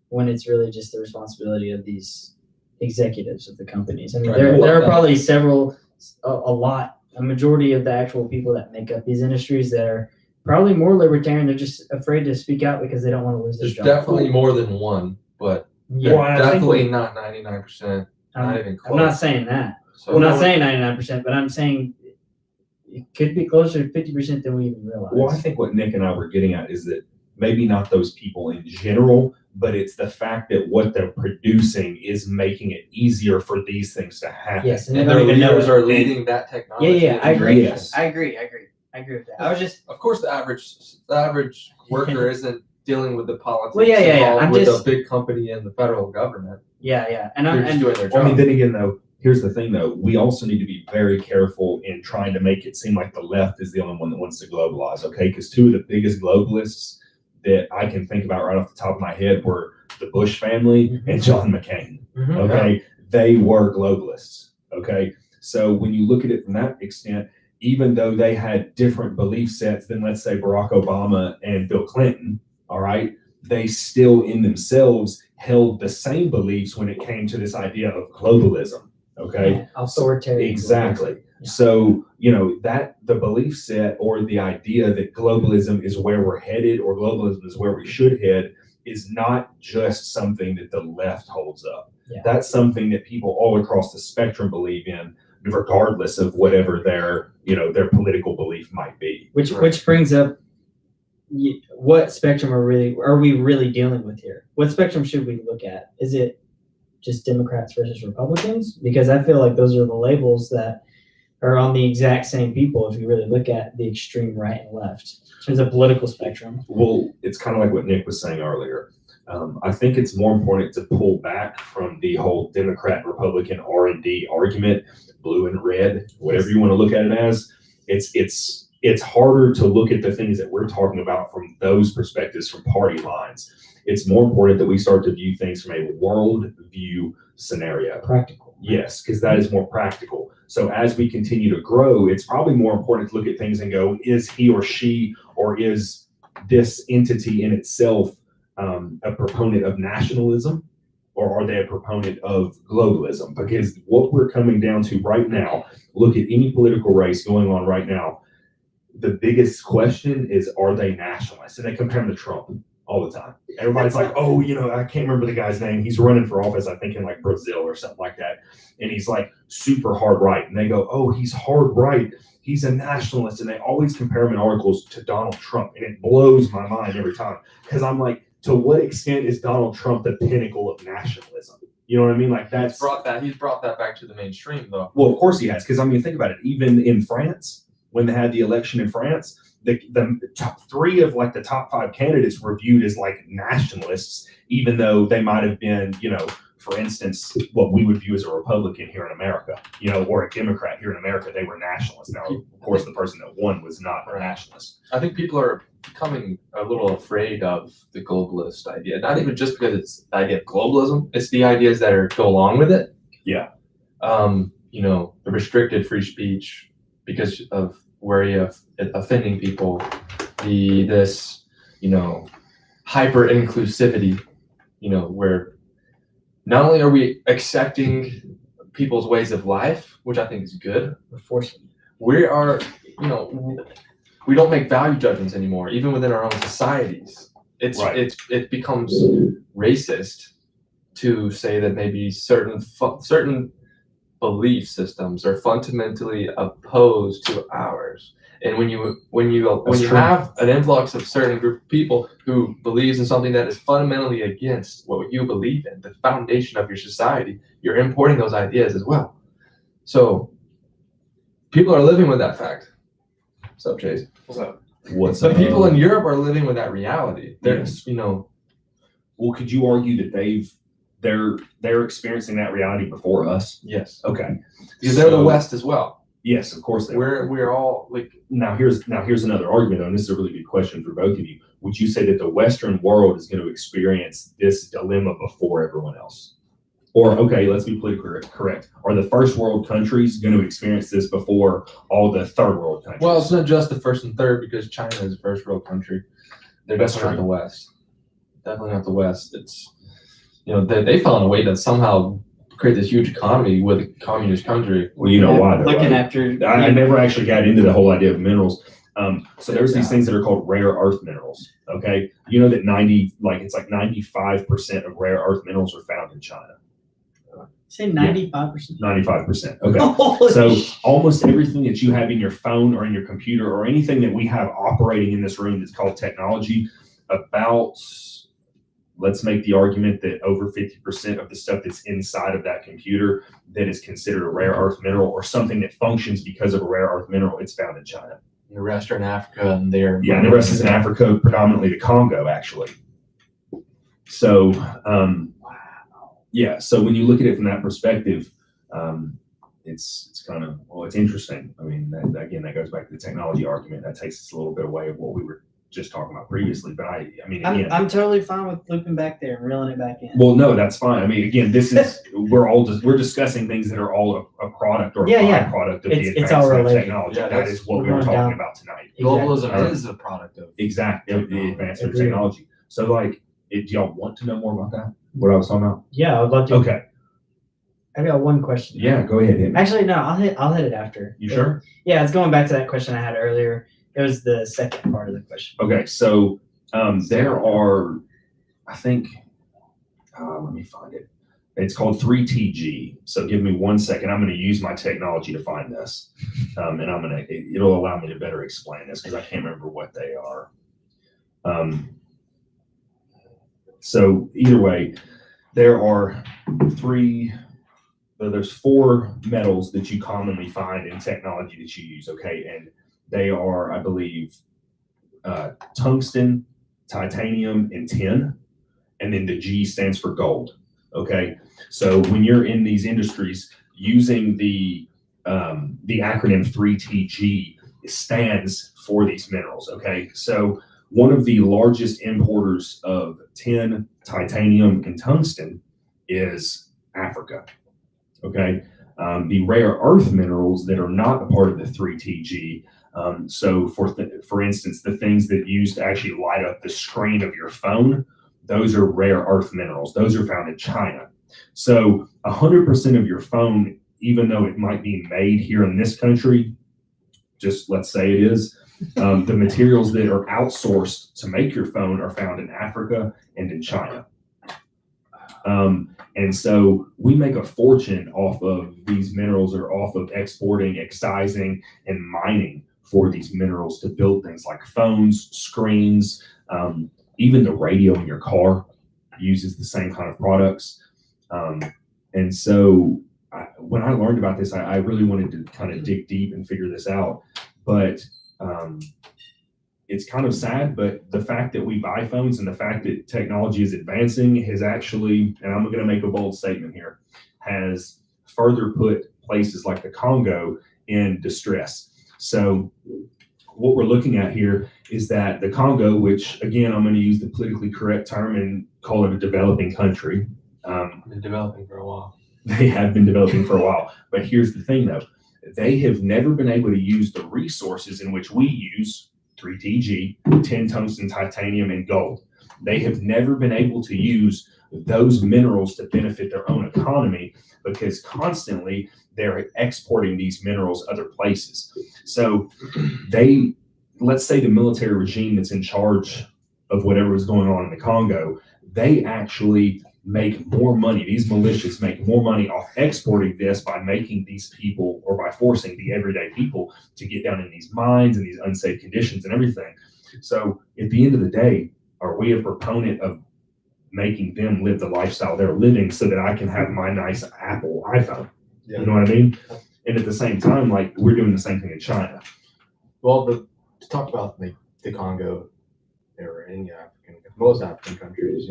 when it's really just the responsibility of these executives of the companies. I mean, Right. there are probably a majority of the actual people that make up these industries that are probably more libertarian. They're just afraid to speak out because they don't want to lose their There's job. definitely more than one, but Yeah, Well, I think definitely not 99%. Not even close. I'm not saying that. So I'm not saying 99%, but I'm saying it could be closer to 50% than we even realize. Well, I think what Nick and I were getting at is that maybe not those people in general, but it's the fact that what they're producing is making it easier for these things to happen. Yes, and they and don't their even know leaders it. are leading that technology. Yeah, I agree. Yes. I agree with that. I was just Of course, the average worker isn't dealing with the politics Well, yeah, involved I'm with just- a big company and the federal government. and They're just doing their Well, I mean, job. then again, though, here's the thing, though. We also need to be very careful in trying to make it seem like the left is the only one that wants to globalize, okay? Because two of the biggest globalists that I can think about right off the top of my head were the Bush family and John McCain, okay? They were globalists, okay? So when you look at it from that extent, even though they had different belief sets than, let's say, Barack Obama and Bill Clinton, all right, they still in themselves held the same beliefs when it came to this idea of globalism. Okay. Authoritarian. Exactly. Yeah. So, that the belief set or the idea that globalism is where we're headed or globalism is where we should head is not just something that the left holds up. Yeah. That's something that people all across the spectrum believe in, regardless of whatever their political belief might be. Which brings up what spectrum are we really dealing with here? What spectrum should we look at? Is it just Democrats versus Republicans? Because I feel like those are the labels that are on the exact same people if you really look at the extreme right and left in terms of political spectrum. Well, it's kind of like what Nick was saying earlier. I think it's more important to pull back from the whole Democrat Republican R&D argument, blue and red, whatever you want to look at it as. It's harder to look at the things that we're talking about from those perspectives, from party lines. It's more important that we start to view things from a world view scenario. Practical. Yes, because that is more practical. So as we continue to grow, it's probably more important to look at things and go, is he or she, or is this entity in itself a proponent of nationalism, or are they a proponent of globalism? Because what we're coming down to right now, look at any political race going on right now, the biggest question is, are they nationalists? And they compare them to Trump all the time. Everybody's like, oh, I can't remember the guy's name. He's running for office, I think in like Brazil or something like that. And he's like super hard right. And they go, oh, he's hard right. He's a nationalist. And they always compare him in articles to Donald Trump. And it blows my mind every time. Because I'm like, to what extent is Donald Trump the pinnacle of nationalism? You know what I mean? Like He's brought that back to the mainstream, though. Well, of course he has. Because think about it. Even in France, when they had the election in France, the top three of like the top five candidates were viewed as like nationalists, even though they might have been, for instance, what we would view as a Republican here in America, or a Democrat here in America. They were nationalists. Now, of course, the person that won was not a nationalist. I think people are becoming a little afraid of the globalist idea. Not even just because it's the idea of globalism, it's the ideas that go along with it. Yeah. The restricted free speech because of worry of offending people, this hyper inclusivity, where not only are we accepting people's ways of life, which I think is good, we are, we don't make value judgments anymore, even within our own societies. It becomes racist to say that maybe certain belief systems are fundamentally opposed to ours. And when you have an influx of certain group of people who believes in something that is fundamentally against what you believe in, the foundation of your society, you're importing those ideas as well. So people are living with that fact. What's up, Chase? What's up? The people in Europe are living with that reality. Yes. Well, could you argue that they're experiencing that reality before us? Yes. Okay. Because they're the West as well. Yes, of course they are. We're all like. Now here's another argument, though, and this is a really good question for both of you. Would you say that the Western world is going to experience this dilemma before everyone else? Or, okay, let's be politically correct. Are the first world countries going to experience this before all the third world countries? Well, it's not just the first and third, because China is the first world country. They're definitely not the West. Definitely not the West. It's, they found a way to somehow create this huge economy with a communist country. Well, you know why, though, Looking right? after, I never actually got into the whole idea of minerals. So there's these things that are called rare earth minerals. Okay, you know that it's like 95% of rare earth minerals are found in China. say 95%. 95%. Okay. Holy So sh- almost everything that you have in your phone or in your computer or anything that we have operating in this room that's called technology, about, let's make the argument that over 50% of the stuff that's inside of that computer that is considered a rare earth mineral or something that functions because of a rare earth mineral, it's found in China. And the rest are in Africa, and they're Yeah, and the rest is in Africa, predominantly the Congo, actually. So, yeah, so when you look at it from that perspective, it's kind of, well, it's interesting. I mean, that goes back to the technology argument. That takes us a little bit away of what we were just talking about previously. But I mean, again, I'm totally fine with looping back there and reeling it back in. well, no, that's fine. I mean, again, this is we're discussing things that are all a product or a Yeah. byproduct of It's the all advancement of related. technology. Yeah, That is what we're we were going talking down. about tonight. globalism Exactly. is a product of Exactly, the advancement of Agreed. technology. So, like, do y'all want to know more about that? What I was talking about? Yeah, I would love to. Okay. I got one question. Yeah, go ahead. Hit me. Actually, no, I'll hit it after. You sure? Yeah, it's going back to that question I had earlier. It was the second part of the question. Okay, so there are, I think, let me find it. It's called 3TG. So give me 1 second. I'm going to use my technology to find this, and it'll allow me to better explain this because I can't remember what they are. So either way, there's 4 metals that you commonly find in technology that you use. Okay, and they are, I believe, tungsten, titanium, and tin, and then the G stands for gold. Okay, so when you're in these industries using the acronym 3TG, stands for these minerals. Okay, so one of the largest importers of tin, titanium, and tungsten is Africa. Okay, the rare earth minerals that are not a part of the 3TG. So for instance, the things that use to actually light up the screen of your phone, those are rare earth minerals. Those are found in China. So 100% of your phone, even though it might be made here in this country, just let's say it is, the materials that are outsourced to make your phone are found in Africa and in China. And so we make a fortune off of these minerals or off of exporting, excising, and mining for these minerals to build things like phones, screens, even the radio in your car uses the same kind of products. And so when I learned about this, I really wanted to kind of dig deep and figure this out. But it's kind of sad, but the fact that we buy phones and the fact that technology is advancing has actually, and I'm going to make a bold statement here, has further put places like the Congo in distress. So what we're looking at here is that the Congo, which again, I'm going to use the politically correct term and call it a developing country. been developing for a while. They have been developing for a while. But here's the thing though, they have never been able to use the resources in which we use 3TG, tin, tungsten, titanium, and gold. They have never been able to use those minerals to benefit their own economy because constantly they're exporting these minerals other places. So let's say the military regime that's in charge of whatever is going on in the Congo, they actually make more money. These militias make more money off exporting this by making these people or by forcing the everyday people to get down in these mines and these unsafe conditions and everything. So at the end of the day, are we a proponent of making them live the lifestyle they're living so that I can have my nice Apple iPhone? Yeah. You know what I mean? And at the same time, like we're doing the same thing in China. Well, to talk about the Congo or most African countries,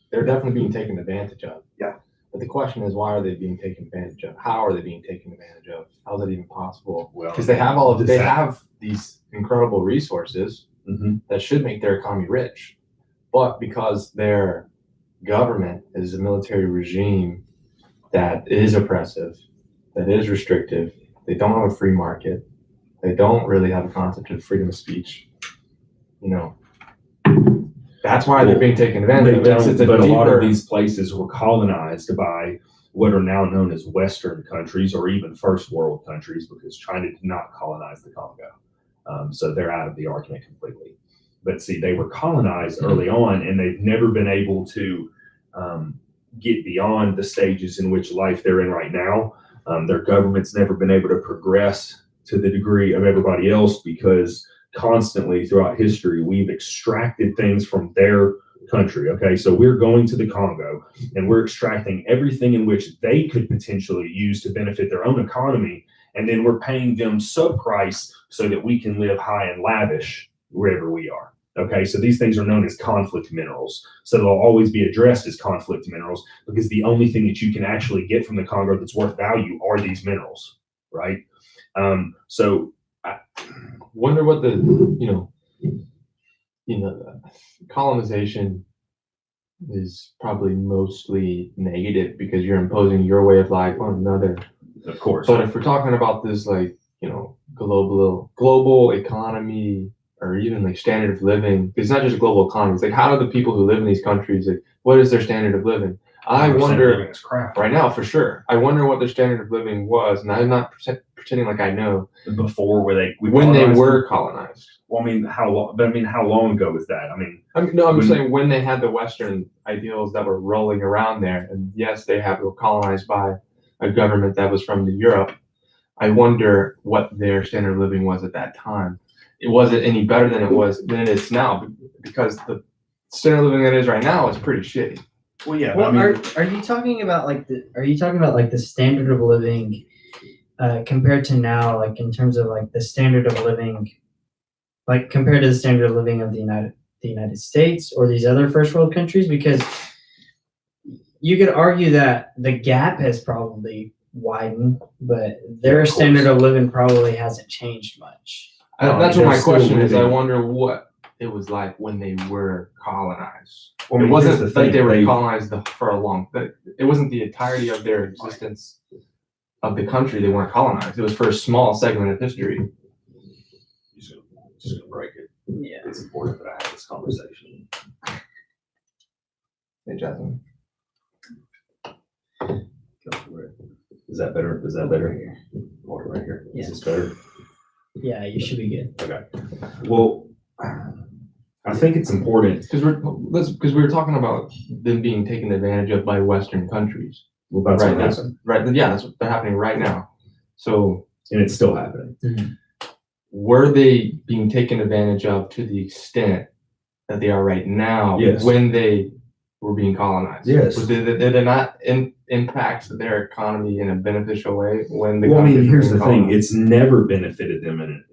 they're definitely being taken advantage of. Yeah. But the question is, why are they being taken advantage of? How are they being taken advantage of? How is that even possible? Well, Because they have these incredible resources that should make their economy rich, but because their government is a military regime that is oppressive, that is restrictive, they don't have a free market, they don't really have a concept of freedom of speech. That's why they're being taken advantage of. But a lot of these places were colonized by what are now known as Western countries or even first world countries, because China did not colonize the Congo. So they're out of the argument completely. But see, they were colonized early on, and they've never been able to get beyond the stages in which life they're in right now. Their government's never been able to progress to the degree of everybody else, because constantly throughout history, we've extracted things from their country. Okay, so we're going to the Congo and we're extracting everything in which they could potentially use to benefit their own economy, and then we're paying them sub price so that we can live high and lavish wherever we are. Okay, so these things are known as conflict minerals. So they'll always be addressed as conflict minerals, because the only thing that you can actually get from the Congo that's worth value are these minerals, right? So I wonder what the colonization is probably mostly negative, because you're imposing your way of life on another. Of course. But if we're talking about this, like, global economy, or even like standard of living, it's not just global economy. It's like, how do the people who live in these countries, like, what is their standard of living? I wonder right now, for sure. I wonder what their standard of living was, and I'm not pretending like I know. Before, when they were colonized. Well, I mean, how long? But I mean, how long ago was that? I'm saying when they had the Western ideals that were rolling around there, and yes, they were colonized by a government that was from Europe. I wonder what their standard of living was at that time. It wasn't any better than it is now, because the standard of living that is right now is pretty shitty. Well, yeah. Well, are you talking about the standard of living compared to now, like in terms of like the standard of living, like compared to the standard of living of the United States or these other first world countries? Because you could argue that the gap has probably widened, but their standard of living probably hasn't changed much. That's what my question is. I wonder what it was like when they were colonized. Well, it wasn't like they were colonized for a long. It wasn't the entirety of their existence of the country. They weren't colonized. It was for a small segment of history. Just gonna break it. Yeah, it's important that I have this conversation. Hey, Jasmine. Is that better? Is that better? Hold it right here. Yeah. Is this better? Yeah, you should be good. Okay. Well, I think it's important because we were talking about them being taken advantage of by Western countries. Well, that's right what now. happened. Right. Yeah, that's what's happening right now. So, and it's still happening. Mm-hmm. Were they being taken advantage of to the extent that they are right now? Yes. When they were being colonized. Yes. But did it not impact their economy in a beneficial way when the? Well, I mean, here's the thing: it's never benefited them in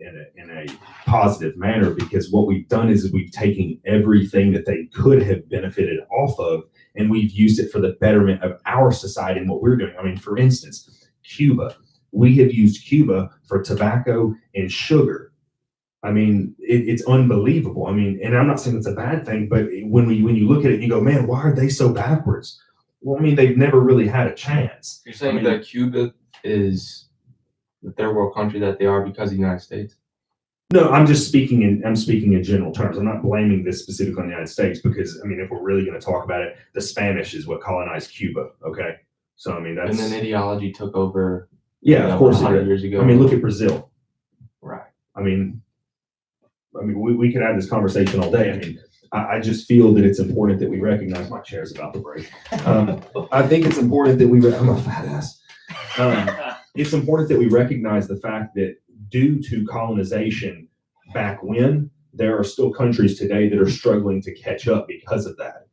a positive manner, because what we've done is we've taken everything that they could have benefited off of, and we've used it for the betterment of our society and what we're doing. I mean, for instance, Cuba. We have used Cuba for tobacco and sugar. I mean, it's unbelievable. I mean, and I'm not saying it's a bad thing, but when you look at it, you go, man, why are they so backwards? Well, I mean, they've never really had a chance. You're saying that Cuba is the third world country that they are because of the United States? No, I'm speaking in general terms. I'm not blaming this specifically on the United States, because I mean, if we're really going to talk about it, the Spanish is what colonized Cuba. Okay, so I mean that's. And then ideology took over. Yeah, of course. 100 years ago. I mean, look at Brazil. Right. I mean, we could have this conversation all day. I mean, I just feel that it's important that we recognize my chair's about to break. I think it's important that I'm a fat ass. It's important that we recognize the fact that due to colonization back when, there are still countries today that are struggling to catch up because of that.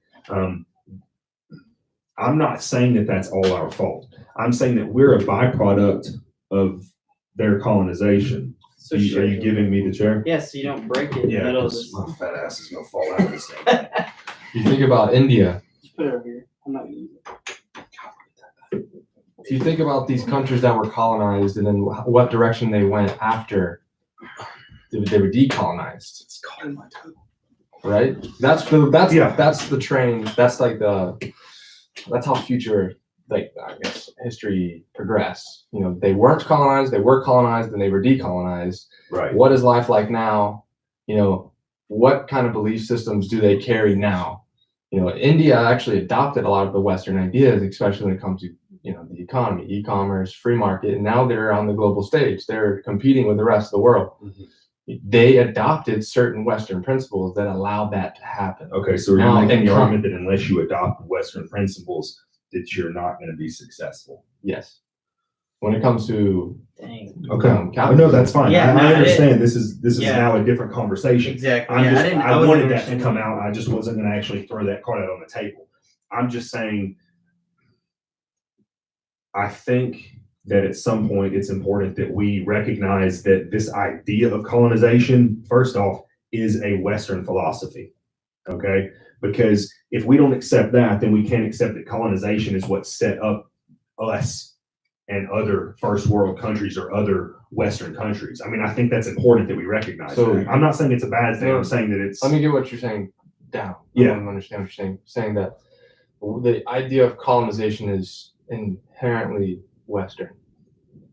I'm not saying that that's all our fault. I'm saying that we're a byproduct of their colonization. So are you giving me the chair? Yes, so you don't break it in the middle of this. My fat ass is gonna fall out of this thing. You think about India. Just put it over here. I'm not gonna use it. If you think about these countries that were colonized and then what direction they went after they were decolonized. It's caught in my toe. Right? That's the train. That's how future, like, I guess, history progressed. You know, they weren't colonized, then they were decolonized. Right. What is life like now? You know, what kind of belief systems do they carry now? You know, India actually adopted a lot of the Western ideas, especially when it comes to the economy, e-commerce, free market, and now they're on the global stage. They're competing with the rest of the world. They adopted certain Western principles that allowed that to happen. Okay, so Now, you're making and the argument that unless you adopt Western principles, that you're not going to be successful. Yes. When it comes to Dang. Oh, no, that's fine. Yeah, I no, understand. This is Yeah. now a different conversation. Exactly. I'm Yeah, just, I I wasn't wanted that to understanding come what out. you I were just saying. wasn't going to actually throw that card out on the table. I'm just saying, I think that at some point it's important that we recognize that this idea of colonization, first off, is a Western philosophy. Okay? Because if we don't accept that, then we can't accept that colonization is what set up us and other first world countries or other Western countries. I mean, I think that's important that we recognize So- that. I'm not saying it's a bad thing. No. I'm saying that it's. Let me get what you're saying down. Yeah. I want to understand what you're saying. Saying that the idea of colonization is inherently Western.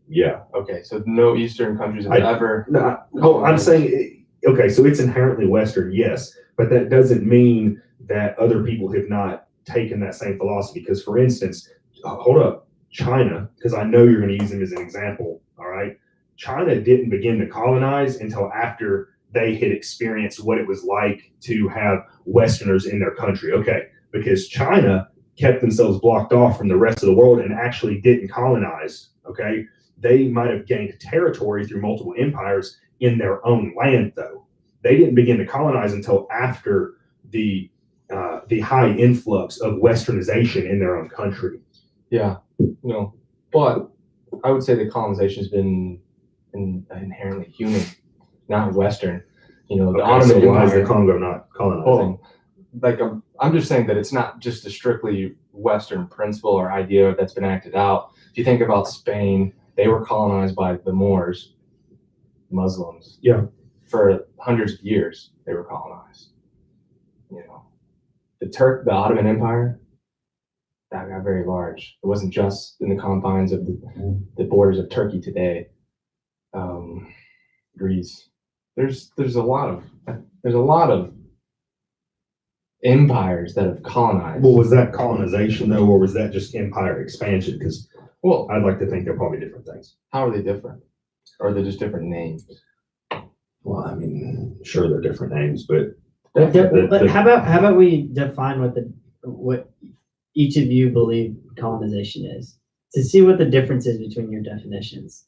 Yeah. Okay, so no Eastern countries have ever. No, I'm saying, okay, so it's inherently Western, yes, but that doesn't mean that other people have not taken that same philosophy. Because, for instance, hold up, China, because I know you're going to use them as an example, all right? China didn't begin to colonize until after they had experienced what it was like to have Westerners in their country. Okay, because China kept themselves blocked off from the rest of the world and actually didn't colonize, okay? They might have gained territory through multiple empires in their own land, though. They didn't begin to colonize until after the high influx of Westernization in their own country. Yeah, but I would say that colonization has been inherently human, not Western. The Ottoman so why is Empire. the Congo not colonizing? Hold on. Like I'm just saying that it's not just a strictly Western principle or idea that's been acted out. If you think about Spain, they were colonized by the Moors, Muslims. Yeah. For hundreds of years, they were colonized. The Ottoman Empire, that got very large. It wasn't just in the confines of the borders of Turkey today. Greece. There's a lot of empires that have colonized. Well, was that colonization though, or was that just empire expansion? Because Well, I'd like to think they're probably different things. how are they different? Or are they just different names? Well, I mean, sure, they're different names, but But how about we define what each of you believe colonization is, to see what the difference is between your definitions.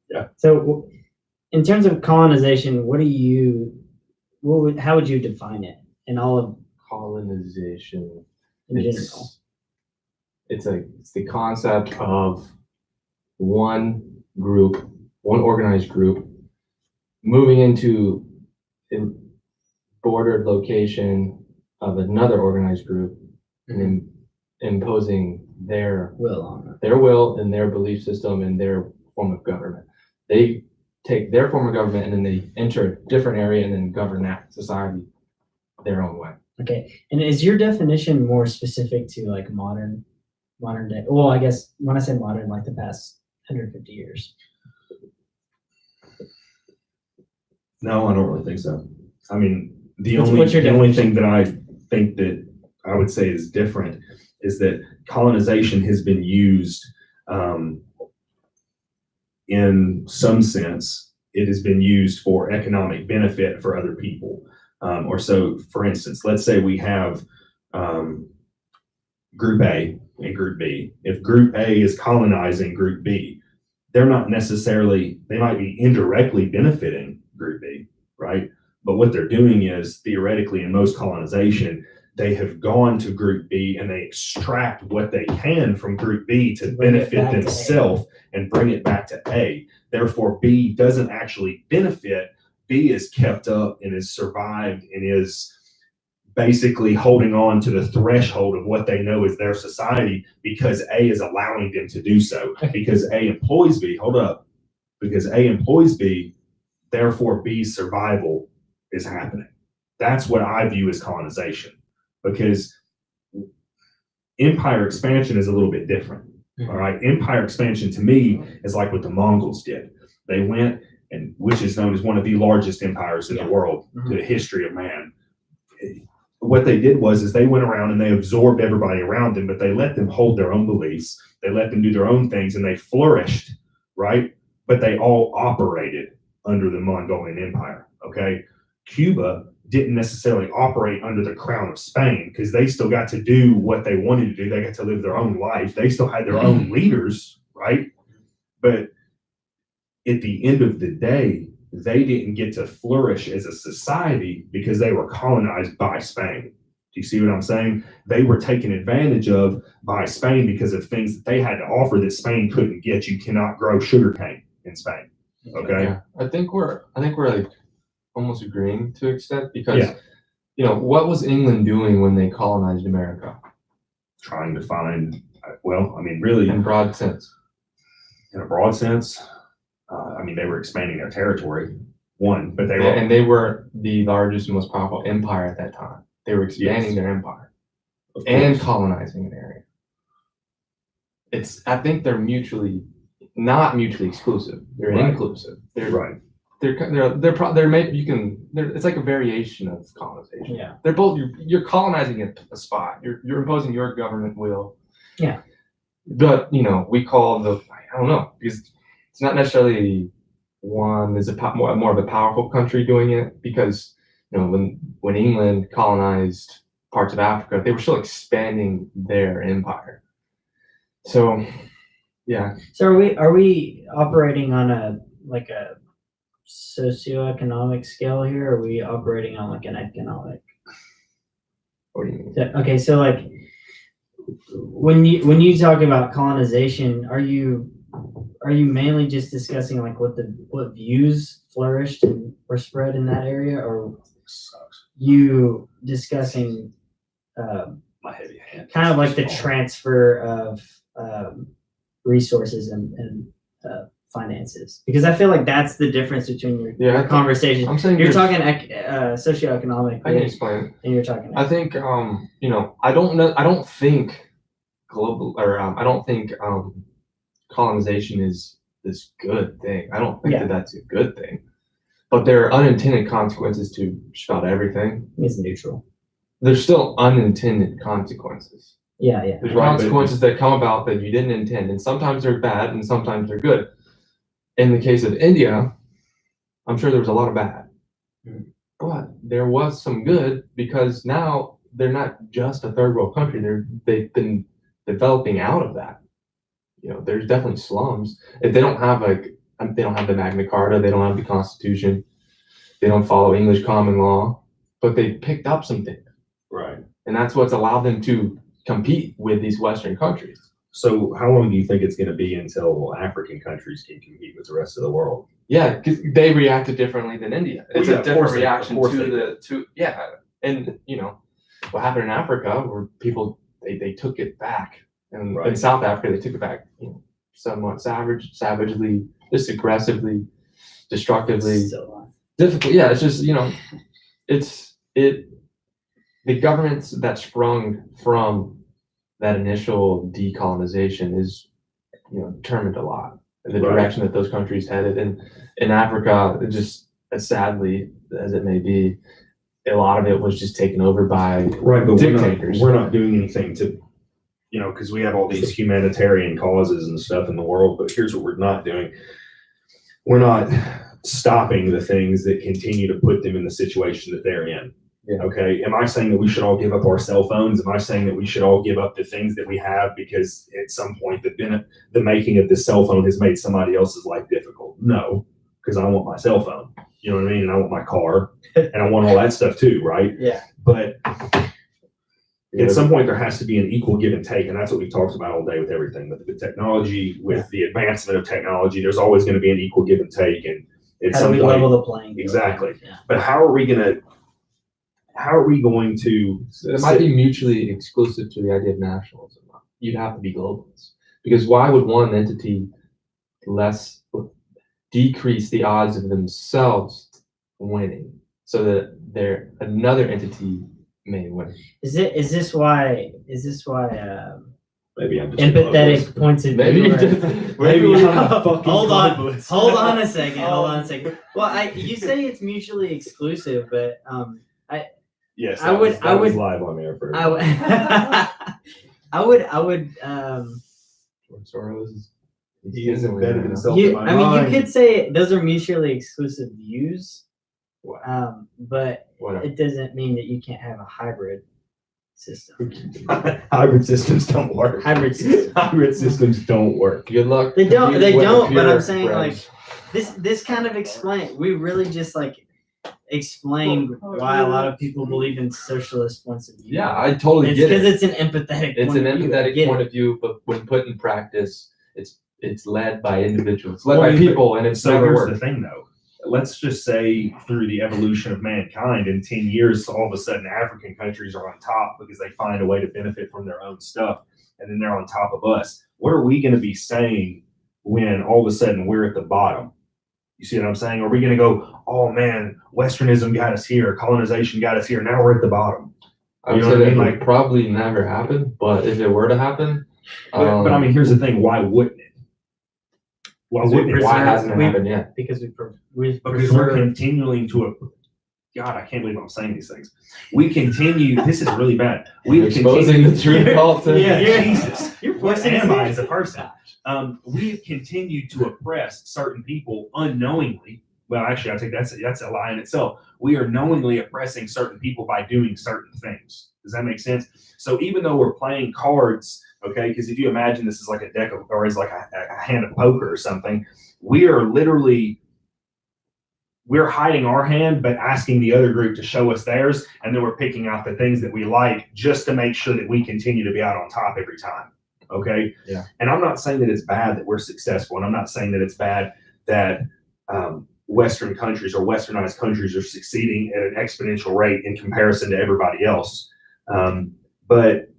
Yeah. So, in terms of colonization, how would you define it in all of Colonization. in general? It's the concept of one organized group, moving into a bordered location of another organized group and then imposing their Will on it. their will and their belief system and their form of government. They take their form of government and then they enter a different area and then govern that society their own way. Okay, and is your definition more specific to like modern day? Well, I guess when I say modern, like the past 150 years. no, I don't really think so. I mean, the What's your only definition? thing that I think that I would say is different is that colonization has been used in some sense. It has been used for economic benefit for other people. Or so, for instance, let's say we have Group A and Group B. If Group A is colonizing Group B, they're not necessarily, they might be indirectly benefiting Group B, right? But what they're doing is, theoretically, in most colonization, they have gone to Group B and they extract what they can from Group B to Bring it benefit back to A. themselves and bring it back to A. Therefore, B doesn't actually benefit. B is kept up and is survived and is basically holding on to the threshold of what they know is their society because A is allowing them to do so. Because A employs B, because A employs B, therefore B's survival is happening. That's what I view as colonization, because empire expansion is a little bit different. All right. Empire expansion to me is like what the Mongols did. They went, and which is known as one of the largest empires in the world, the history of man. What they did was they went around and they absorbed everybody around them, but they let them hold their own beliefs. They let them do their own things, and they flourished, right? But they all operated under the Mongolian Empire. Okay, Cuba didn't necessarily operate under the crown of Spain because they still got to do what they wanted to do. They got to live their own life. They still had their own leaders, right? But at the end of the day, they didn't get to flourish as a society because they were colonized by Spain. Do you see what I'm saying? They were taken advantage of by Spain because of things that they had to offer that Spain couldn't get. You cannot grow sugarcane in Spain. Okay. Yeah, I think we're like almost agreeing to an extent because what was England doing when they colonized America? Trying to find, well, I mean, really, In broad sense. in a broad sense, I mean, they were expanding their territory, but they were, And they were the largest and most powerful empire at that time. They were expanding their empire and colonizing an area. I think they're not mutually exclusive. They're inclusive. They're right. It's like a variation of colonization. Yeah. They're both, you're colonizing a spot. You're imposing your government will. Yeah. But, we call I don't know, because it's not necessarily one is more of a powerful country doing it because, when England colonized parts of Africa, they were still expanding their empire. So, yeah. So are we operating on a socioeconomic scale here? Or are we operating on like an economic? What do you mean? Okay, so like when you talk about colonization, are you mainly just discussing like what views flourished and were spread in that area, or you discussing My heavy hand. kind of like the transfer of resources and finances? Because I feel like that's the difference between your conversation. I'm saying you're talking socioeconomic. I can explain. And you're talking. I think I don't think I don't think colonization is this good thing. I don't think that that's a good thing. But there are unintended consequences to just about everything. It's neutral. There's still unintended consequences. Yeah. There's consequences that come about that you didn't intend, and sometimes they're bad and sometimes they're good. In the case of India, I'm sure there was a lot of bad, but there was some good because now they're not just a third world country. They've been developing out of that. There's definitely slums. If they don't have they don't have the Magna Carta, they don't have the Constitution, they don't follow English common law, but they picked up some things. Right. And that's what's allowed them to compete with these Western countries. So how long do you think it's going to be until African countries can compete with the rest of the world? Yeah, because they reacted differently than India. It's a different reaction and what happened in Africa where people they took it back, and in South Africa they took it back, somewhat savagely, just aggressively, destructively, difficult. Yeah, it's just the governments that sprung from that initial decolonization is determined a lot in the direction that those countries headed. And in Africa, just as sadly as it may be, a lot of it was just taken over by dictators. We're not doing anything to, because we have all these humanitarian causes and stuff in the world, but here's what we're not doing. We're not stopping the things that continue to put them in the situation that they're in. Yeah. Okay. Am I saying that we should all give up our cell phones? Am I saying that we should all give up the things that we have because at some point the making of this cell phone has made somebody else's life difficult? No, because I want my cell phone. You know what I mean? And I want my car and I want all that stuff too, right? Yeah. But at some point there has to be an equal give and take, and that's what we talked about all day with everything. With the technology, with the advancement of technology, there's always going to be an equal give and take, and at How some do we point, level the playing field? Exactly. Yeah. But how are we going to? It might be mutually exclusive to the idea of nationalism. You'd have to be globalists, because why would one entity decrease the odds of themselves winning so that another entity may win? Is this why Maybe I'm just empathetic points of view? Hold on a second. Well, you say it's mutually exclusive, but yes, I would live on air for I would George Soros is. He has instantly embedded right now. himself in my I mean, mind. you could say those are mutually exclusive views, Wow. but Whatever. it doesn't mean that you can't have a hybrid system. Hybrid systems don't work. Hybrid systems. Hybrid systems don't work. Good luck. They don't. competing They with the don't. But I'm pure saying breads. this kind of explain. We really just explain why a lot of people believe in socialist points of view. Yeah, I totally It's get because it. it's an empathetic. It's point an of view. I empathetic get point it. of view, but when put in practice, it's led by individuals, it's led Well, by but- people, and it's So never here's worked. the thing, though. Let's just say through the evolution of mankind, in 10 years, all of a sudden African countries are on top because they find a way to benefit from their own stuff, and then they're on top of us. What are we going to be saying when all of a sudden we're at the bottom? You see what I'm saying? Are we going to go, oh man, Westernism got us here, colonization got us here, now we're at the bottom? I would You know say what I that mean? would probably never happen, but if it were to happen, But I mean, here's the thing: why wouldn't it? Why Because we wouldn't it? why preserve- hasn't it we- happened yet? Because we've Because we're preserved. continuing to. God, I can't believe I'm saying these things. We continue. This is really bad. You're We've exposing continued. the true Dalton. Yeah, You're- Jesus. You're What forcing am it. I as a person? We've continued to oppress certain people unknowingly. Well, actually, I think that's a lie in itself. We are knowingly oppressing certain people by doing certain things. Does that make sense? So even though we're playing cards, okay, because if you imagine this is like a deck of, or is like a hand of poker or something, we are literally, we're hiding our hand, but asking the other group to show us theirs, and then we're picking out the things that we like just to make sure that we continue to be out on top every time. Okay. Yeah. And I'm not saying that it's bad that we're successful, and I'm not saying that it's bad that Western countries or Westernized countries are succeeding at an exponential rate in comparison to everybody else. But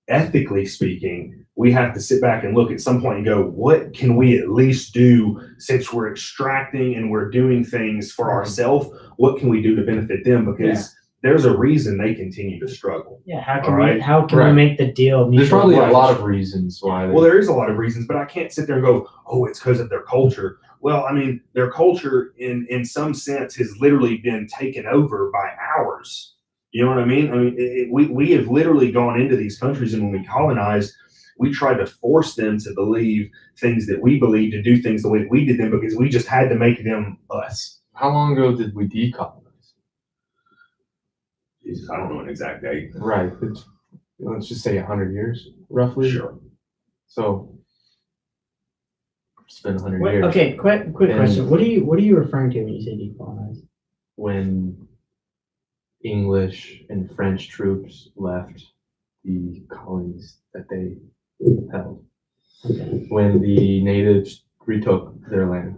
ethically speaking, we have to sit back and look at some point and go, what can we at least do since we're extracting and we're doing things for ourselves? What can we do to benefit them? Because there's a reason they continue to struggle. Yeah. How can All we? right. How can we Right. make the deal? There's mutual probably a lot beneficial? of reasons why. Well, there is a lot of reasons, but I can't sit there and go, oh, it's because of their culture. Well, I mean, their culture in some sense has literally been taken over by ours. You know what I mean? I mean, we have literally gone into these countries, and when we colonized, we tried to force them to believe things that we believe, to do things the way that we did them, because we just had to make them us. How long ago did we decolonize? Jesus, I don't know an exact date. Right. Let's just say 100 years, roughly. Sure. So it's been 100 What, years. okay. Quick And- question. What are you referring to when you say decolonize? When English and French troops left the colonies that they held, Okay. when the natives retook their land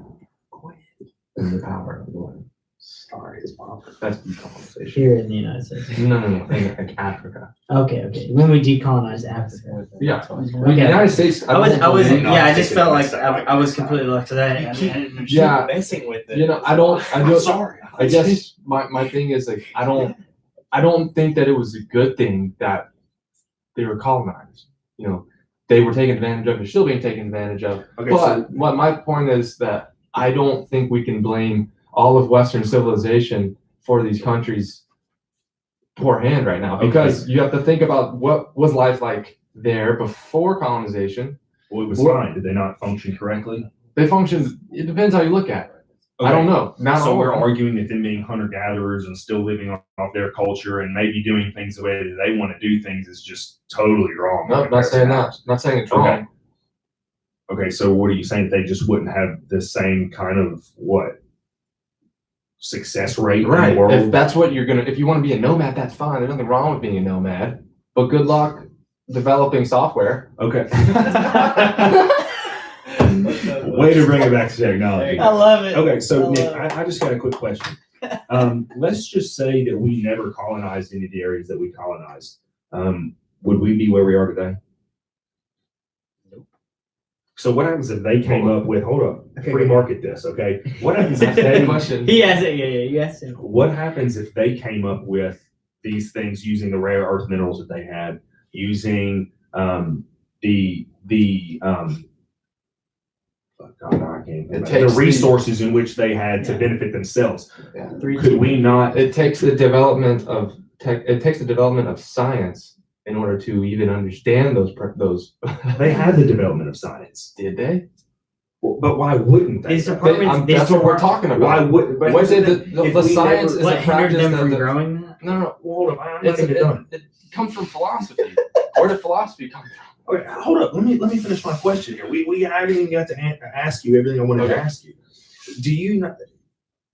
and the power of the land. Sorry, it's Bob. That's decolonization. Here in the United States. No, in like Africa. Okay. When we decolonize Africa. Yeah. Okay. The United States. I was, believe- yeah, I just taking felt a like step I back was next time. completely lost. Yeah. messing with it. You know, I don't. I'm sorry. I guess my thing is like I don't think that it was a good thing that they were colonized. You know, they were taken advantage of. They're still being taken advantage of. Okay, But so what my point is that I don't think we can blame all of Western civilization for these countries' poor hand right now, because you have to think about what was life like there before colonization. well, it was Well- fine. Did they not function correctly? They functioned. It depends how you look at it. I don't know. Not So all we're of them. arguing that them being hunter-gatherers and still living off their culture and maybe doing things the way that they want to do things is just totally wrong. No, not saying that. Not saying it's wrong. Okay. Okay, so what are you saying? They just wouldn't have the same kind of success rate in Right. the world? If that's what you're gonna, if you want to be a nomad, that's fine. There's nothing wrong with being a nomad. But good luck developing software. Okay. Way to bring it back to technology. I love it. Okay, so I Nick, love it. I just got a quick question. Let's just say that we never colonized any of the areas that we colonized. Would we be where we are today? Nope. So what happens if they came up with, hold up, Okay, free go market this, okay? What happens if That's a good they, question. He has it. Yeah, you asked him. what happens if they came up with these things using the rare earth minerals that they had, using God, I can't think It about takes the resources in which they had to Yeah. benefit themselves? Three. Could we not? It takes the development of tech. It takes the development of science in order to even understand those. They had the development of science, Did they? but why wouldn't they? These though? departments- That's what we're talking about. Why would? But What here's did thing, the if we science never- is What a hindered practice them from that growing that? no. Hold up, I'm not even done. It comes from philosophy. Where did philosophy come from? Okay, hold up. Let me finish my question here. We haven't even got to ask you everything I wanted to Okay. ask you. Do you not?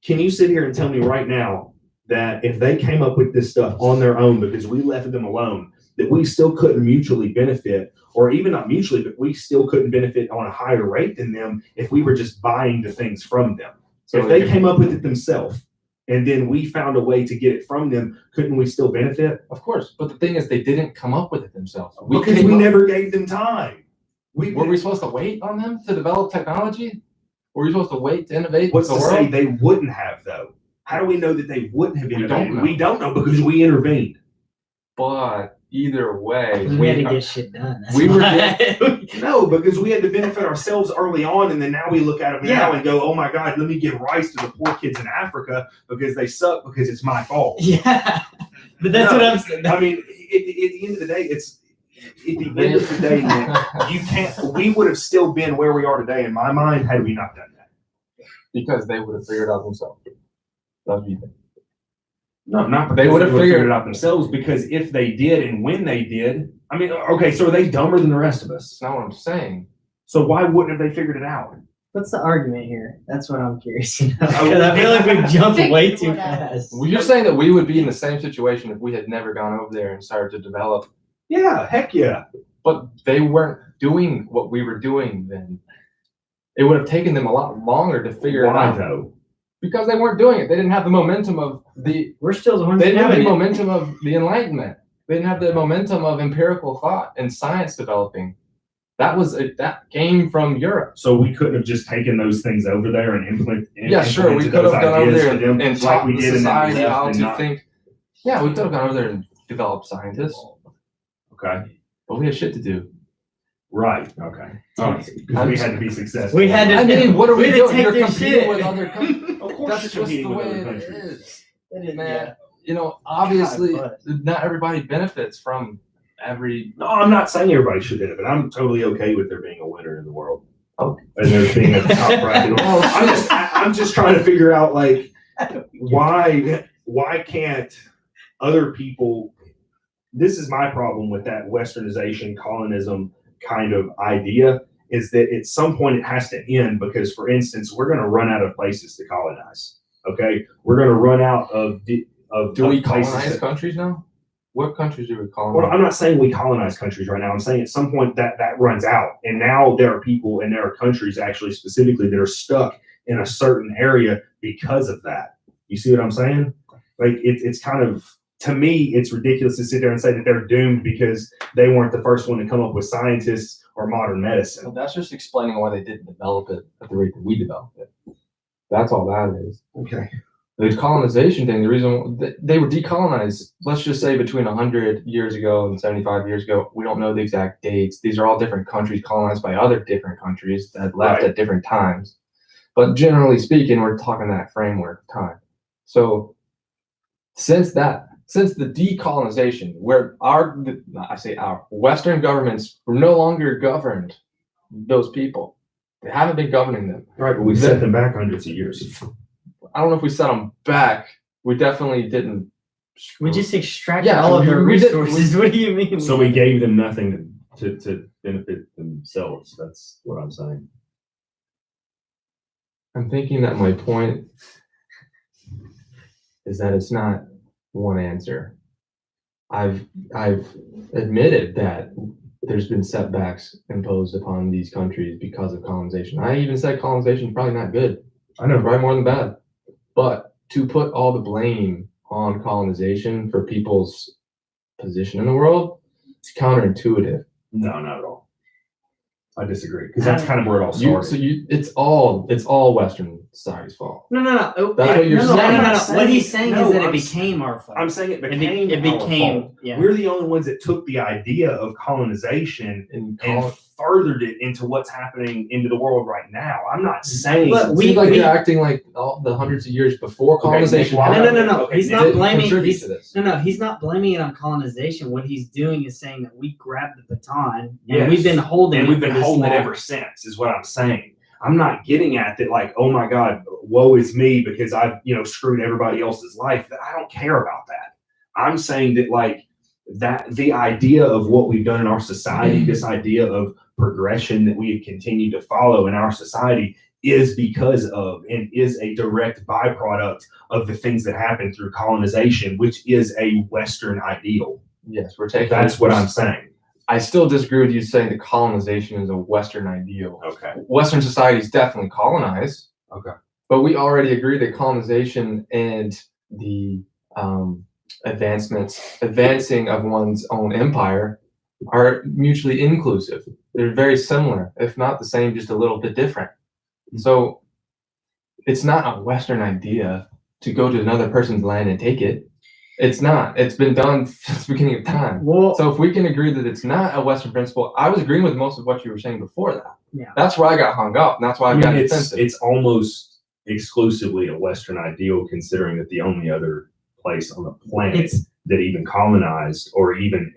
Can you sit here and tell me right now that if they came up with this stuff on their own because we left them alone, that we still couldn't mutually benefit, or even not mutually, but we still couldn't benefit on a higher rate than them if we were just buying the things from them? So if they came up with it themselves and then we found a way to get it from them, couldn't we still benefit? Of course, but the thing is, they didn't come up with it themselves. Because came we up- never gave them time. Were we supposed to wait on them to develop technology? Were we supposed to wait to innovate What's the to world? say they wouldn't have, though? How do we know that they wouldn't have We don't innovated? know. We don't know because we intervened. But either way, We had to get shit done. That's we were why. No, because we had to benefit ourselves early on, and then now we look at them now Yeah. and go, "Oh my God, let me give rice to the poor kids in Africa because they suck because it's my fault." Yeah, but that's No. what I'm saying. I mean, at the end of the day, it's at the end of the day, man, you can't. We would have still been where we are today, in my mind, had we not done that. because they would have figured out themselves. That's what you think. No, not They because would have figured figured it out themselves. Because if they did, and when they did, I mean, okay, so are they dumber than the rest of us? That's not what I'm saying. So why wouldn't have they figured it out? What's the argument here? That's what I'm curious to know. 'Cause I feel like we've jumped way too fast. Well, you're saying that we would be in the same situation if we had never gone over there and started to develop, Yeah, heck yeah. but they weren't doing what we were doing then. It would have taken them a lot longer to figure it Why out though? because they weren't doing it. They didn't have the momentum of the. We're still the ones They didn't have the doing it. momentum of the Enlightenment. They didn't have the momentum of empirical thought and science developing. That came from Europe. So we couldn't have just taken those things over there and implemented. Yeah, sure. We implemented could have those gone over ideas there for them and like taught we the did, and then we society left how and to not- think. Yeah, we could have gone over there and developed scientists, Okay. but we had shit to do. Right. Okay. All right. Because we had to be successful. We had to- I mean, what are we We doing? take You're their competing shit. with other countries. Of course, That's you're just the competing with way other it countries. is, It is, man. You know, obviously, God, not everybody benefits from every. No, I'm not saying everybody should benefit. I'm totally okay with there being a winner in the world. Okay. And there being a top bracket. Oh, I'm just trying to figure out like why can't other people. This is my problem with that westernization, colonism kind of idea, is that at some point it has to end because, for instance, we're going to run out of places to colonize. Okay, we're going to run out of Do of we places colonize that- countries now? What countries do we Well, colonize? I'm not saying we colonize countries right now. I'm saying at some point that runs out, and now there are people and there are countries actually specifically that are stuck in a certain area because of that. You see what I'm saying? Like it's kind of, to me, it's ridiculous to sit there and say that they're doomed because they weren't the first one to come up with scientists or modern Well, medicine. that's just explaining why they didn't develop it at the rate that we developed it. That's all that is. Okay. The colonization thing, the reason they were decolonized, let's just say between 100 years ago and 75 years ago, we don't know the exact dates. These are all different countries colonized by other different countries that left Right. at different times. But generally speaking, we're talking that framework of time. So since the decolonization, where our Western governments no longer governed those people, they haven't been governing them. Right, but we set them back hundreds of years. I don't know if we set them back. We definitely didn't. We just extracted Yeah, all of their we did- resources. What do you mean? So we gave them nothing to benefit themselves. That's what I'm saying. I'm thinking that my point is that it's not one answer. I've admitted that there's been setbacks imposed upon these countries because of colonization. I even said colonization is probably not good. I know, Probably more than bad. But to put all the blame on colonization for people's position in the world, it's counterintuitive. No, not at all. I disagree because that's kind of where it all started. It's all Western society's fault. No. That's what you're no, saying. No. I'm What saying- he's saying no, is that I'm it became our fault. I'm saying it It became became. our fault. Yeah. We're the only ones that took the idea of colonization And and furthered it into what's happening into the world right now. I'm not saying. But Seems like you're acting like all the hundreds of years before colonization. Nick, why- No. Okay, He's now not didn't blaming. contribute He's, to this. no, he's not blaming it on colonization. What he's doing is saying that we grabbed the baton and Yes. we've been holding and it we've been for this holding it long. ever since, is what I'm saying. I'm not getting at that like, oh my God, woe is me because I've, screwed everybody else's life. I don't care about that. I'm saying that like that the idea of what we've done in our society, this idea of progression that we have continued to follow in our society is because of and is a direct byproduct of the things that happened through colonization, which is a Western ideal. Yes, we're taking. That's what I'm saying. I still disagree with you saying that colonization is a Western ideal. Okay. Western societies definitely colonize. Okay. But we already agree that colonization and the advancing of one's own empire are mutually inclusive. They're very similar, if not the same, just a little bit different. So it's not a Western idea to go to another person's land and take it. It's not. It's been done since the beginning of time. Well, So if we can agree that it's not a Western principle, I was agreeing with most of what you were saying before that. Yeah. That's where I got hung up, and that's why I got defensive. It's almost exclusively a Western ideal, considering that the only other place on the planet it's that even colonized or even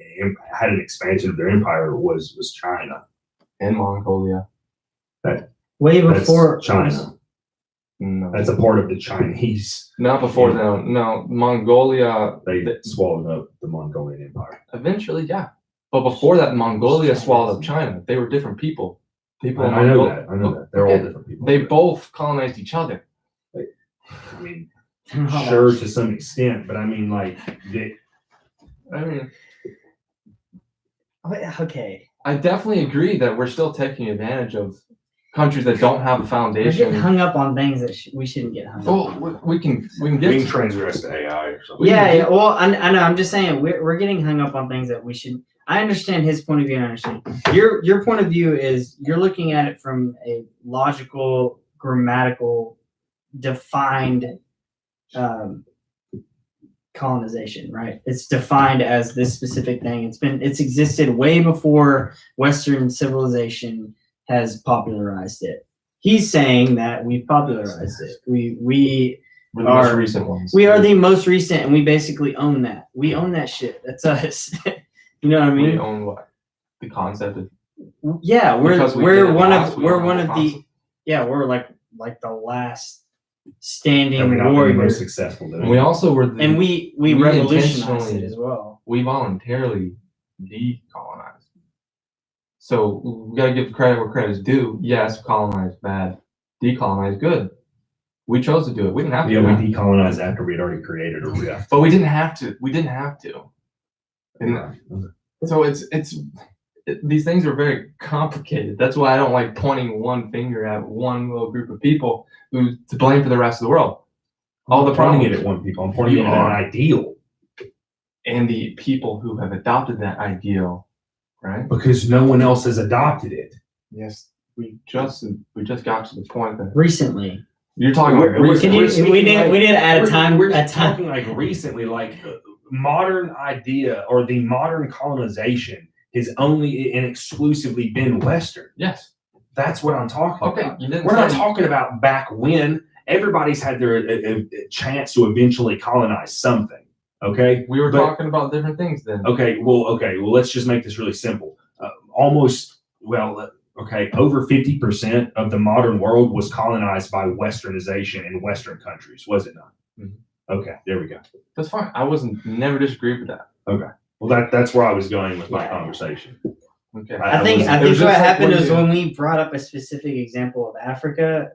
had an expansion of their empire was China. And Mongolia. way That's before China. No. That's a part of the Chinese. Not before them. No, Mongolia. They swallowed up the Mongolian Empire. Eventually, yeah. But before that, Mongolia swallowed up China. They were different people. People in I know Mongolia. that. I know that. They're all different people. They both colonized each other. I mean, sure to some extent, but I mean, like, I mean, Okay. I definitely agree that we're still taking advantage of countries that don't have a We're getting foundation. hung up on things that we shouldn't get hung up on. Well, we can we get can transgress to AI or something. Yeah, well, I know. I'm just saying we're getting hung up on things that we should. I understand his point of view, and I understand your point of view is you're looking at it from a logical, grammatical, defined colonization, right? It's defined as this specific thing. It's existed way before Western civilization has popularized it. He's saying that we've popularized it. We We're the most recent ones. we are the most recent, and we basically own that. We own that shit. That's us. You know what I We mean? own what? The concept of Yeah, Because we did we're it one last, of we we're own one the of the concept. yeah we're like the last standing And we're not the most warriors, successful. And we also were the, and we we revolutionized intentionally- it as well. we voluntarily decolonized. So we gotta give credit where credit is due. Yes, colonize bad, decolonize good. We chose to do it. We didn't have to. Yeah, do we that. decolonized after we'd already created a rift. But we didn't have to. We didn't have to. And so these things are very complicated. That's why I don't like pointing one finger at one little group of people who to blame for the rest of the world. All the pointing problems it at one people. I'm pointing You it at are. an ideal. and the people who have adopted that ideal, right? Because no one else has adopted it. Yes, we just got to the point that Recently, you're talking about. We're- can recent. you? We did add a We're- time. We're a time. talking like recently, like modern idea or the modern colonization has only and exclusively been Western. Yes. That's what I'm talking Okay. about. You didn't. We're not say- talking about back when. Everybody's had their a chance to eventually colonize something. Okay. We were but- talking about different things then. Okay. Well, let's just make this really simple. Over 50% of the modern world was colonized by Westernization in Western countries, was it not? Mhm. Okay, there we go. That's fine. I wasn't never disagreed with that. Well, that's where I was going with my Yeah. conversation. Okay. I think was- I it think was what just like happened when is you- when we brought up a specific example of Africa,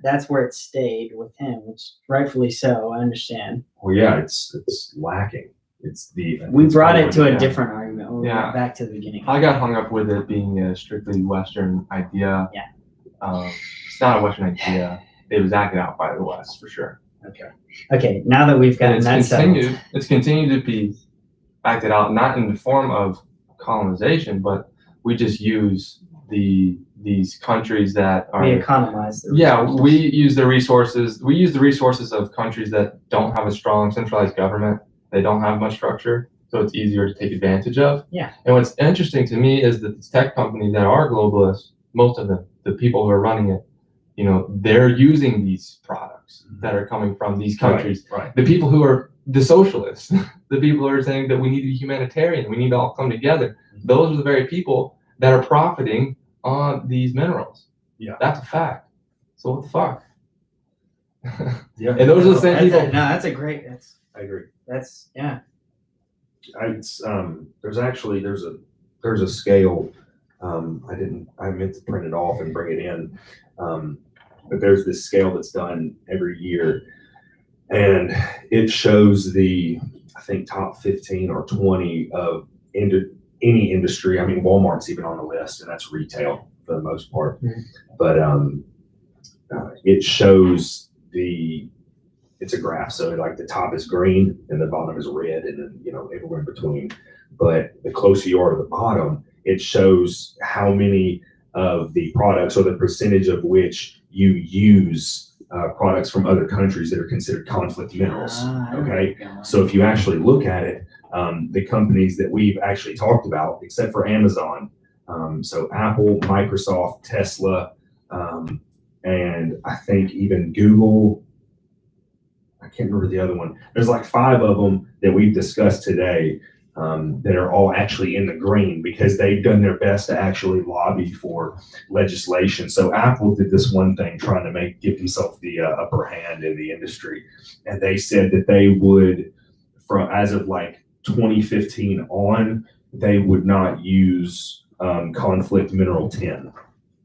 that's where it stayed with him, which rightfully so. I understand. Well, yeah, it's lacking. We brought it to a Yeah. different argument. We Yeah. went back to the beginning. I got hung up with it being a strictly Western idea. Yeah. It's not a Western idea. It was acted out by the West for sure. Okay, now that we've And gotten it's that settled, continued. It's continued to be acted out, not in the form of colonization, but we just use these countries that are. we economize. The Yeah, resources. we use the resources. We use the resources of countries that don't have a strong centralized government. They don't have much structure. so it's easier to take advantage of. Yeah. And what's interesting to me is that these tech companies that are globalists, most of them, the people who are running it, you know, they're using these products that are coming from these countries. Right. The people who are the socialists, the people who are saying that we need to be humanitarian, we need to all come together. Those are the very people that are profiting on these minerals. Yeah. That's a fact. So what the fuck? Yeah. And those are the same people. That's a great. I agree. That's yeah. It's there's a scale. I meant to print it off and bring it in. But there's this scale that's done every year, and it shows I think top 15 or 20 of any industry. I mean, Walmart's even on the list, and that's retail for the most part. But it shows it's a graph, so like the top is green and the bottom is red, and then everywhere in between. But the closer you are to the bottom, it shows how many of the products or the percentage of which you use products from other countries that are considered conflict minerals. Okay, so if you actually look at it, the companies that we've actually talked about, except for Amazon, so Apple, Microsoft, Tesla, and I think even Google. I can't remember the other one. There's like 5 of them that we've discussed today that are all actually in the green because they've done their best to actually lobby for legislation. So Apple did this one thing trying to give himself the upper hand in the industry. And they said that they would, as of like 2015 on, they would not use conflict mineral tin.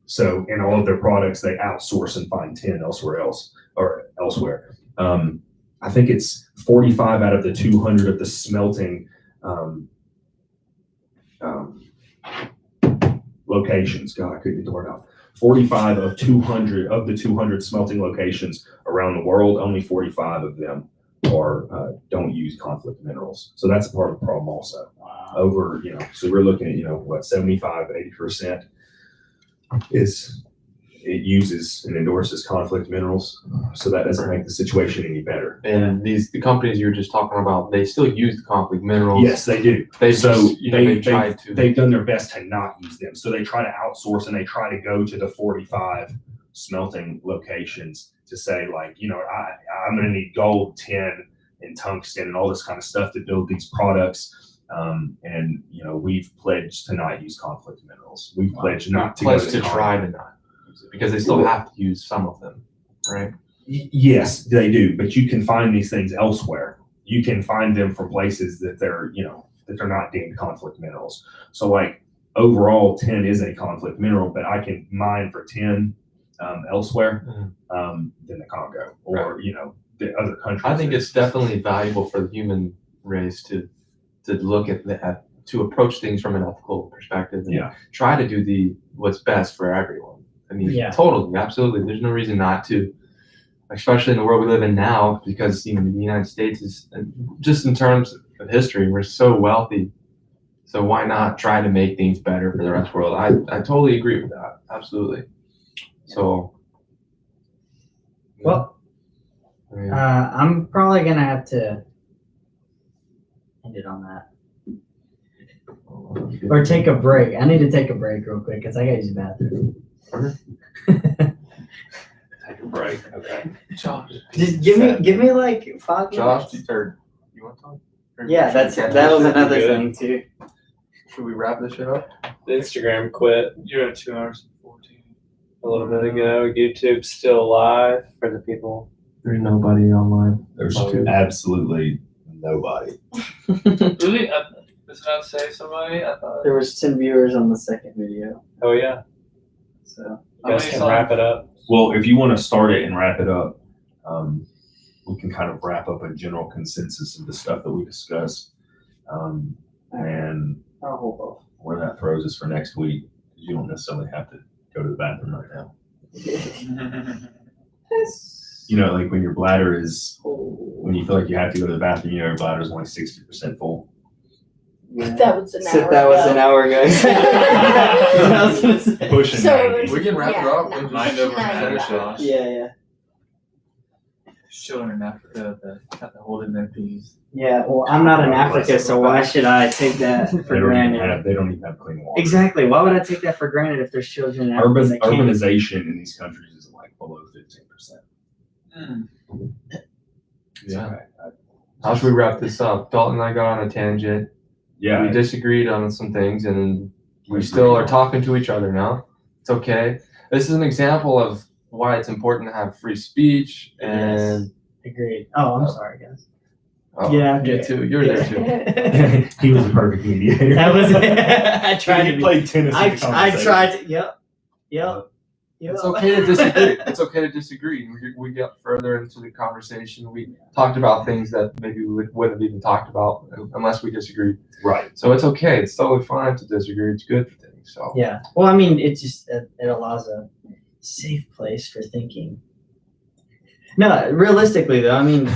So in all of their products, they outsource and find tin elsewhere. I think it's 45 out of the 200 of the smelting locations. God, I couldn't get the word out. 45 of 200 of the 200 smelting locations around the world, only 45 of them don't use conflict minerals. So that's a part of the problem also. Wow. Over, so we're looking at 75, 80% it uses and endorses conflict minerals, so that doesn't make the situation any better. And the companies you were just talking about, they still use the conflict minerals. Yes, they do. They've done their best to not use them. So they try to outsource and they try to go to the 45 smelting locations to say, like, I'm going to need gold, tin, and tungsten and all this kind of stuff to build these products. And we've pledged to not use conflict minerals. We've pledged not to try to not. Because they still have to use some of them, right? Yes, they do. But you can find these things elsewhere. You can find them from places that they're not deemed conflict minerals. So like overall, tin is a conflict mineral, but I can mine for tin elsewhere than the Congo or the other countries. I think it's definitely valuable for the human race to look at to approach things from an ethical perspective and try to do what's best for everyone. I mean, totally, absolutely. There's no reason not to, especially in the world we live in now, because the United States is, just in terms of history, we're so wealthy. So why not try to make things better for the rest of the world? I totally agree with that. Absolutely. So, well, I'm probably gonna have to end it on that. Or take a break. I need to take a break real quick because I gotta use the bathroom. Take a break. Okay. Josh, just give me like 5 minutes. Josh, you want to talk? Yeah, that was another thing too. Should we wrap this shit up? The Instagram quit. You're at 2 hours and 14. A little bit ago. YouTube's still live for the people. There's nobody online. There's absolutely nobody. Really? Does it not say somebody? I thought. There was 10 viewers on the second video. Oh yeah. So you guys can wrap it up. Well, if you want to start it and wrap it up, we can kind of wrap up a general consensus of the stuff that we discussed, and I'll hold off. where that throws us for next week. You don't necessarily have to go to the bathroom right now. Like when your bladder is, when you feel like you have to go to the bathroom, your bladder is only 60% full. Yeah. That was an hour That was ago. an hour ago. I was gonna say. Pushing So 90. it was- We can wrap it up. no. and Mind over finish it. matter. Yeah. children in Africa that have to hold in their peas. Yeah, well, I'm not in Africa, so why should I take that for They don't granted? even have clean water. Exactly. Why would I take that for granted if there's children in Africa that can't? Urbanization in these countries is like below 15%. Yeah. How should we wrap this up? Dalton and I got on a tangent. Yeah. We disagreed on some things, and we still are talking to each other now. It's okay. This is an example of why it's important to have free speech. And Agreed. Oh, I'm sorry, guys. oh, Yeah, you okay. too. You're there too. He was a perfect mediator. That was it. I tried He to be. played tennis. I with the conversation. tried to. Yep. It's okay to disagree. It's okay to disagree. We got further into the conversation. We talked about things that maybe we wouldn't have even talked about unless we disagreed. Right. So it's okay. It's totally fine to disagree. It's good for things. So Yeah. Well, I mean, it just it allows a safe place for thinking. No, realistically though, I mean,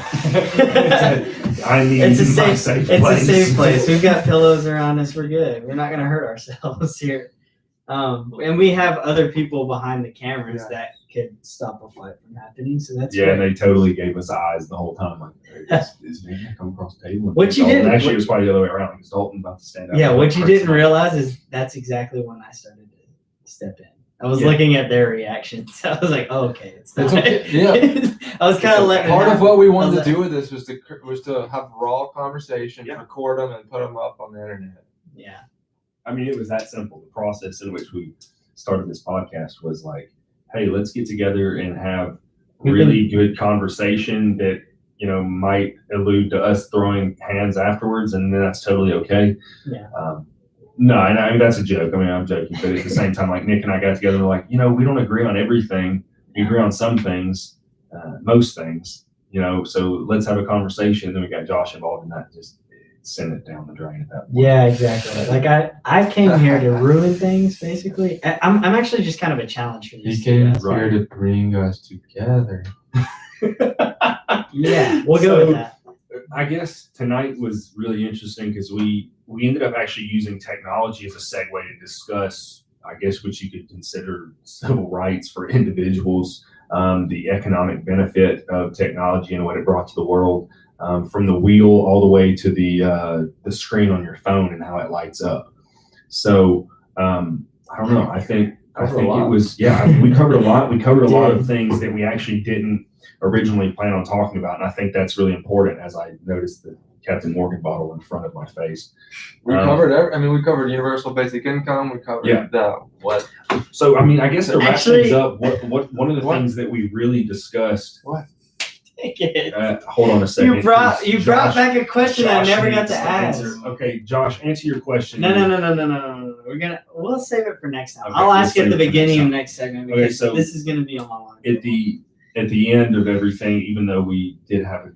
I need it's a my safe. safe It's place. a safe place. We've got pillows around us. We're good. We're not gonna hurt ourselves here. And we have other people behind the cameras that could stop a fight from happening. So that's Yeah, good. and they totally gave us eyes the whole time. Like, is Nick gonna come across the table? What you didn't- Actually, it was probably the other way around because Dalton about to stand up. Yeah, what you Crazy. didn't realize is that's exactly when I started to step in. I was Yeah. looking at their reactions. I was like, oh, okay, it's It's not. okay, yeah. I was kind of letting it part of happen. what we wanted I to was do with this was to have raw conversation, Yeah. record them, and put them up on the internet. Yeah. I mean, it was that simple. The process in which we started this podcast was like, hey, let's get together and have We've really good conversation that, you know, might allude to us throwing hands afterwards, and then that's totally okay. Yeah. No, and I mean, that's a joke. I mean, I'm joking, but at the same time, like Nick and I got together and we're like, you know, we don't agree on everything. We agree on some things, most things, you know, so let's have a conversation. Then we got Josh involved in that and just send it down the drain at that point. Yeah, exactly. Like I came here to ruin things, basically. I'm actually just kind of a challenge for these He two came guys. here to bring us together. Yeah, we'll go with that. I guess tonight was really interesting because we ended up actually using technology as a segue to discuss, I guess, what you could consider civil rights for individuals, the economic benefit of technology and what it brought to the world, from the wheel all the way to the screen on your phone and how it lights up. So I don't know. I think it was we covered a lot. We covered a lot of things that we actually didn't originally plan on talking about, and I think that's really important. As I noticed the Captain Morgan bottle in front of my face. We covered we covered universal basic income. We covered what. So I mean, I guess to wrap Actually- things up, what one of the things that we really discussed. Take it. Hold on a second. You brought Josh- back a question I Josh never got needs to ask. answer. Okay, Josh, answer your question. No. We'll save it for next time. Okay, I'll we'll ask save at the it for beginning next of time. next segment Okay, because so this is going to be on my line. At the end of everything, even though we did have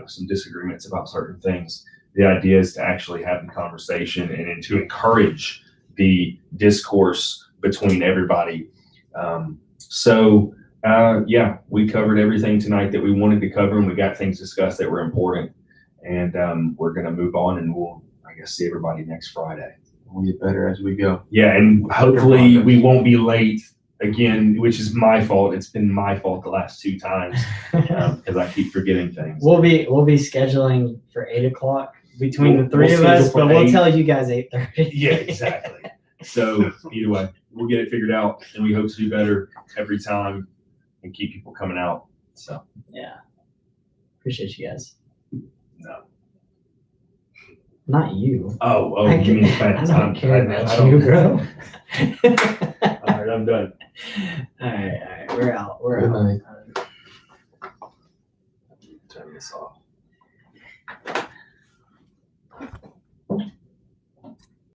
some disagreements about certain things, the idea is to actually have the conversation and to encourage the discourse between everybody. We covered everything tonight that we wanted to cover, and we got things discussed that were important. And we're going to move on, and we'll, I guess, see everybody next Friday. We'll get better as we go. Yeah, and hopefully we won't be late again, which is my fault. It's been my fault the last 2 times because I keep forgetting things. We'll be scheduling for 8:00 between the 3 We'll of us, schedule for but we'll 8. tell you guys 8:30. Yeah, exactly. So either way, we'll get it figured out, and we hope to do better every time and keep people coming out. So Yeah. Appreciate you guys. no. Not you. Oh, I you mean I fans? don't care I about don't- you, bro. All right, I'm done. All right. We're out. We're Good out. night. Turn this off.